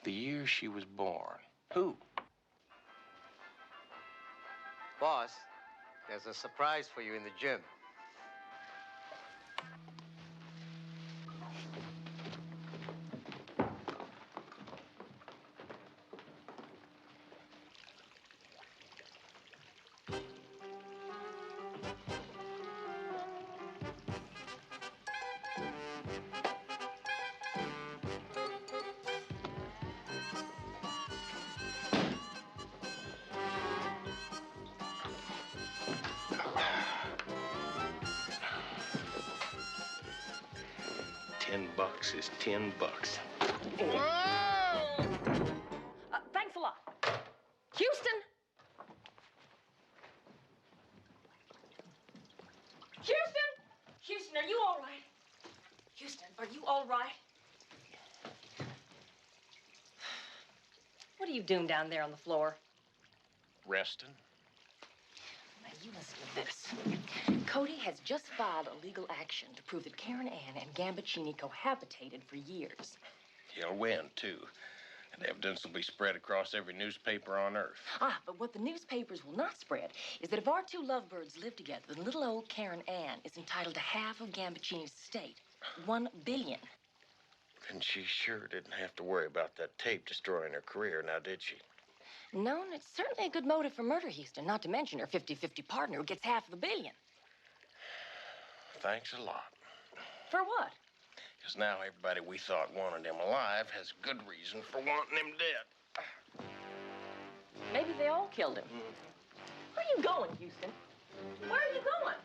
The year she was born. Who? Boss, there's a surprise for you in the gym. $10 is $10. Thanks a lot. Houston? Houston? Houston, are you all right? Houston, are you all right? What are you doing down there on the floor? Resting. Now, you listen to this. Cody has just filed a legal action to prove that Karen Ann and Gambaccini cohabitated for years. He'll win, too. And evidence will be spread across every newspaper on Earth. But what the newspapers will not spread is that if our two lovebirds live together, then little old Karen Ann is entitled to half of Gambaccini's estate. $1 billion. And she sure didn't have to worry about that tape destroying her career, now did she? No, and it's certainly a good motive for murder, Houston, not to mention her 50-50 partner who gets half of the $1 billion. Thanks a lot. For what? Because now everybody we thought wanted him alive has good reason for wanting him dead. Maybe they all killed him. Where are you going, Houston? Where are you going?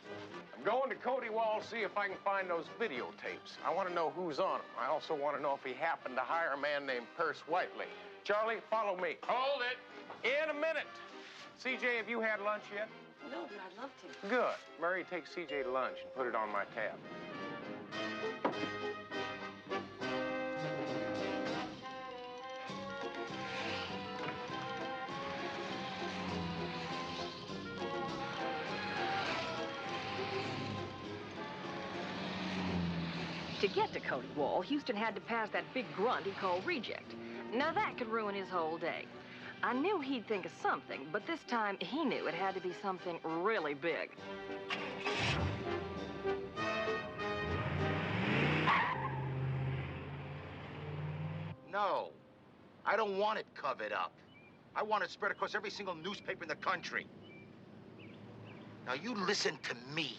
I'm going to Cody Wall, see if I can find those videotapes. I want to know who's on them. I also want to know if he happened to hire a man named Perce Whiteley. Charlie, follow me. Hold it. In a minute. CJ, have you had lunch yet? No, but I'd love to. Good. Murray, take CJ to lunch and put it on my tab. To get to Cody Wall, Houston had to pass that big grunt he called Reject. Now that could ruin his whole day. I knew he'd think of something, but this time he knew it had to be something really big. No, I don't want it covered up. I want it spread across every single newspaper in the country. Now you listen to me.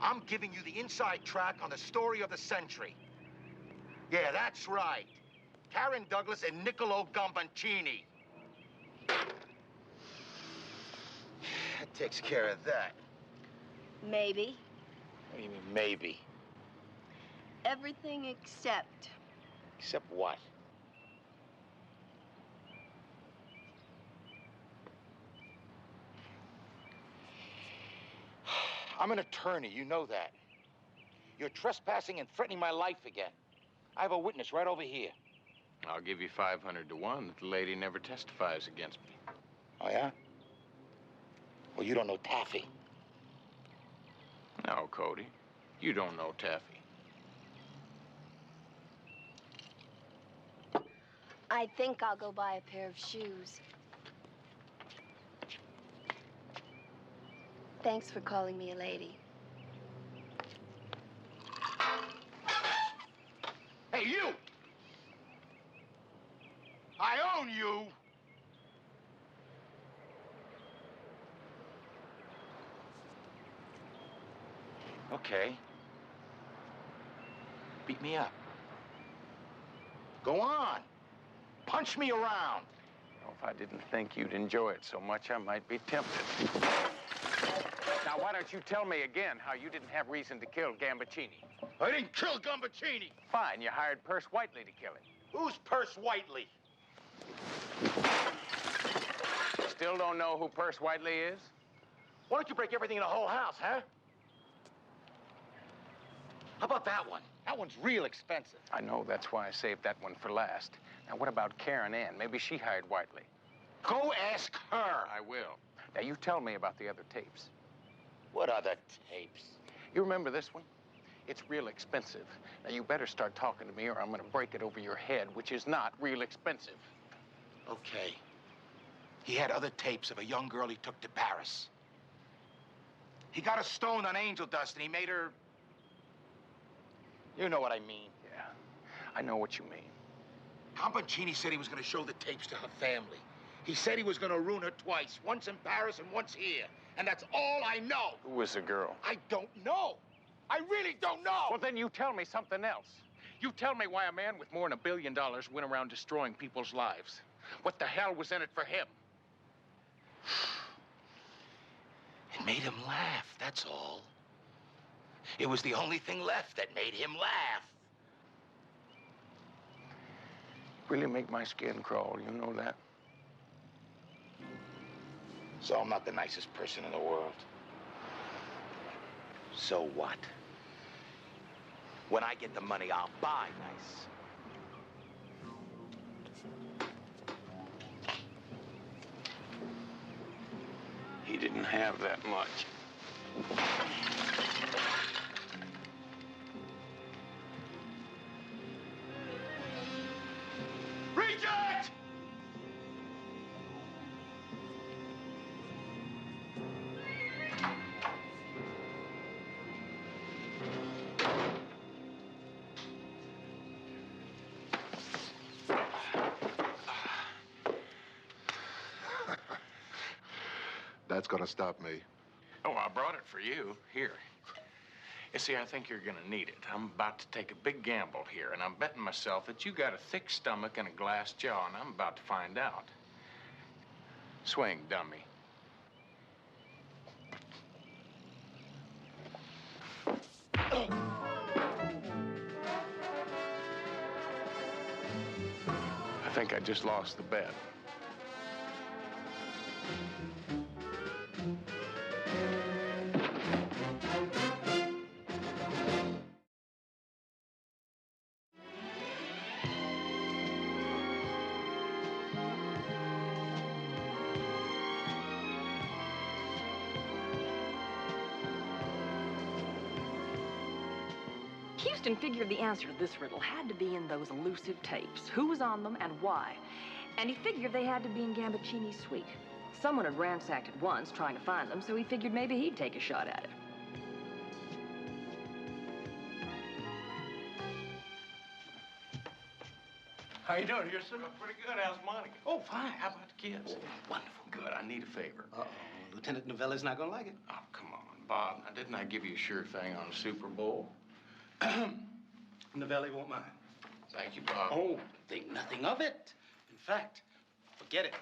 I'm giving you the inside track on the story of the century. Yeah, that's right. Karen Douglas and Niccolo Gambaccini. That takes care of that. Maybe. What do you mean, maybe? Everything except. Except what? I'm an attorney, you know that. You're trespassing and threatening my life again. I have a witness right over here. I'll give you 500 to 1 that the lady never testifies against me. Oh, yeah? Well, you don't know Taffy. No, Cody. You don't know Taffy. I think I'll go buy a pair of shoes. Thanks for calling me a lady. Hey, you! I own you! Okay. Beat me up. Go on. Punch me around. Well, if I didn't think you'd enjoy it so much, I might be tempted. Now, why don't you tell me again how you didn't have reason to kill Gambaccini? I didn't kill Gambaccini. Fine, you hired Perce Whiteley to kill him. Who's Perce Whiteley? Still don't know who Perce Whiteley is? Why don't you break everything in the whole house, huh? How about that one? That one's real expensive. I know, that's why I saved that one for last. Now, what about Karen Ann? Maybe she hired Whiteley. Go ask her. I will. Now, you tell me about the other tapes. What other tapes? You remember this one? It's real expensive. Now, you better start talking to me or I'm going to break it over your head, which is not real expensive. Okay. He had other tapes of a young girl he took to Paris. He got her stoned on angel dust and he made her... You know what I mean. Yeah, I know what you mean. Gambaccini said he was going to show the tapes to her family. He said he was going to ruin her twice, once in Paris and once here. And that's all I know. Who was the girl? I don't know. I really don't know. Well, then you tell me something else. You tell me why a man with more than $1 billion went around destroying people's lives. What the hell was in it for him? It made him laugh, that's all. It was the only thing left that made him laugh. Really make my skin crawl, you know that? So I'm not the nicest person in the world. So what? When I get the money, I'll buy nice. He didn't have that much. Reject! That's gonna stop me. Oh, I brought it for you. Here. You see, I think you're gonna need it. I'm about to take a big gamble here, and I'm betting myself that you got a thick stomach and a glass jaw, and I'm about to find out. Swing, dummy. I think I just lost the bet. Houston figured the answer to this riddle had to be in those elusive tapes. Who was on them and why? And he figured they had to be in Gambaccini's suite. Someone had ransacked it once trying to find them, so he figured maybe he'd take a shot at it. How you doing, Houston? Pretty good. How's Monica? Oh, fine. How about the kids? Oh, wonderful. Good. I need a favor. Uh-oh. Lieutenant Novelli's not gonna like it. Oh, come on, Bob. Now, didn't I give you a sure thing on the Super Bowl? Novelli won't mind. Thank you, Bob. Oh, think nothing of it. In fact, forget it.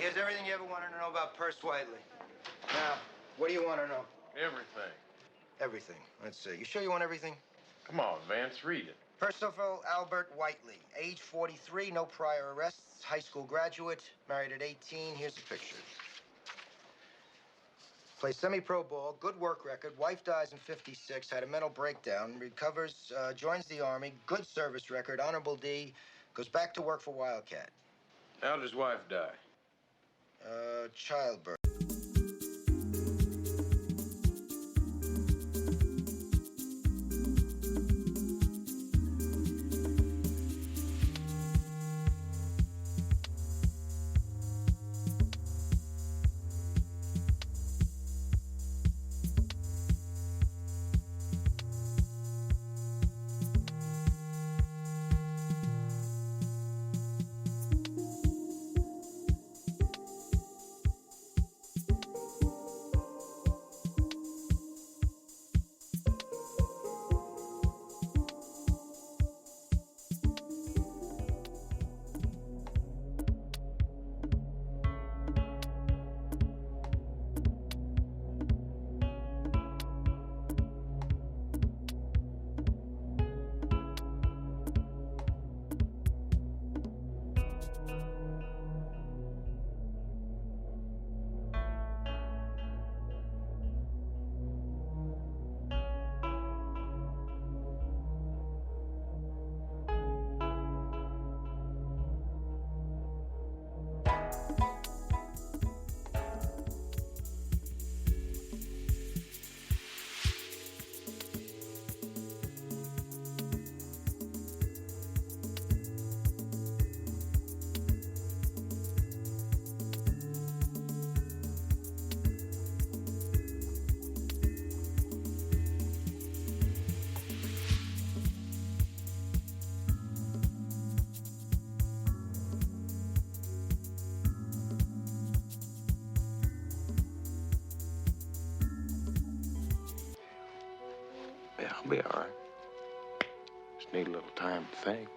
Here's everything you ever wanted to know about Perce Whiteley. Now, what do you want to know? Everything. Everything. Let's see. You sure you want everything? Come on, Vance, read it. Percival Albert Whiteley, age 43, no prior arrests, high school graduate, married at 18. Here's a picture. Plays semi-pro ball, good work record, wife dies in 56, had a mental breakdown, recovers, joins the Army, good service record, honorable D, goes back to work for Wildcat. How did his wife die? Childbirth. Yeah, I'll be all right. Just need a little time to think.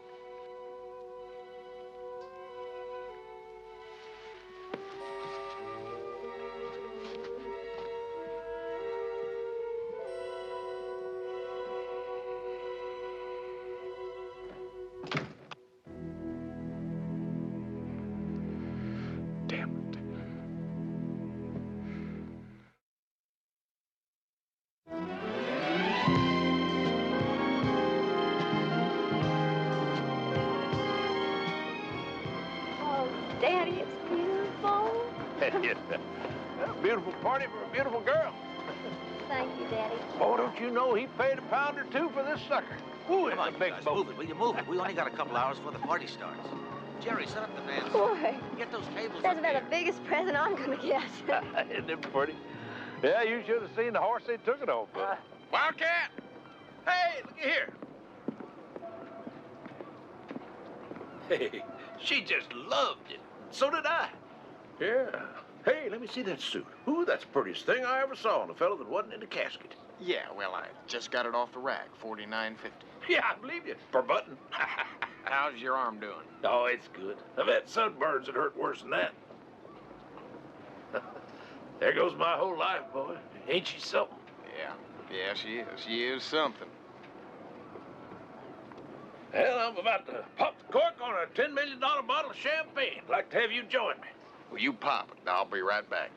Daddy, it's beautiful. Beautiful party for a beautiful girl. Thank you, Daddy. Oh, don't you know he paid $1 or $2 for this sucker? Ooh, it's a big boat. Move it, will you move it? We only got a couple hours before the party starts. Jerry, set up the dance. Boy, Get those tables that's up about here. the biggest present I'm gonna get. Isn't it pretty? Yeah, you should have seen the horse they took it on. Wildcat! Hey, look at here. Hey, she just loved it. So did I. Yeah. Hey, let me see that suit. Ooh, that's the prettiest thing I ever saw on a fellow that wasn't in a casket. Yeah, well, I just got it off the rack, $49.50. Yeah, I believe you. Per button. How's your arm doing? Oh, it's good. I've had sunburns that hurt worse than that. There goes my whole life, boy. Ain't she something? Yeah, she is. She is something. Well, I'm about to pop the cork on a $10 million bottle of champagne. I'd like to have you join me. Well, you pop it. I'll be right back.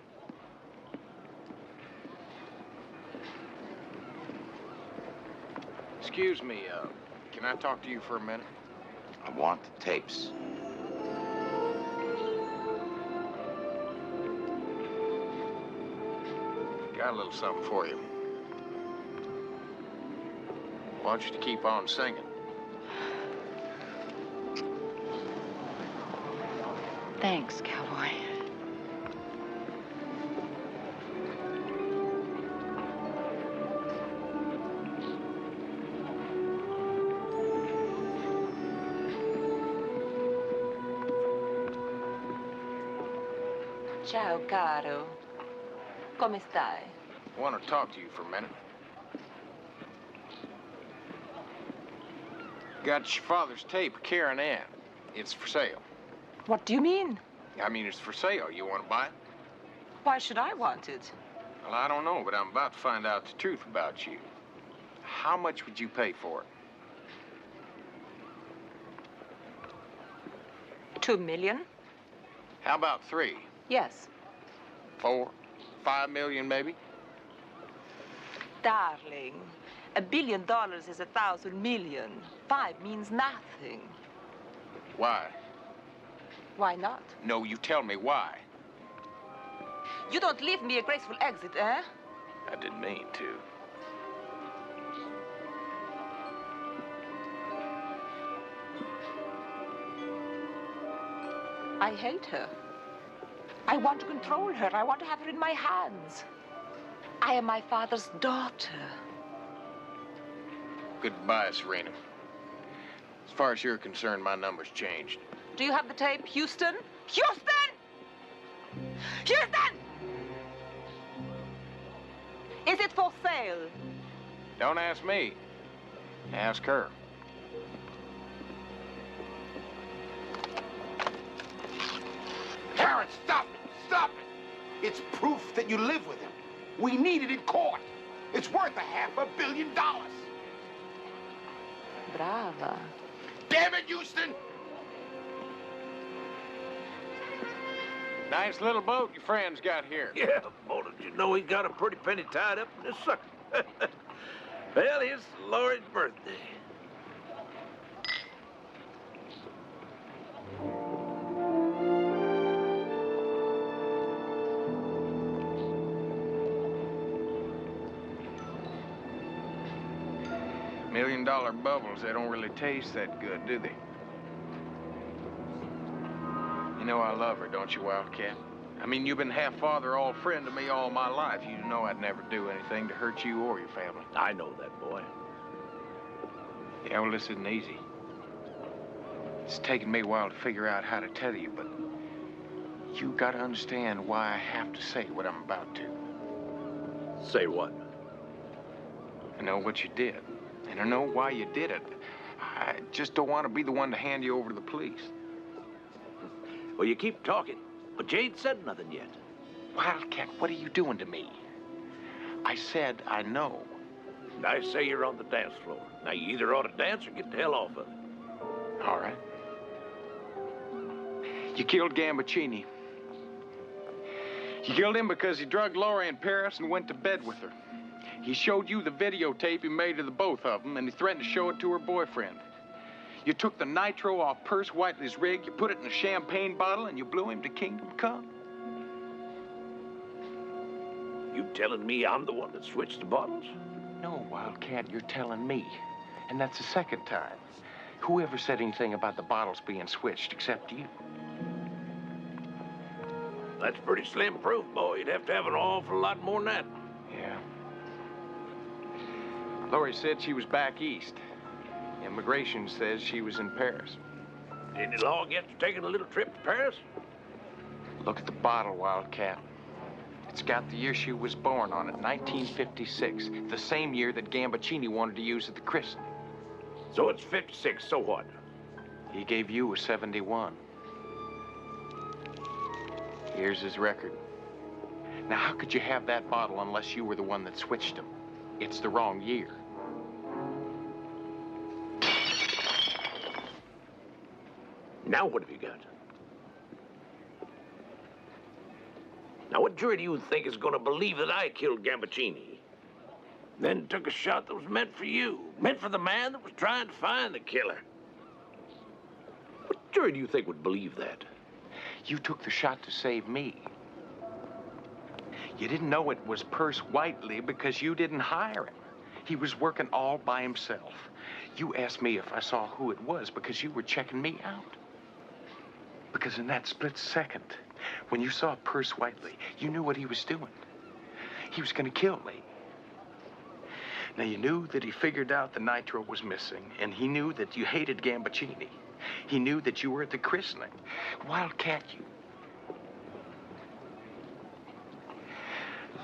Excuse me, can I talk to you for a minute? I want the tapes. Got a little something for you. Want you to keep on singing. Thanks, cowboy. Ciao, caro. Come stai? I want to talk to you for a minute. Got your father's tape of Karen Ann. It's for sale. What do you mean? I mean, it's for sale. You want to buy it? Why should I want it? Well, I don't know, but I'm about to find out the truth about you. How much would you pay for it? $2 million? How about 3? Yes. 4? 5 million, maybe? Darling, $1 billion is 1,000 million. 5 means nothing. Why? Why not? No, you tell me why. You don't leave me a graceful exit, eh? I didn't mean to. I hate her. I want to control her. I want to have her in my hands. I am my father's daughter. Goodbye, Serena. As far as you're concerned, my number's changed. Do you have the tape, Houston? Houston! Houston! Is it for sale? Don't ask me. Ask her. Karen, stop it! Stop it! It's proof that you live with him. We need it in court. It's worth $500 million. Brava. Damn it, Houston! Nice little boat your friend's got here. Yeah, boy, did you know he got a pretty penny tied up in this sucker? Well, it's Laurie's birthday. $1 million bubbles, they don't really taste that good, do they? You know I love her, don't you, Wildcat? I mean, you've been half father, all friend to me all my life. You know I'd never do anything to hurt you or your family. I know that, boy. Yeah, well, this isn't easy. It's taken me a while to figure out how to tell you, but you gotta understand why I have to say what I'm about to. Say what? I know what you did, and I know why you did it. I just don't want to be the one to hand you over to the police. Well, you keep talking, but you ain't said nothing yet. Wildcat, what are you doing to me? I said I know. And I say you're on the dance floor. Now, you either ought to dance or get the hell off of it. All right. You killed Gambaccini. You killed him because he drugged Laurie in Paris and went to bed with her. He showed you the videotape he made of the both of them, and he threatened to show it to her boyfriend. You took the nitro off Perce Whiteley's rig, you put it in a champagne bottle, and you blew him to kingdom come. You telling me I'm the one that switched the bottles? No, Wildcat, you're telling me. And that's the second time. Whoever said anything about the bottles being switched except you? That's pretty slim proof, boy. You'd have to have an awful lot more than that. Yeah. Laurie said she was back east. Immigration says she was in Paris. Any law against taking a little trip to Paris? Look at the bottle, Wildcat. It's got the year she was born on it, 1956. The same year that Gambaccini wanted to use at the christening. So it's 56, so what? He gave you a 71. Here's his record. Now, how could you have that bottle unless you were the one that switched them? It's the wrong year. Now what have you got? Now, what jury do you think is going to believe that I killed Gambaccini? Then took a shot that was meant for you, meant for the man that was trying to find the killer. What jury do you think would believe that? You took the shot to save me. You didn't know it was Perce Whiteley because you didn't hire him. He was working all by himself. You asked me if I saw who it was because you were checking me out. Because in that split second, when you saw Perce Whiteley, you knew what he was doing. He was going to kill me. Now, you knew that he figured out the nitro was missing, and he knew that you hated Gambaccini. He knew that you were at the christening. Wildcat, you.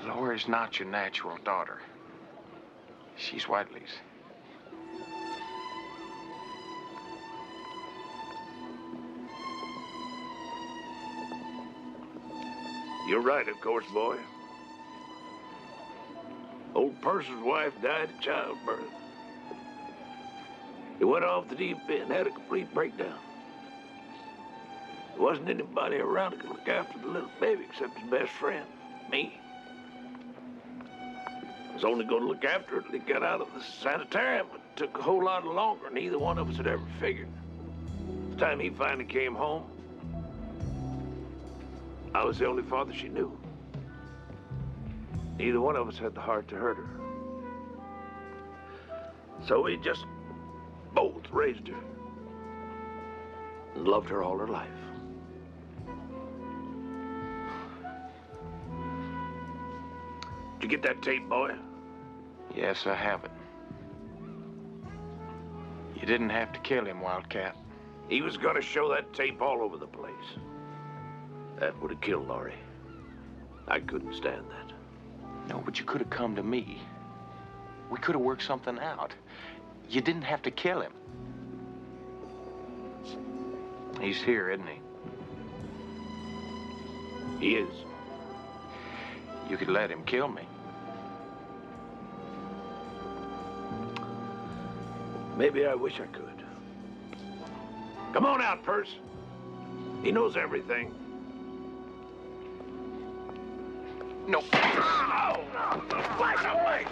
Laura's not your natural daughter. She's Whiteley's. You're right, of course, boy. Old Purser's wife died of childbirth. He went off the deep end, had a complete breakdown. There wasn't anybody around that could look after the little baby except his best friend, me. I was only going to look after her till he got out of the sanitarium. It took a whole lot longer than either one of us had ever figured. The time he finally came home, I was the only father she knew. Neither one of us had the heart to hurt her. So we just both raised her and loved her all her life. Did you get that tape, boy? Yes, I have it. You didn't have to kill him, Wildcat. He was gonna show that tape all over the place. That would have killed Laurie. I couldn't stand that. No, but you could have come to me. We could have worked something out. You didn't have to kill him. He's here, isn't he? He is. You could let him kill me. Maybe I wish I could. Come on out, Perce. He knows everything. No. Ow! Flash away!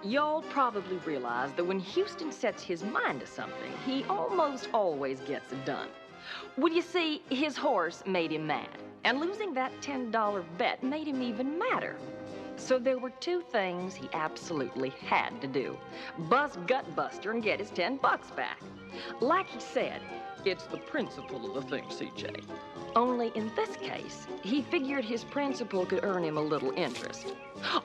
Y'all probably realize that when Houston sets his mind to something, he almost always gets it done. Well, you see, his horse made him mad, and losing that $10 bet made him even madder. So there were two things he absolutely had to do. Bust Gutbuster and get his $10 back. Like he said, it's the principle of the thing, CJ. Only in this case, he figured his principal could earn him a little interest.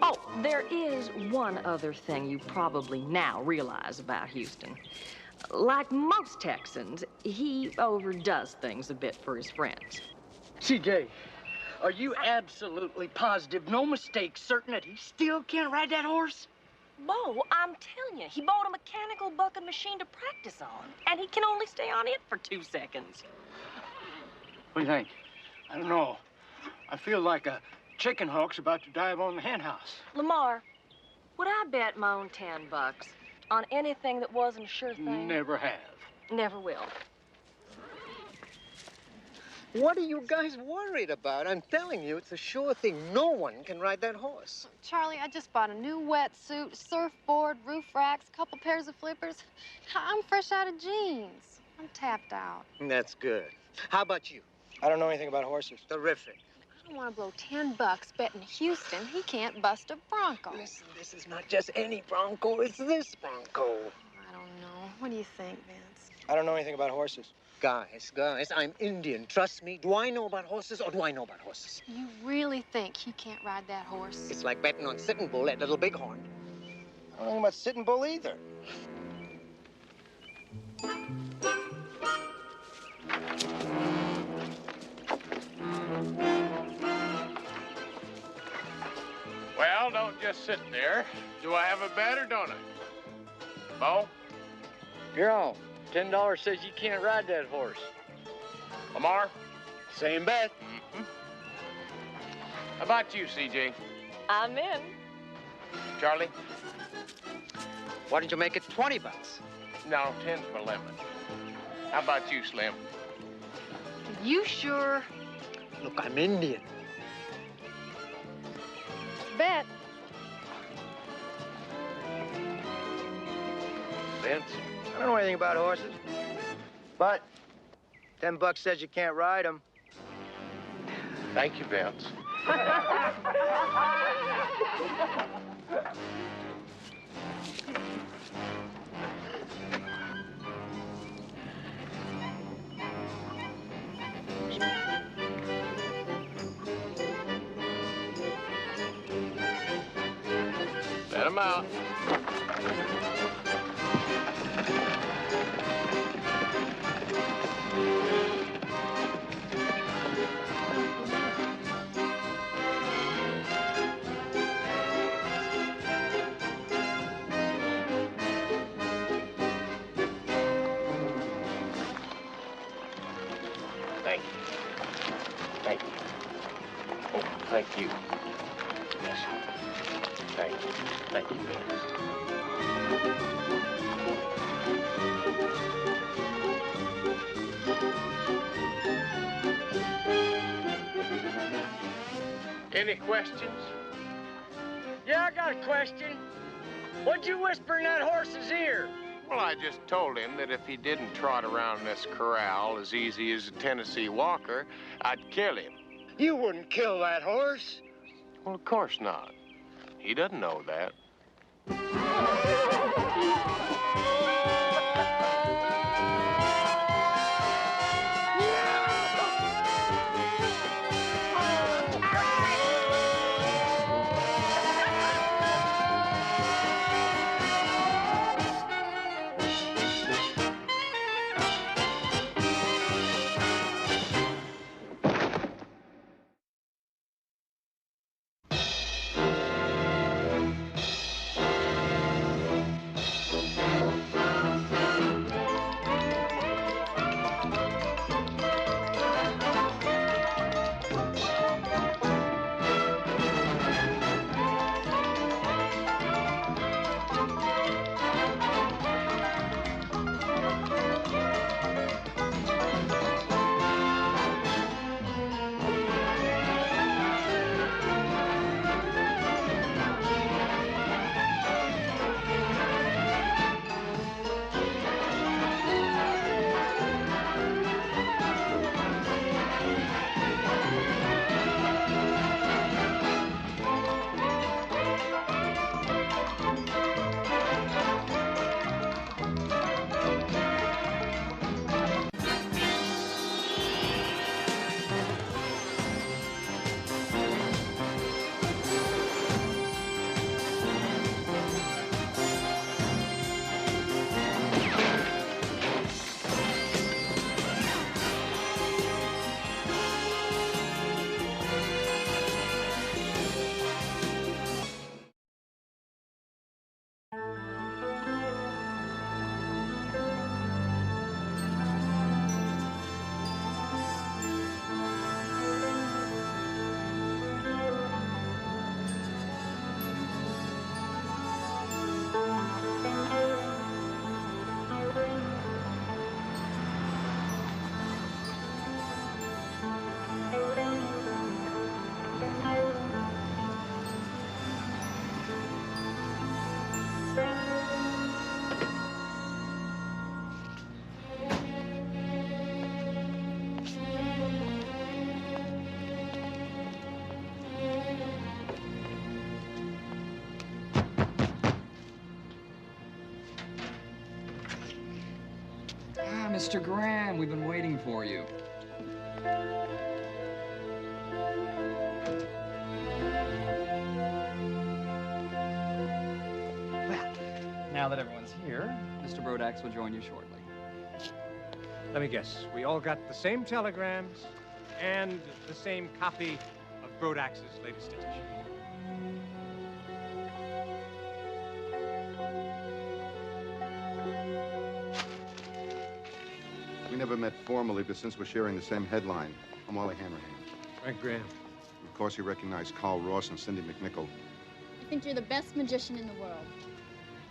Oh, there is one other thing you probably now realize about Houston. Like most Texans, he overdoes things a bit for his friends. CJ, are you absolutely positive, no mistake, certain that he still can't ride that horse? Bo, I'm telling you, he bought a mechanical bucking machine to practice on, and he can only stay on it for 2 seconds. What do you think? I don't know. I feel like a chicken hawk's about to dive on the hen house. Lamar, would I bet my own $10 on anything that wasn't a sure thing? Never have. Never will. What are you guys worried about? I'm telling you, it's a sure thing. No one can ride that horse. Charlie, I just bought a new wetsuit, surfboard, roof racks, couple pairs of flippers. I'm fresh out of jeans. I'm tapped out. That's good. How about you? I don't know anything about horses. Terrific. I don't want to blow $10 betting Houston he can't bust a Bronco. Listen, this is not just any Bronco, it's this Bronco. I don't know. What do you think, Vince? I don't know anything about horses. Guys, I'm Indian. Trust me. Do I know about horses or do I know about horses? You really think he can't ride that horse? It's like betting on Sitting Bull, that little bighorn. I don't know about Sitting Bull either. Well, don't just sit there. Do I have a bet or don't I? Bo? You're on. $10 says you can't ride that horse. Lamar? Same bet. How about you, CJ? I'm in. Charlie? Why don't you make it $20? No, 10's my limit. How about you, Slim? You sure? Look, I'm Indian. Bet. Vince? I don't know anything about horses. But $10 says you can't ride them. Thank you, Vince. Let him out. Thank you. Thank you. Oh, thank you. Yes. Thank you. Thank you, Vince. Any questions? Yeah, I got a question. What'd you whisper in that horse's ear? Well, I just told him that if he didn't trot around this corral as easy as a Tennessee walker, I'd kill him. You wouldn't kill that horse. Well, of course not. He doesn't know that. Mr. Graham, we've been waiting for you. Well, now that everyone's here, Mr. Brodax will join you shortly. Let me guess. We all got the same telegrams and the same copy of Brodax's latest edition. We never met formally, but since we're sharing the same headline, I'm Wally Hanrahan. Frank Graham. Of course, you recognize Carl Ross and Cindy McNichol. I think you're the best magician in the world.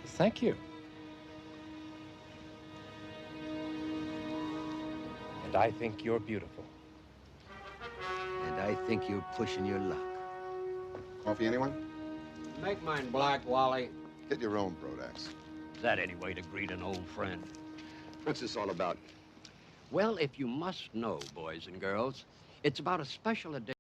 Thank you. And I think you're beautiful. And I think you're pushing your luck. Coffee, anyone? Make mine black, Wally. Get your own, Brodax. Is that any way to greet an old friend? What's this all about? Well, if you must know, boys and girls, it's about a special edition.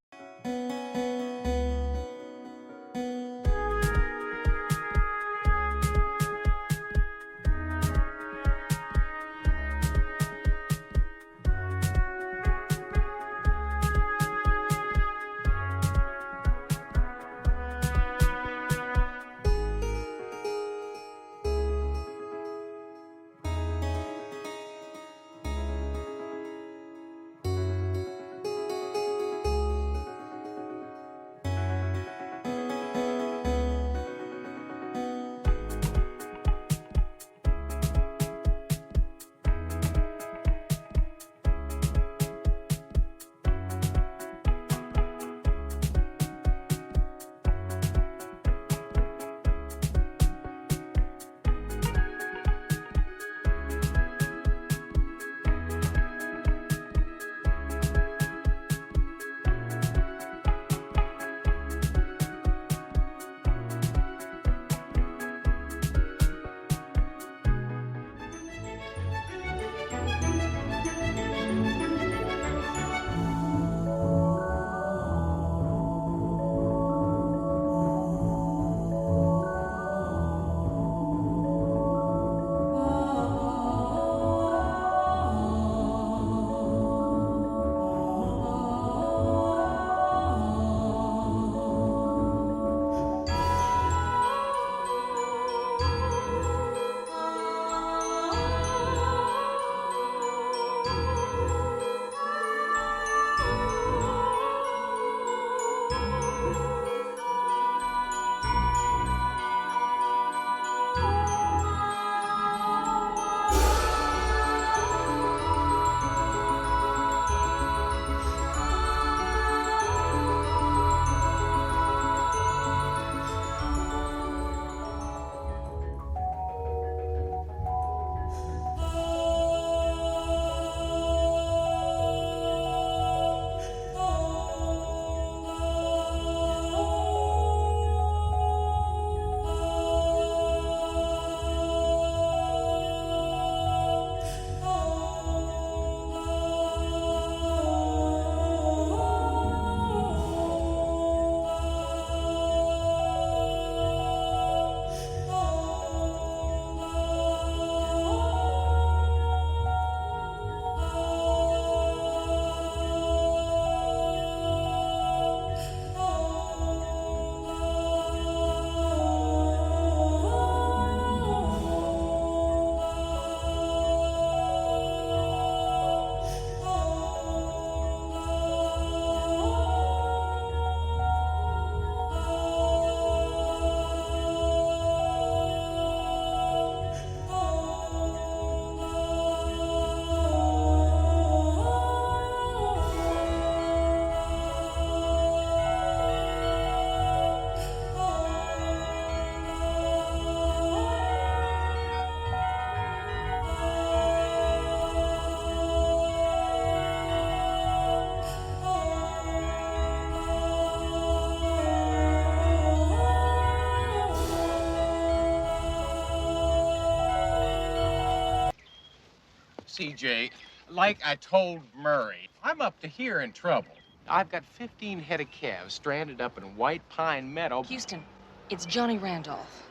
CJ, like I told Murray, I'm up to here in trouble. I've got 15 head of calves stranded up in White Pine Meadow. Houston, it's Johnny Randolph.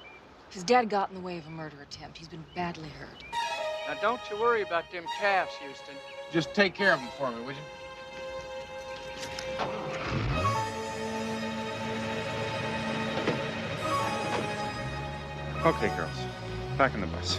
His dad got in the way of a murder attempt. He's been badly hurt. Now, don't you worry about them chaffs, Houston. Just take care of them for me, would you? Okay, girls. Back in the bus.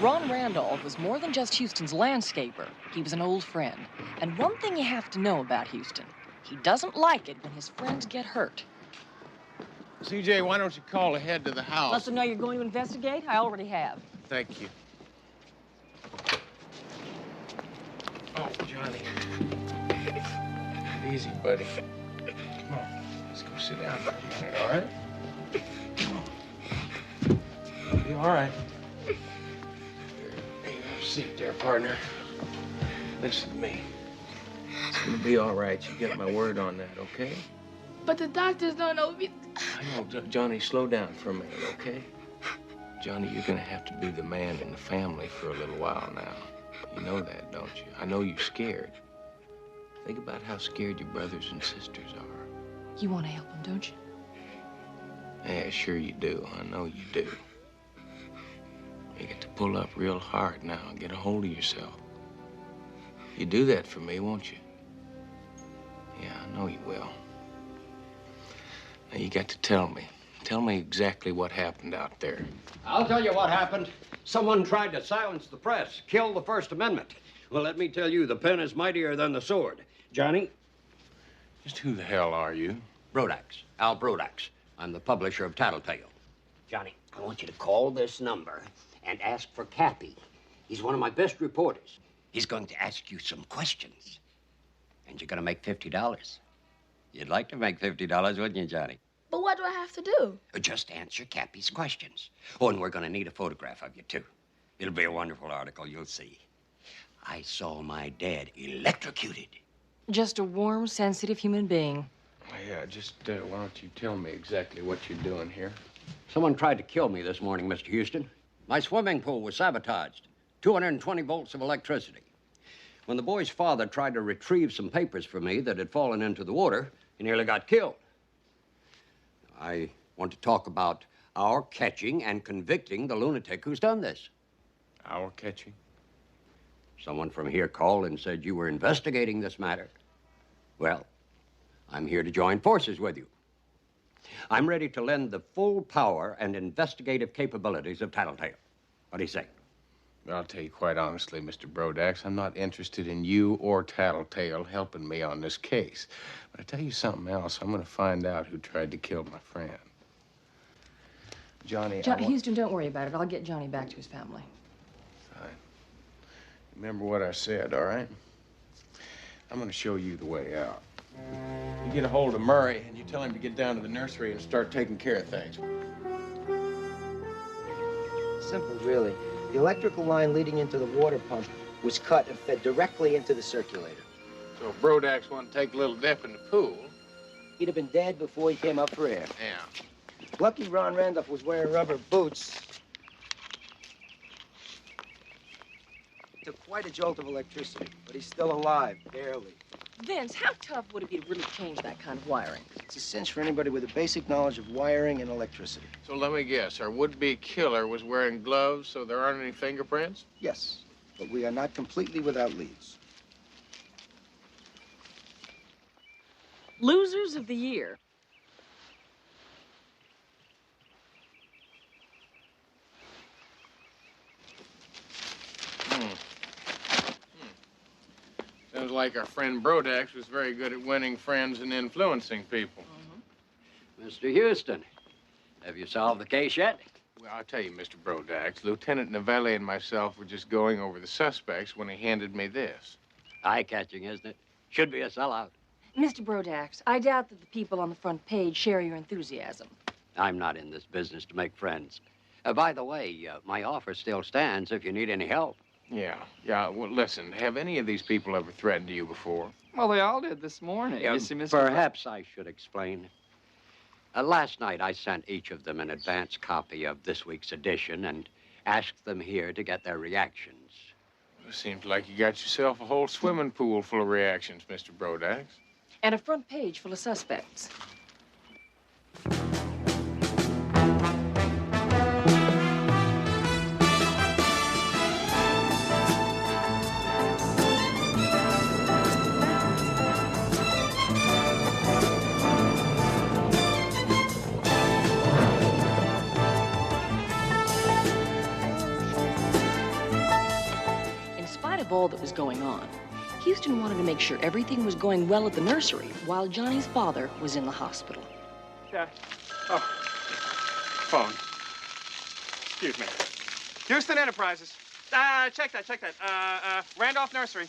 Ron Randolph was more than just Houston's landscaper. He was an old friend. And one thing you have to know about Houston, he doesn't like it when his friends get hurt. CJ, why don't you call ahead to the house? Let them know you're going to investigate? I already have. Thank you. Oh, Johnny. Easy, buddy. Come on, let's go sit down for a minute, all right? Come on. You'll be all right. Here, have a seat there, partner. Listen to me. It's gonna be all right. You get my word on that, okay? But the doctors don't know me. I know, Johnny, slow down for a minute, okay? Johnny, you're gonna have to be the man in the family for a little while now. You know that, don't you? I know you're scared. Think about how scared your brothers and sisters are. You want to help him, don't you? Yeah, sure you do. I know you do. You get to pull up real hard now and get a hold of yourself. You do that for me, won't you? Yeah, I know you will. Now, you got to tell me. Tell me exactly what happened out there. I'll tell you what happened. Someone tried to silence the press, kill the First Amendment. Well, let me tell you, the pen is mightier than the sword. Johnny? Just who the hell are you? Brodax. Al Brodax. I'm the publisher of Tattletale. Johnny, I want you to call this number and ask for Cappy. He's one of my best reporters. He's going to ask you some questions. And you're going to make $50. You'd like to make $50, wouldn't you, Johnny? But what do I have to do? Just answer Cappy's questions. Oh, and we're going to need a photograph of you, too. It'll be a wonderful article, you'll see. I saw my dad electrocuted. Just a warm, sensitive human being. Yeah, just why don't you tell me exactly what you're doing here? Someone tried to kill me this morning, Mr. Houston. My swimming pool was sabotaged. 220 volts of electricity. When the boy's father tried to retrieve some papers for me that had fallen into the water, he nearly got killed. I want to talk about our catching and convicting the lunatic who's done this. Our catching? Someone from here called and said you were investigating this matter. Well, I'm here to join forces with you. I'm ready to lend the full power and investigative capabilities of Tattletale. What do you say? I'll tell you quite honestly, Mr. Brodax, I'm not interested in you or Tattletale helping me on this case. But I tell you something else. I'm going to find out who tried to kill my friend. Johnny, Houston, don't worry about it. I'll get Johnny back to his family. Fine. Remember what I said, all right? I'm going to show you the way out. You get a hold of Murray, and you tell him to get down to the nursery and start taking care of things. Simple, really. The electrical line leading into the water pump was cut and fed directly into the circulator. So if Brodax wanted to take a little dip in the pool... He'd have been dead before he came up for air. Yeah. Lucky Ron Randolph was wearing rubber boots. Took quite a jolt of electricity, but he's still alive, barely. Vince, how tough would it be to really change that kind of wiring? It's a cinch for anybody with a basic knowledge of wiring and electricity. So let me guess, our would-be killer was wearing gloves so there aren't any fingerprints? Yes, but we are not completely without leads. Losers of the year. Sounds like our friend Brodax was very good at winning friends and influencing people. Mr. Houston, have you solved the case yet? Well, I'll tell you, Mr. Brodax, Lieutenant Novelli and myself were just going over the suspects when he handed me this. Eye-catching, isn't it? Should be a sellout. Mr. Brodax, I doubt that the people on the front page share your enthusiasm. I'm not in this business to make friends. By the way, my offer still stands if you need any help. Yeah. Well, listen, have any of these people ever threatened you before? Well, they all did this morning. You see, Mr. Perhaps I should explain. Last night, I sent each of them an advance copy of this week's edition and asked them here to get their reactions. It seems like you got yourself a whole swimming pool full of reactions, Mr. Brodax. And a front page full of suspects. All that was going on, Houston wanted to make sure everything was going well at the nursery while Johnny's father was in the hospital. Dad. Oh. Phone. Excuse me. Houston Enterprises. Check that. Randolph Nursery.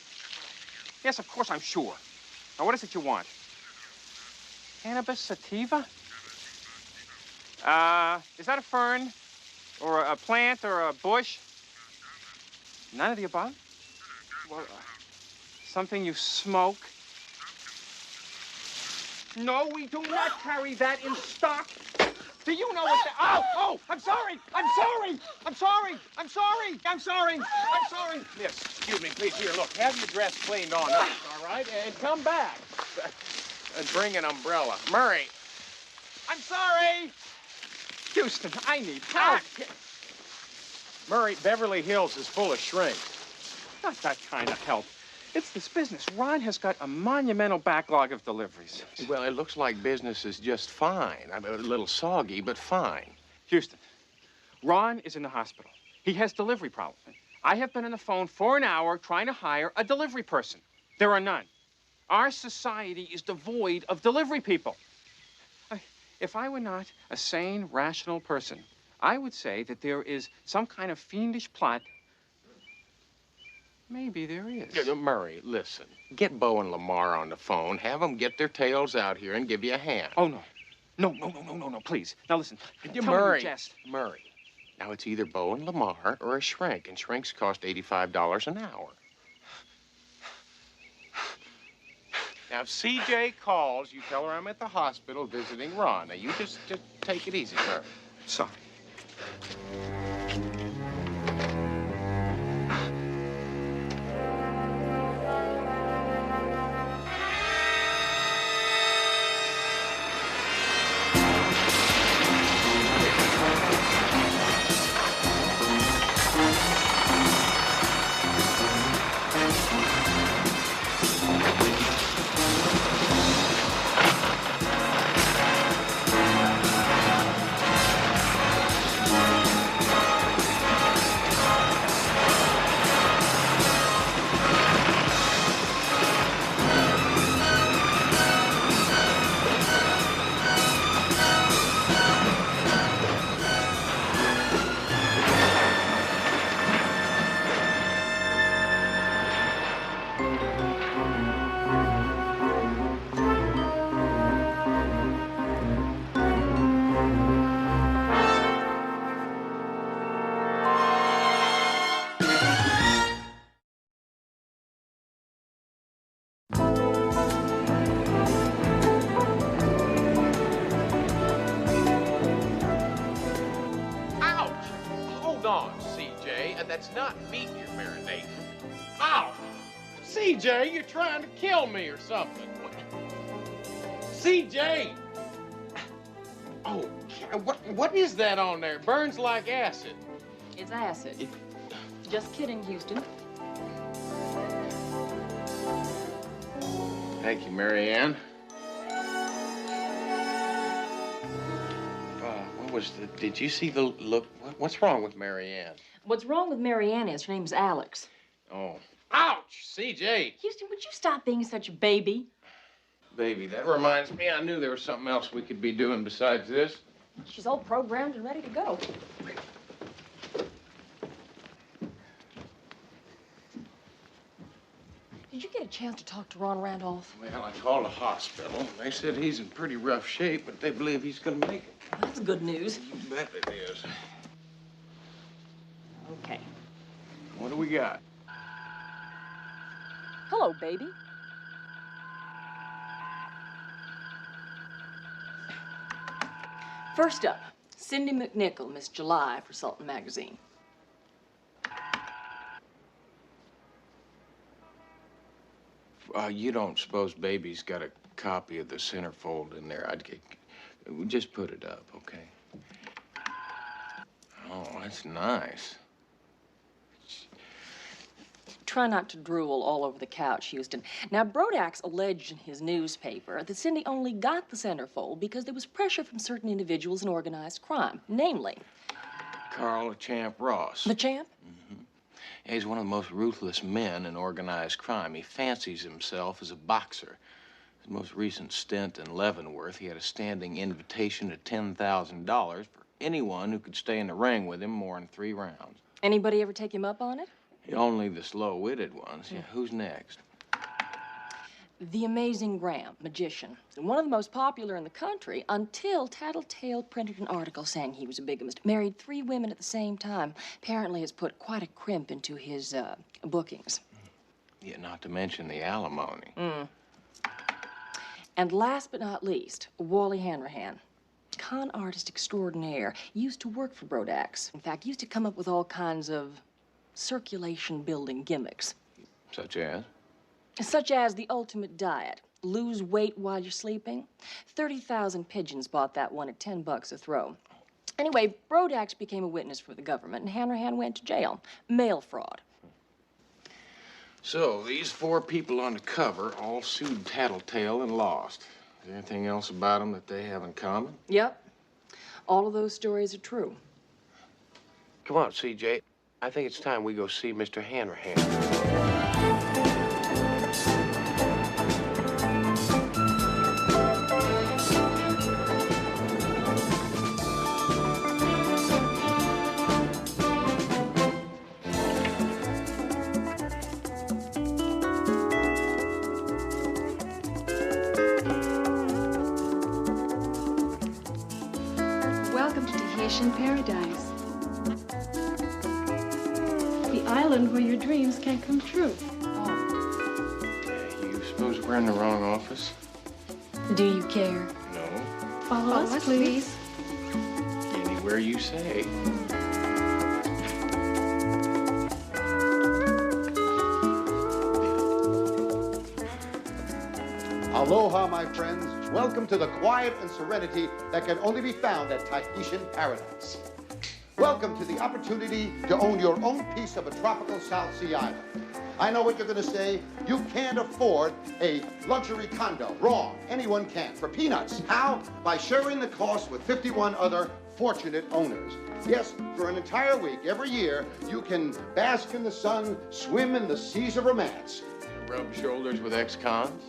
Yes, of course, I'm sure. Now, what is it you want? Cannabis sativa? Is that a fern? Or a plant or a bush? None of the above? Well, something you smoke? No, we do not carry that in stock. Do you know what that... Oh, I'm sorry. Miss, excuse me, please. Here, look, have your dress cleaned on up, all right? And come back. And bring an umbrella. Murray. I'm sorry. Houston, I need help. Murray, Beverly Hills is full of shrinks. Not that kind of help. It's this business. Ron has got a monumental backlog of deliveries. Well, it looks like business is just fine. I mean, a little soggy, but fine. Houston, Ron is in the hospital. He has delivery problems. I have been on the phone for an hour trying to hire a delivery person. There are none. Our society is devoid of delivery people. If I were not a sane, rational person, I would say that there is some kind of fiendish plot. Maybe there is. Murray, listen. Get Bo and Lamar on the phone. Have them get their tails out here and give you a hand. Oh, no. No, please. Now, listen. Murray. Murray. Now, it's either Bo and Lamar or a shrink, and shrinks cost $85 an hour. Now, if CJ calls, you tell her I'm at the hospital visiting Ron. Now, you just take it easy, Murray. Sorry. That's not meat you're marinating. Ow! CJ, you're trying to kill me or something. CJ! Oh, what is that on there? Burns like acid. It's acid. Just kidding, Houston. Thank you, Mary Ann. Did you see the look? What's wrong with Mary Ann? What's wrong with Mary Ann is her name's Alex. Oh. Ouch! CJ! Houston, would you stop being such a baby? Baby, that reminds me, I knew there was something else we could be doing besides this. She's all programmed and ready to go. Did you get a chance to talk to Ron Randolph? Well, I called the hospital. They said he's in pretty rough shape, but they believe he's gonna make it. Well, that's good news. You bet it is. Okay. What do we got? Hello, baby. First up, Cindy McNichol, Miss July for Sultan Magazine. You don't suppose Baby's got a copy of the centerfold in there? We'll just put it up, okay? Oh, that's nice. Try not to drool all over the couch, Houston. Now, Brodax alleged in his newspaper that Cindy only got the centerfold because there was pressure from certain individuals in organized crime, namely... Carl Champ Ross. The Champ? Mm-hmm. Yeah, he's one of the most ruthless men in organized crime. He fancies himself as a boxer. His most recent stint in Leavenworth, he had a standing invitation to $10,000 for anyone who could stay in the ring with him more than 3 rounds. Anybody ever take him up on it? Only the slow-witted ones. Yeah, who's next? The Amazing Graham, magician. One of the most popular in the country until Tattletale printed an article saying he was a bigamist. Married 3 women at the same time. Apparently has put quite a crimp into his bookings. Yeah, not to mention the alimony. And last but not least, Wally Hanrahan. Con artist extraordinaire. Used to work for Brodax. In fact, used to come up with all kinds of circulation building gimmicks. Such as? Such as the ultimate diet. Lose weight while you're sleeping. 30,000 pigeons bought that one at $10 a throw. Anyway, Brodax became a witness for the government, and Hanrahan went to jail. Mail fraud. So, these 4 people on the cover all sued Tattletale and lost. Is there anything else about them that they have in common? Yep. All of those stories are true. Come on, CJ. I think it's time we go see Mr. Hanrahan. Welcome to Tahitian paradise. The island where your dreams can come true. You suppose we're in the wrong office? Do you care? No. Follow us, please. Anywhere you say. Aloha, my friends. Welcome to the quiet and serenity that can only be found at Tahitian paradise. Welcome to the opportunity to own your own piece of a tropical South Sea island. I know what you're going to say. You can't afford a luxury condo. Wrong. Anyone can. For peanuts. How? By sharing the cost with 51 other fortunate owners. Yes, for an entire week, every year, you can bask in the sun, swim in the seas of romance. Rub shoulders with ex-cons?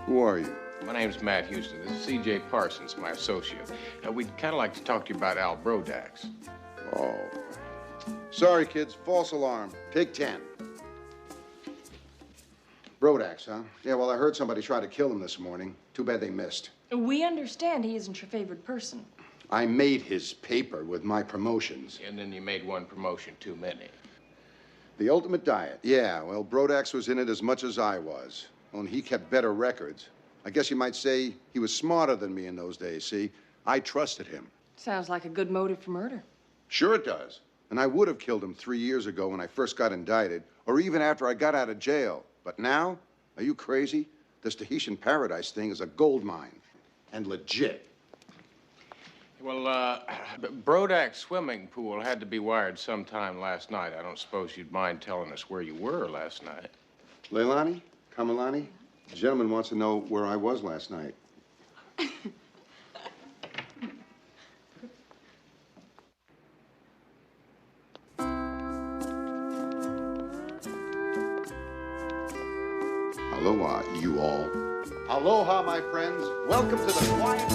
Who are you? My name's Matt Houston. This is C.J. Parsons, my associate. We'd kind of like to talk to you about Al Brodax. Oh. Sorry, kids. False alarm. Take 10. Brodax, huh? Yeah, well, I heard somebody try to kill him this morning. Too bad they missed. We understand he isn't your favorite person. I made his paper with my promotions. And then you made one promotion too many. The Ultimate Diet. Yeah, well, Brodax was in it as much as I was. Only he kept better records. I guess you might say he was smarter than me in those days, see? I trusted him. Sounds like a good motive for murder. Sure it does. And I would have killed him 3 years ago when I first got indicted, or even after I got out of jail. But now? Are you crazy? This Tahitian paradise thing is a gold mine. And legit. Well, Brodax swimming pool had to be wired sometime last night. I don't suppose you'd mind telling us where you were last night. Leilani? Kamalani? The gentleman wants to know where I was last night. Aloha, you all. Aloha, my friends. Welcome to the quiet...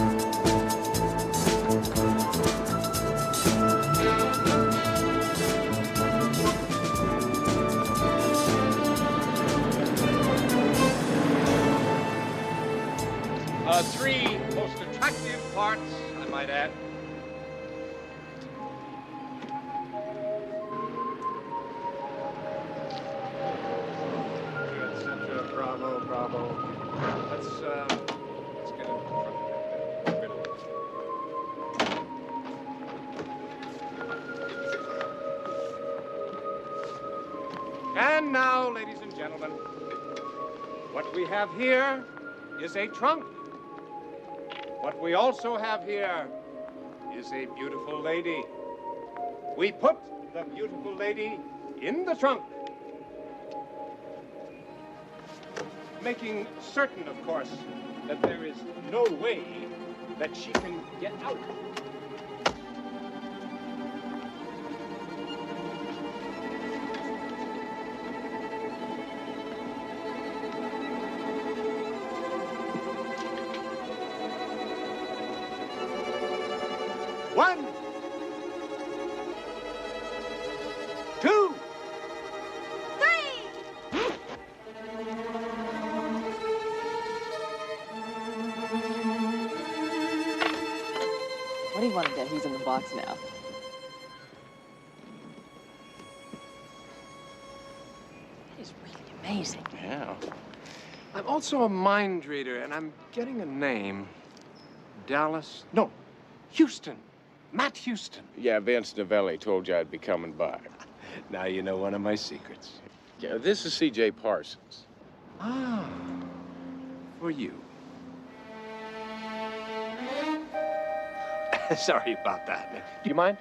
Three most attractive parts, I might add. Etc. Bravo, bravo. Let's get in front of it. And now, ladies and gentlemen, what we have here is a trunk. What we also have here is a beautiful lady. We put the beautiful lady in the trunk, making certain, of course, that there is no way that she can get out. One, two, three. What do you want to do? He's in the box now. He's really amazing. Yeah. I'm also a mind reader, and I'm getting a name. Dallas? No, Houston. Matt Houston. Yeah, Vince Novelli told you I'd be coming by. Now you know one of my secrets. Yeah, this is C.J. Parsons. Ah, for you. Sorry about that. Do you mind?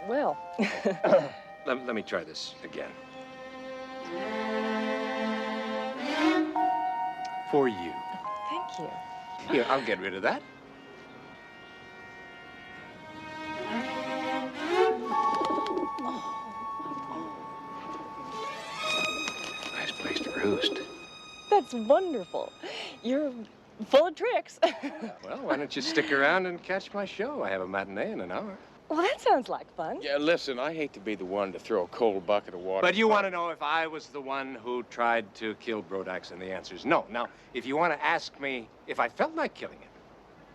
Well. Let me try this again. For you. Thank you. Here, I'll get rid of that. Nice place to roost. That's wonderful. You're full of tricks. Well, why don't you stick around and catch my show? I have a matinee in an hour. Well, that sounds like fun. Yeah, listen, I hate to be the one to throw a cold bucket of water. But you want to know if I was the one who tried to kill Brodax, and the answer is no. Now, if you want to ask me if I felt like killing him,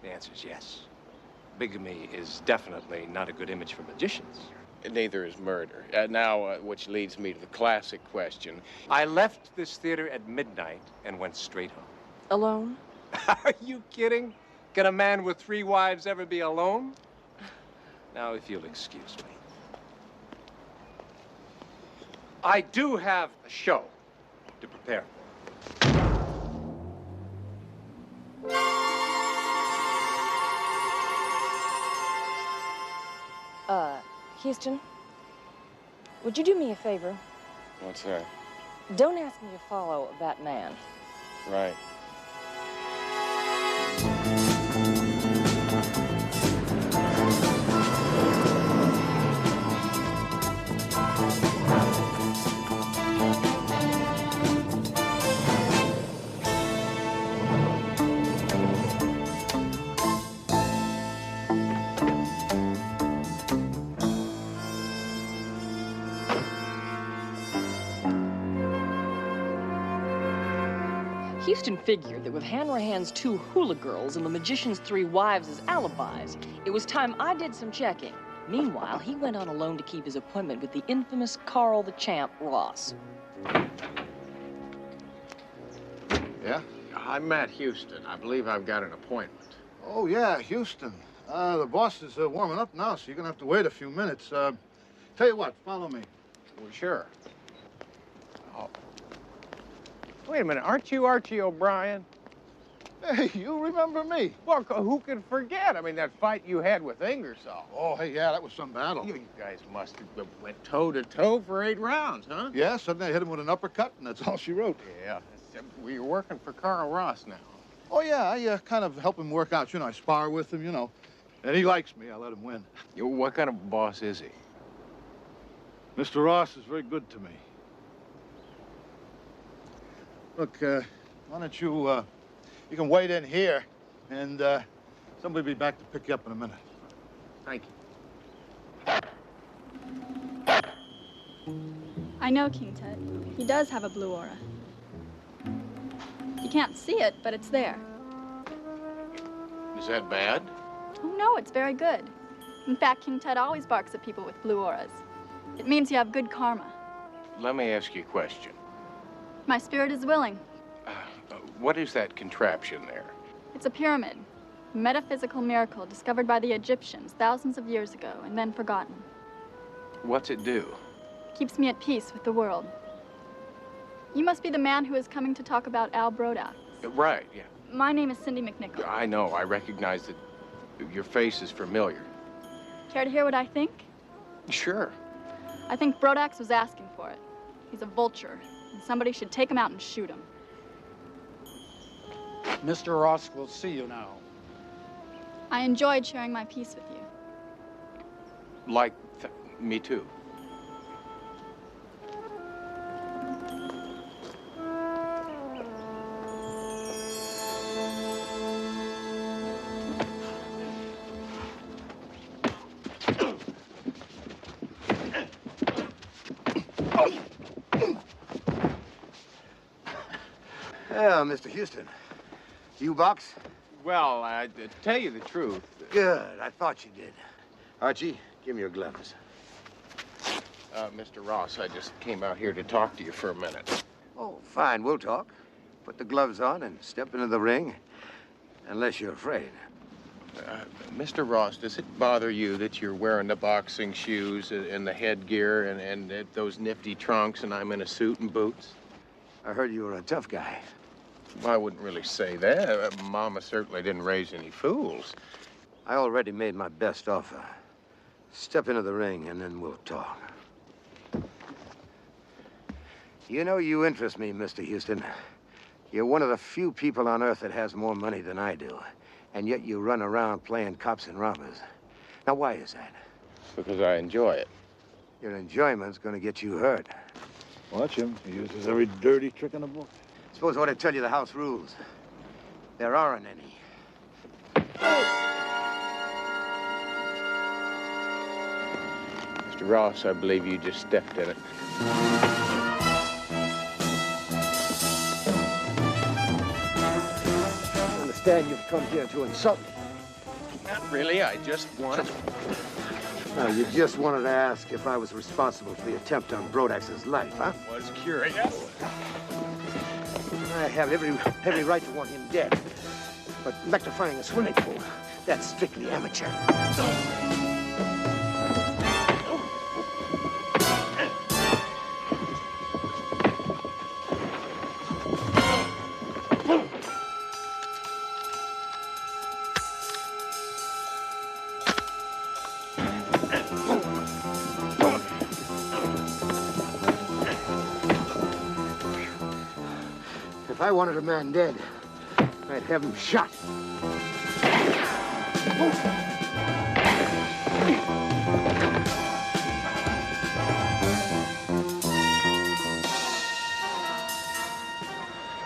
the answer is yes. Bigamy is definitely not a good image for magicians. Neither is murder. Which leads me to the classic question. I left this theater at midnight and went straight home. Alone? Are you kidding? Can a man with 3 wives ever be alone? Now, if you'll excuse me. I do have a show to prepare for. Houston, would you do me a favor? What's that? Don't ask me to follow that man. Right. Houston figured that with Hanrahan's 2 hula girls and the magician's 3 wives as alibis, it was time I did some checking. Meanwhile, he went on alone to keep his appointment with the infamous Carl the Champ Ross. Yeah? I'm Matt Houston. I believe I've got an appointment. Oh, yeah, Houston. The boss is warming up now, so you're going to have to wait a few minutes. Tell you what, follow me. Well, sure. Oh. Wait a minute, aren't you Archie O'Brien? Hey, you remember me? Well, who could forget? I mean, that fight you had with Ingersoll. Oh, hey, yeah, that was some battle. You guys must have went toe-to-toe for 8 rounds, huh? Yeah, suddenly I hit him with an uppercut, and that's all she wrote. Yeah. Well, you're working for Carl Ross now. Oh, yeah, I kind of help him work out. You know, I spar with him, you know. And he likes me. I let him win. What kind of boss is he? Mr. Ross is very good to me. Look, why don't you, you can wait in here, and somebody will be back to pick you up in a minute. Thank you. I know King Tut. He does have a blue aura. You can't see it, but it's there. Is that bad? Oh, no, it's very good. In fact, King Tut always barks at people with blue auras. It means you have good karma. Let me ask you a question. My spirit is willing. What is that contraption there? It's a pyramid. A metaphysical miracle discovered by the Egyptians thousands of years ago and then forgotten. What's it do? Keeps me at peace with the world. You must be the man who is coming to talk about Al Brodax. Right, yeah. My name is Cindy McNichol. I know. I recognize that your face is familiar. Care to hear what I think? Sure. I think Brodax was asking for it. He's a vulture, and somebody should take him out and shoot him. Mr. Ross will see you now. I enjoyed sharing my peace with you. Like, me too. Well, Mr. Houston, you box? Well, to tell you the truth... Good. I thought you did. Archie, give me your gloves. Mr. Ross, I just came out here to talk to you for a minute. Oh, fine. We'll talk. Put the gloves on and step into the ring, unless you're afraid. Mr. Ross, does it bother you that you're wearing the boxing shoes and the headgear and those nifty trunks and I'm in a suit and boots? I heard you were a tough guy. Well, I wouldn't really say that. Mama certainly didn't raise any fools. I already made my best offer. Step into the ring, and then we'll talk. You know, you interest me, Mr. Houston. You're one of the few people on Earth that has more money than I do, and yet you run around playing cops and robbers. Now, why is that? Because I enjoy it. Your enjoyment's gonna get you hurt. Watch him. He uses every dirty trick in the book. Suppose I ought to tell you the house rules. There aren't any. Mr. Ross, I believe you just stepped in it. I understand you've come here to insult me. Not really. I just wanted... No, you just wanted to ask if I was responsible for the attempt on Brodax's life, huh? Was curious. I have every right to want him dead. But electrifying a swimming pool, that's strictly amateur. If I wanted a man dead, I'd have him shot.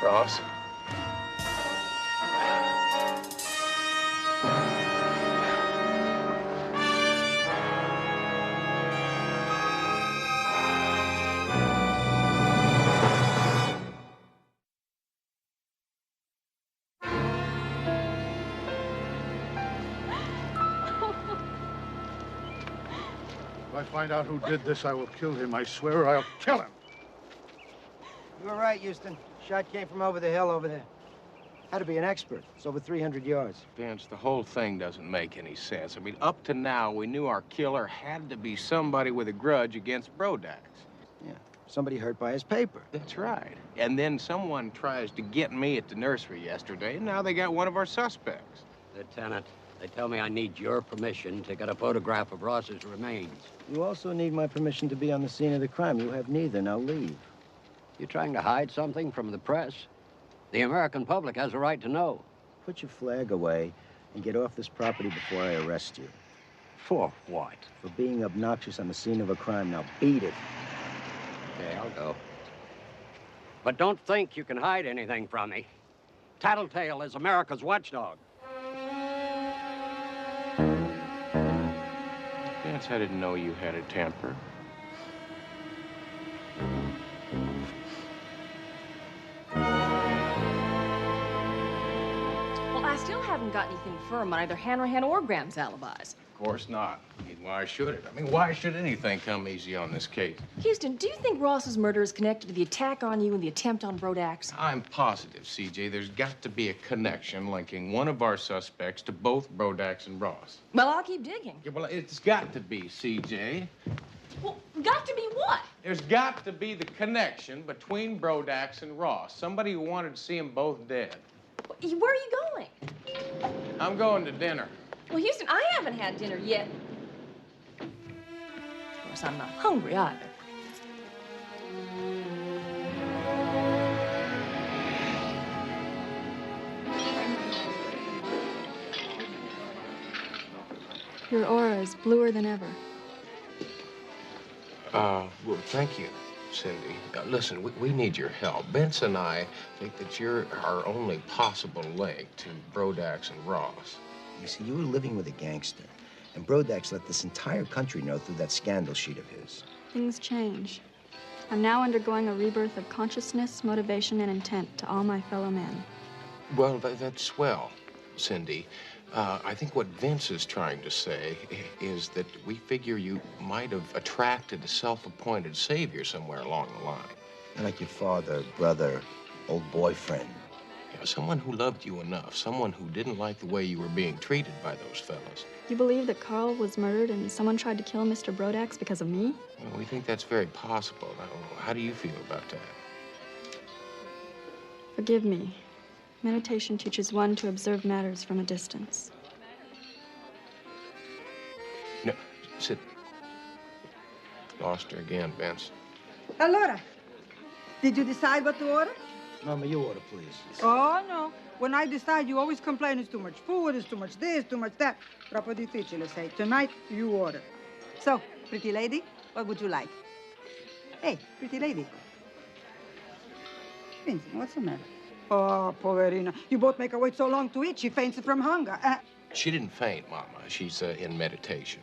Ross? If I find out who did this, I will kill him. I swear I'll kill him. You were right, Houston. Shot came from over the hill over there. Had to be an expert. It's over 300 yards. Vince, the whole thing doesn't make any sense. I mean, up to now, we knew our killer had to be somebody with a grudge against Brodax. Yeah, somebody hurt by his paper. That's right. And then someone tries to get me at the nursery yesterday, and now they got one of our suspects. Lieutenant, they tell me I need your permission to get a photograph of Ross's remains. You also need my permission to be on the scene of the crime. You have neither. Now leave. You trying to hide something from the press? The American public has a right to know. Put your flag away and get off this property before I arrest you. For what? For being obnoxious on the scene of a crime. Now beat it. Okay, I'll go. But don't think you can hide anything from me. Tattletale is America's watchdog. Vince, I didn't know you had a temper. Well, I still haven't haven't got anything firm on either Hanrahan or Graham's alibis. Of course not. I mean, why should it? I mean, why should anything come easy on this case? Houston, do you think Ross's murder is connected to the attack on you and the attempt on Brodax? I'm positive, CJ. There's got to be a connection linking one of our suspects to both Brodax and Ross. Well, I'll keep digging. Yeah, well, it's got to be, CJ. Well, got to be what? There's got to be the connection between Brodax and Ross. Somebody who wanted to see them both dead. Where are you going? I'm going to dinner. Well, Houston, I haven't had dinner yet. Of course, I'm not hungry either. Your aura is bluer than ever. Well, thank you, Cindy. Listen, we need your help. Vince and I think that you're our only possible link to Brodax and Ross. You see, you were living with a gangster, and Brodax let this entire country know through that scandal sheet of his. Things change. I'm now undergoing a rebirth of consciousness, motivation, and intent to all my fellow men. Well, that's swell, Cindy. I think what Vince is trying to say is that we figure you might have attracted a self-appointed savior somewhere along the line. Like your father, brother, old boyfriend. Yeah, someone who loved you enough, someone who didn't like the way you were being treated by those fellas. You believe that Carl was murdered and someone tried to kill Mr. Brodax because of me? Well, we think that's very possible. Now, how do you feel about that? Forgive me. Meditation teaches one to observe matters from a distance. No, sit. Lost her again, Vince. Allora, did you decide what to order? Mama, you order, please. Oh, no. When I decide, you always complain it's too much food, it's too much this, too much that. Troppo difficile, say. Tonight, you order. So, pretty lady, what would you like? Hey, pretty lady. Vincent, what's the matter? Oh, poverina. You both make her wait so long to eat, she faints from hunger. She didn't faint, Mama. She's in meditation.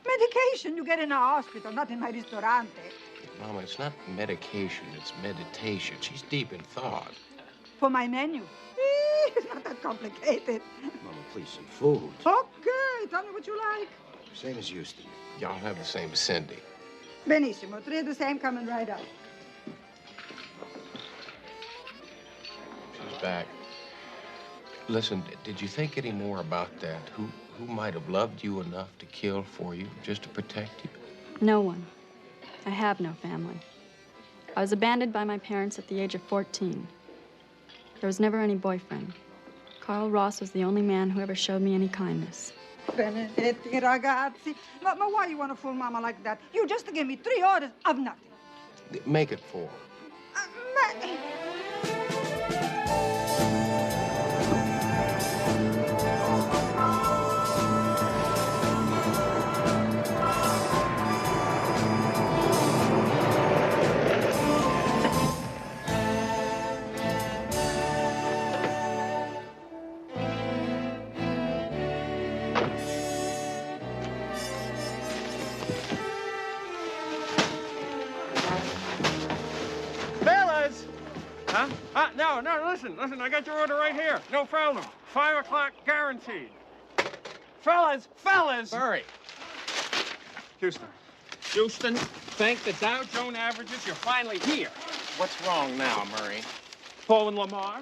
Medication you get in a hospital, not in my ristorante. Mama, it's not medication, it's meditation. She's deep in thought. For my menu. It's not that complicated. Mama, please, some food. Okay, tell me what you like. Same as Houston. Y'all have the same as Cindy. Benissimo, three of the same coming right up. She's back. Listen, did you think any more about that? Who might have loved you enough to kill for you, just to protect you? No one. I have no family. I was abandoned by my parents at the age of 14. There was never any boyfriend. Carl Ross was the only man who ever showed me any kindness. Benedetti, ragazzi. But why you want to fool Mama like that? You just gave me 3 orders of nothing. Make it 4. No, listen, I got your order right here. No problem. 5 o'clock guaranteed. Fellas! Murray. Houston, thank the Dow Jones averages you're finally here. What's wrong now, Murray? Paul and Lamar,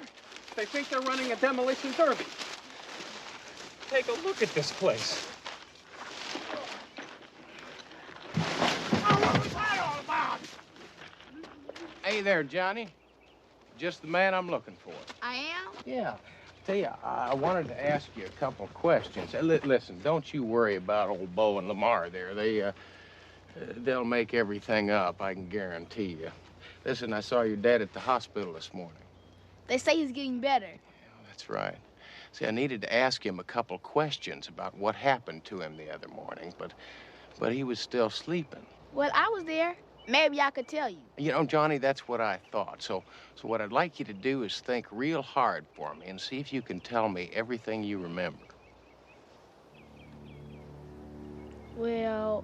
they think they're running a demolition derby. Take a look at this place. What was that all about? Hey there, Johnny. Just the man I'm looking for. I am? Yeah. Tell you, I wanted to ask you a couple of questions. Listen, don't you worry about old Bo and Lamar there. They'll make everything up, I can guarantee you. Listen, I saw your dad at the hospital this morning. They say he's getting better. Yeah, that's right. See, I needed to ask him a couple questions about what happened to him the other morning, but he was still sleeping. Well, I was there. Maybe I could tell you. You know, Johnny, that's what I thought. So what I'd like you to do is think real hard for me and see if you can tell me everything you remember. Well,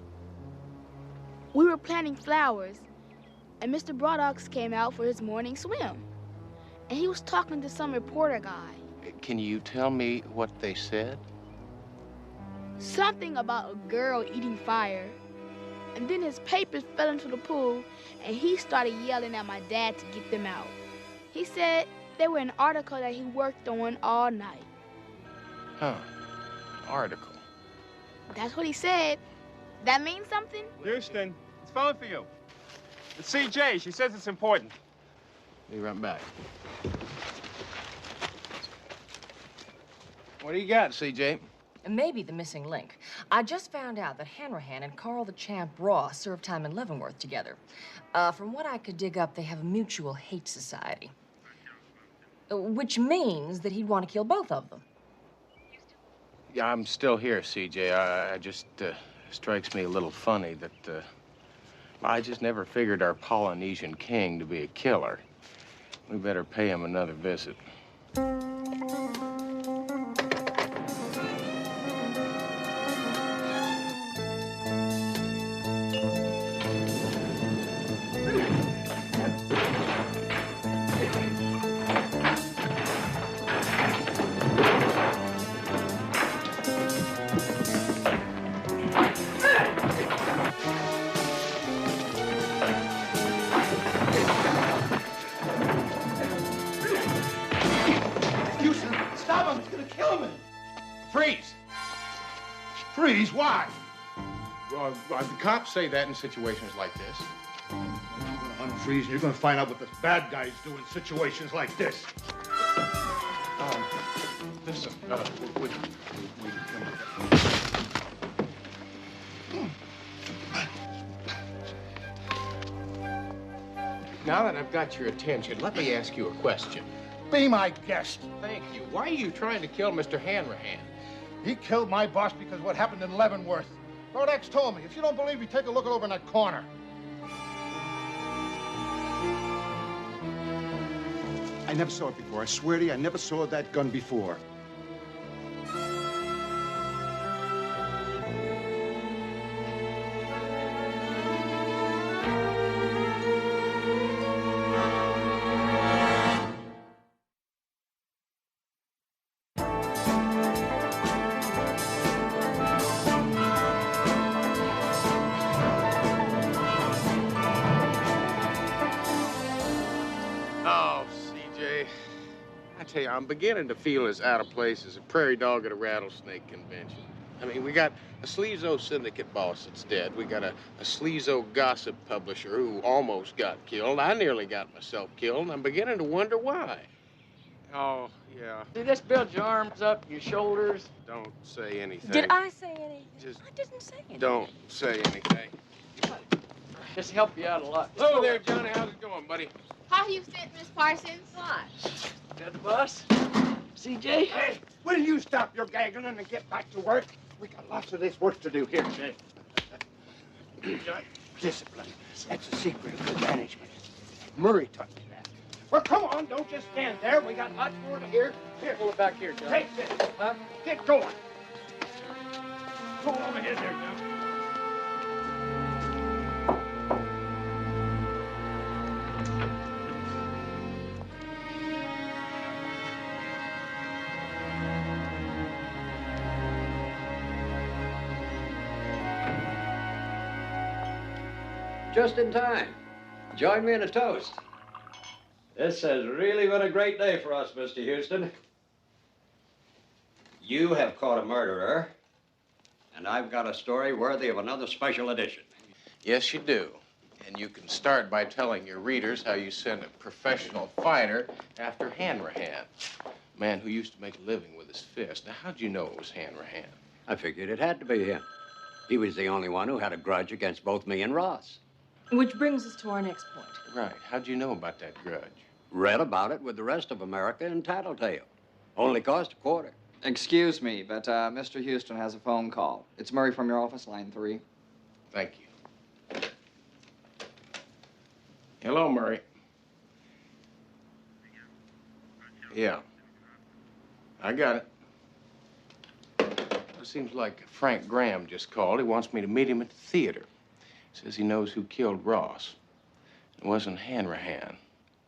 we were planting flowers, and Mr. Brodax came out for his morning swim. And he was talking to some reporter guy. Can you tell me what they said? Something about a girl eating fire. And then his papers fell into the pool, and he started yelling at my dad to get them out. He said they were an article that he worked on all night. Huh. Article. That's what he said. That means something? Houston, it's phone for you. It's CJ. She says it's important. Be right back. What do you got, CJ? Maybe the missing link. I just found out that Hanrahan and Carl the Champ Ross served time in Leavenworth together. From what I could dig up, they have a mutual hate society. Which means that he'd want to kill both of them. Yeah, I'm still here, CJ. I just, strikes me a little funny that, I just never figured our Polynesian king to be a killer. We better pay him another visit. Freeze? Why? The cops say that in situations like this. You're going to unfreeze, and you're going to find out what this bad guys do in situations like this. Listen, Now that I've got your attention, let me ask you a question. Be my guest. Thank you. Why are you trying to kill Mr. Hanrahan? He killed my boss because of what happened in Leavenworth. Brodax told me. If you don't believe me, take a look over in that corner. I never saw it before. I swear to you, I never saw that gun before. I'm beginning to feel as out of place as a prairie dog at a rattlesnake convention. I mean, we got a sleazo syndicate boss that's dead. We got a sleazo gossip publisher who almost got killed. I nearly got myself killed, and I'm beginning to wonder why. Oh, yeah. Did this build your arms up, your shoulders? Don't say anything. Did I say anything? Just I didn't say anything. Don't say anything. Just help you out a lot. Hello there, Johnny. How's it going, buddy? Hi, Houston, Miss Parsons. What? Got the bus? CJ? Hey, will you stop your gagging and get back to work? We got lots of this work to do here, Jay. Discipline. That's the secret of good management. Murray taught me that. Well, come on, don't just stand there. We got lots more to hear. Here. Pull it back here, John. Take this. Huh? Get going. Go over here there, John. Just in time. Join me in a toast. This has really been a great day for us, Mr. Houston. You have caught a murderer, and I've got a story worthy of another special edition. Yes, you do. And you can start by telling your readers how you sent a professional fighter after Hanrahan, a man who used to make a living with his fist. Now, how'd you know it was Hanrahan? I figured it had to be him. He was the only one who had a grudge against both me and Ross. Which brings us to our next point. Right. How'd you know about that grudge? Read about it with the rest of America in Tattletale. Only cost $0.25. Excuse me, but Mr. Houston has a phone call. It's Murray from your office, line 3. Thank you. Hello, Murray. Yeah. I got it. It seems like Frank Graham just called. He wants me to meet him at the theater. Says he knows who killed Ross. It wasn't Hanrahan.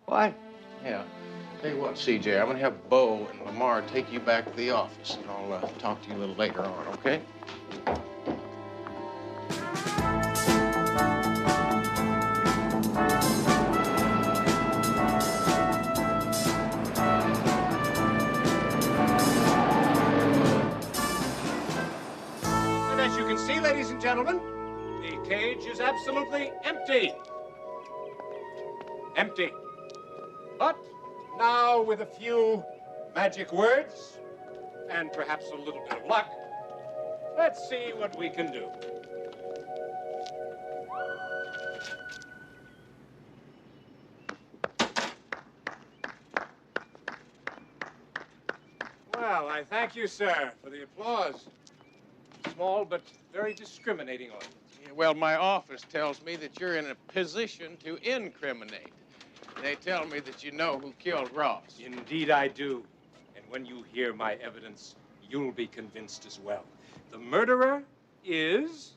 What? Yeah. Tell you what, CJ, I'm gonna have Bo and Lamar take you back to the office, and I'll talk to you a little later on, okay? And as you can see, ladies and gentlemen, the cage is absolutely empty. Empty. But now, with a few magic words and perhaps a little bit of luck, let's see what we can do. Well, I thank you, sir, for the applause. Small but very discriminating audience. Yeah, well, my office tells me that you're in a position to incriminate. They tell me that you know who killed Ross. Indeed, I do. And when you hear my evidence, you'll be convinced as well. The murderer is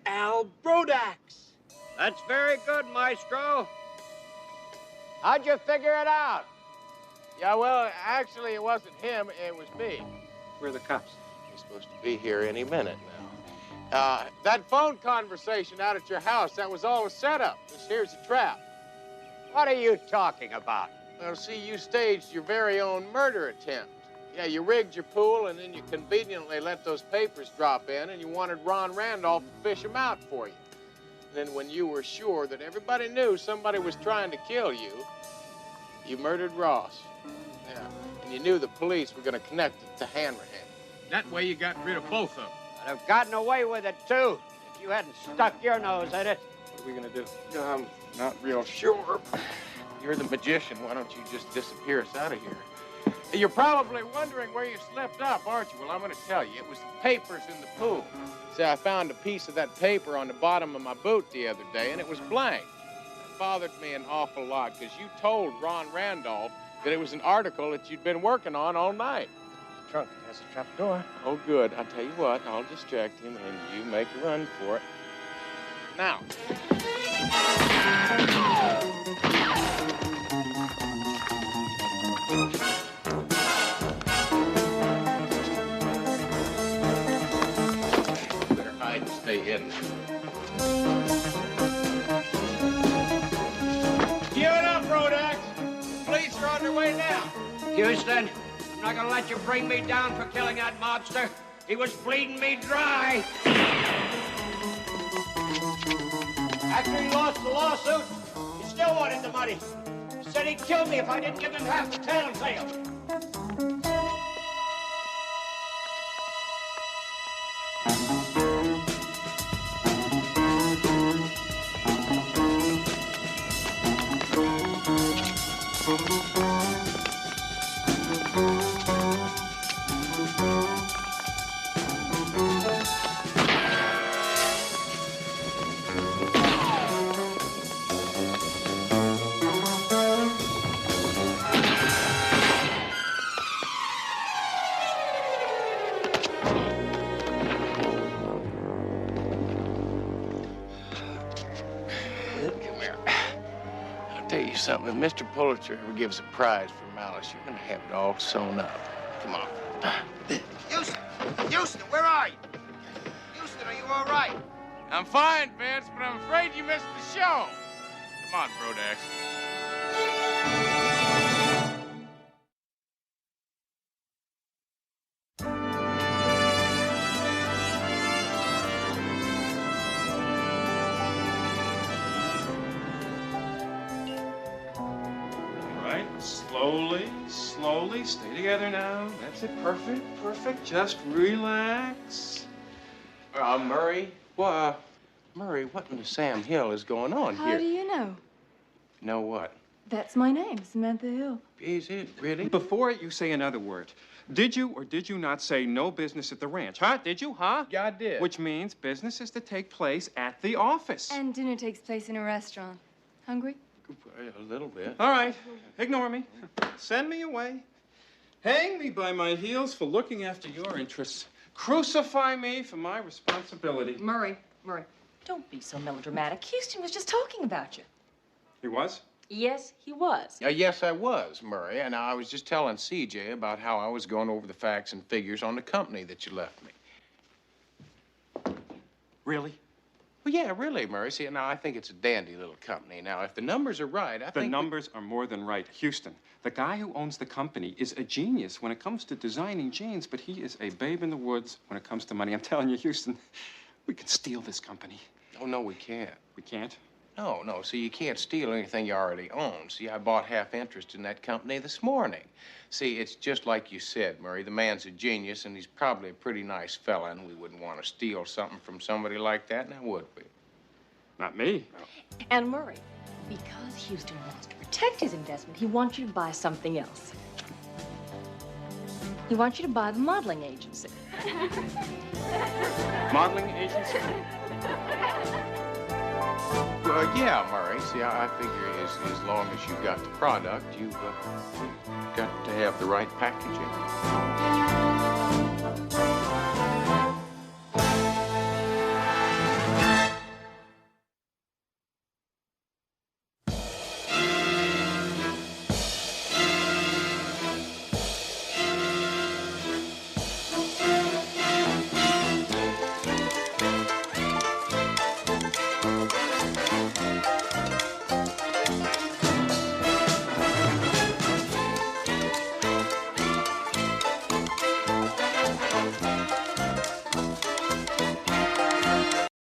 Al Brodax. That's very good, Maestro. How'd you figure it out? Yeah, well, actually, it wasn't him. It was me. Where are the cops? He's supposed to be here any minute now. That phone conversation out at your house, that was all a setup. This here's a trap. What are you talking about? Well, see, you staged your very own murder attempt. Yeah, you rigged your pool, and then you conveniently let those papers drop in, and you wanted Ron Randolph to fish them out for you. And then when you were sure that everybody knew somebody was trying to kill you, you murdered Ross. Yeah, and you knew the police were going to connect it to Hanrahan. That way you got rid of both of them. I'd have gotten away with it, too, if you hadn't stuck your nose in it. What are we going to do? I'm not real sure. You're the magician. Why don't you just disappear us out of here? You're probably wondering where you slipped up, aren't you? Well, I'm going to tell you. It was the papers in the pool. See, I found a piece of that paper on the bottom of my boot the other day, and it was blank. It bothered me an awful lot, because you told Ron Randolph that it was an article that you'd been working on all night. The trunk has a trap door. Oh, good. I'll tell you what. I'll distract him, and you make a run for it. Now. Better hide and stay hidden. Give it up, Brodax. The police are on their way now. Houston, I'm not gonna let you bring me down for killing that mobster. He was bleeding me dry. After he lost the lawsuit, he still wanted the money. He said he'd kill me if I didn't give him half the tattletale. Something. If Mr. Pulitzer ever gives a prize for malice, you're gonna have it all sewn up. Come on. Houston! Houston, where are you? Houston, are you all right? I'm fine, Vince, but I'm afraid you missed the show. Come on, Brodax. Slowly, stay together now. That's it, perfect. Just relax. Murray? Well, Murray, what in the Sam Hill is going on here? How do you know? Know what? That's my name, Samantha Hill. Is it really? Before you say another word, did you or did you not say no business at the ranch? Huh? Did you, huh? Yeah, I did. Which means business is to take place at the office. And dinner takes place in a restaurant. Hungry? A little bit. All right, ignore me. Send me away. Hang me by my heels for looking after your interests. Crucify me for my responsibility. Murray, don't be so melodramatic. Houston was just talking about you. He was? Yes, he was. Yes, I was, Murray. And I was just telling CJ about how I was going over the facts and figures on the company that you left me. Really? Well, yeah, really, Murray. See, now I think it's a dandy little company. Now, if the numbers are right, I think... The numbers are more than right. Houston, the guy who owns the company is a genius when it comes to designing jeans, but he is a babe in the woods when it comes to money. I'm telling you, Houston, we can steal this company. Oh, no, we can't. We can't? No, no. See, you can't steal anything you already own. See, I bought half interest in that company this morning. See, it's just like you said, Murray. The man's a genius, and he's probably a pretty nice fella, and we wouldn't want to steal something from somebody like that, now would we? Not me. No. And Murray, because Houston wants to protect his investment, he wants you to buy something else. He wants you to buy the modeling agency. Modeling agency? Well, yeah, Murray. See, I figure as long as you've got the product, you've got to have the right packaging.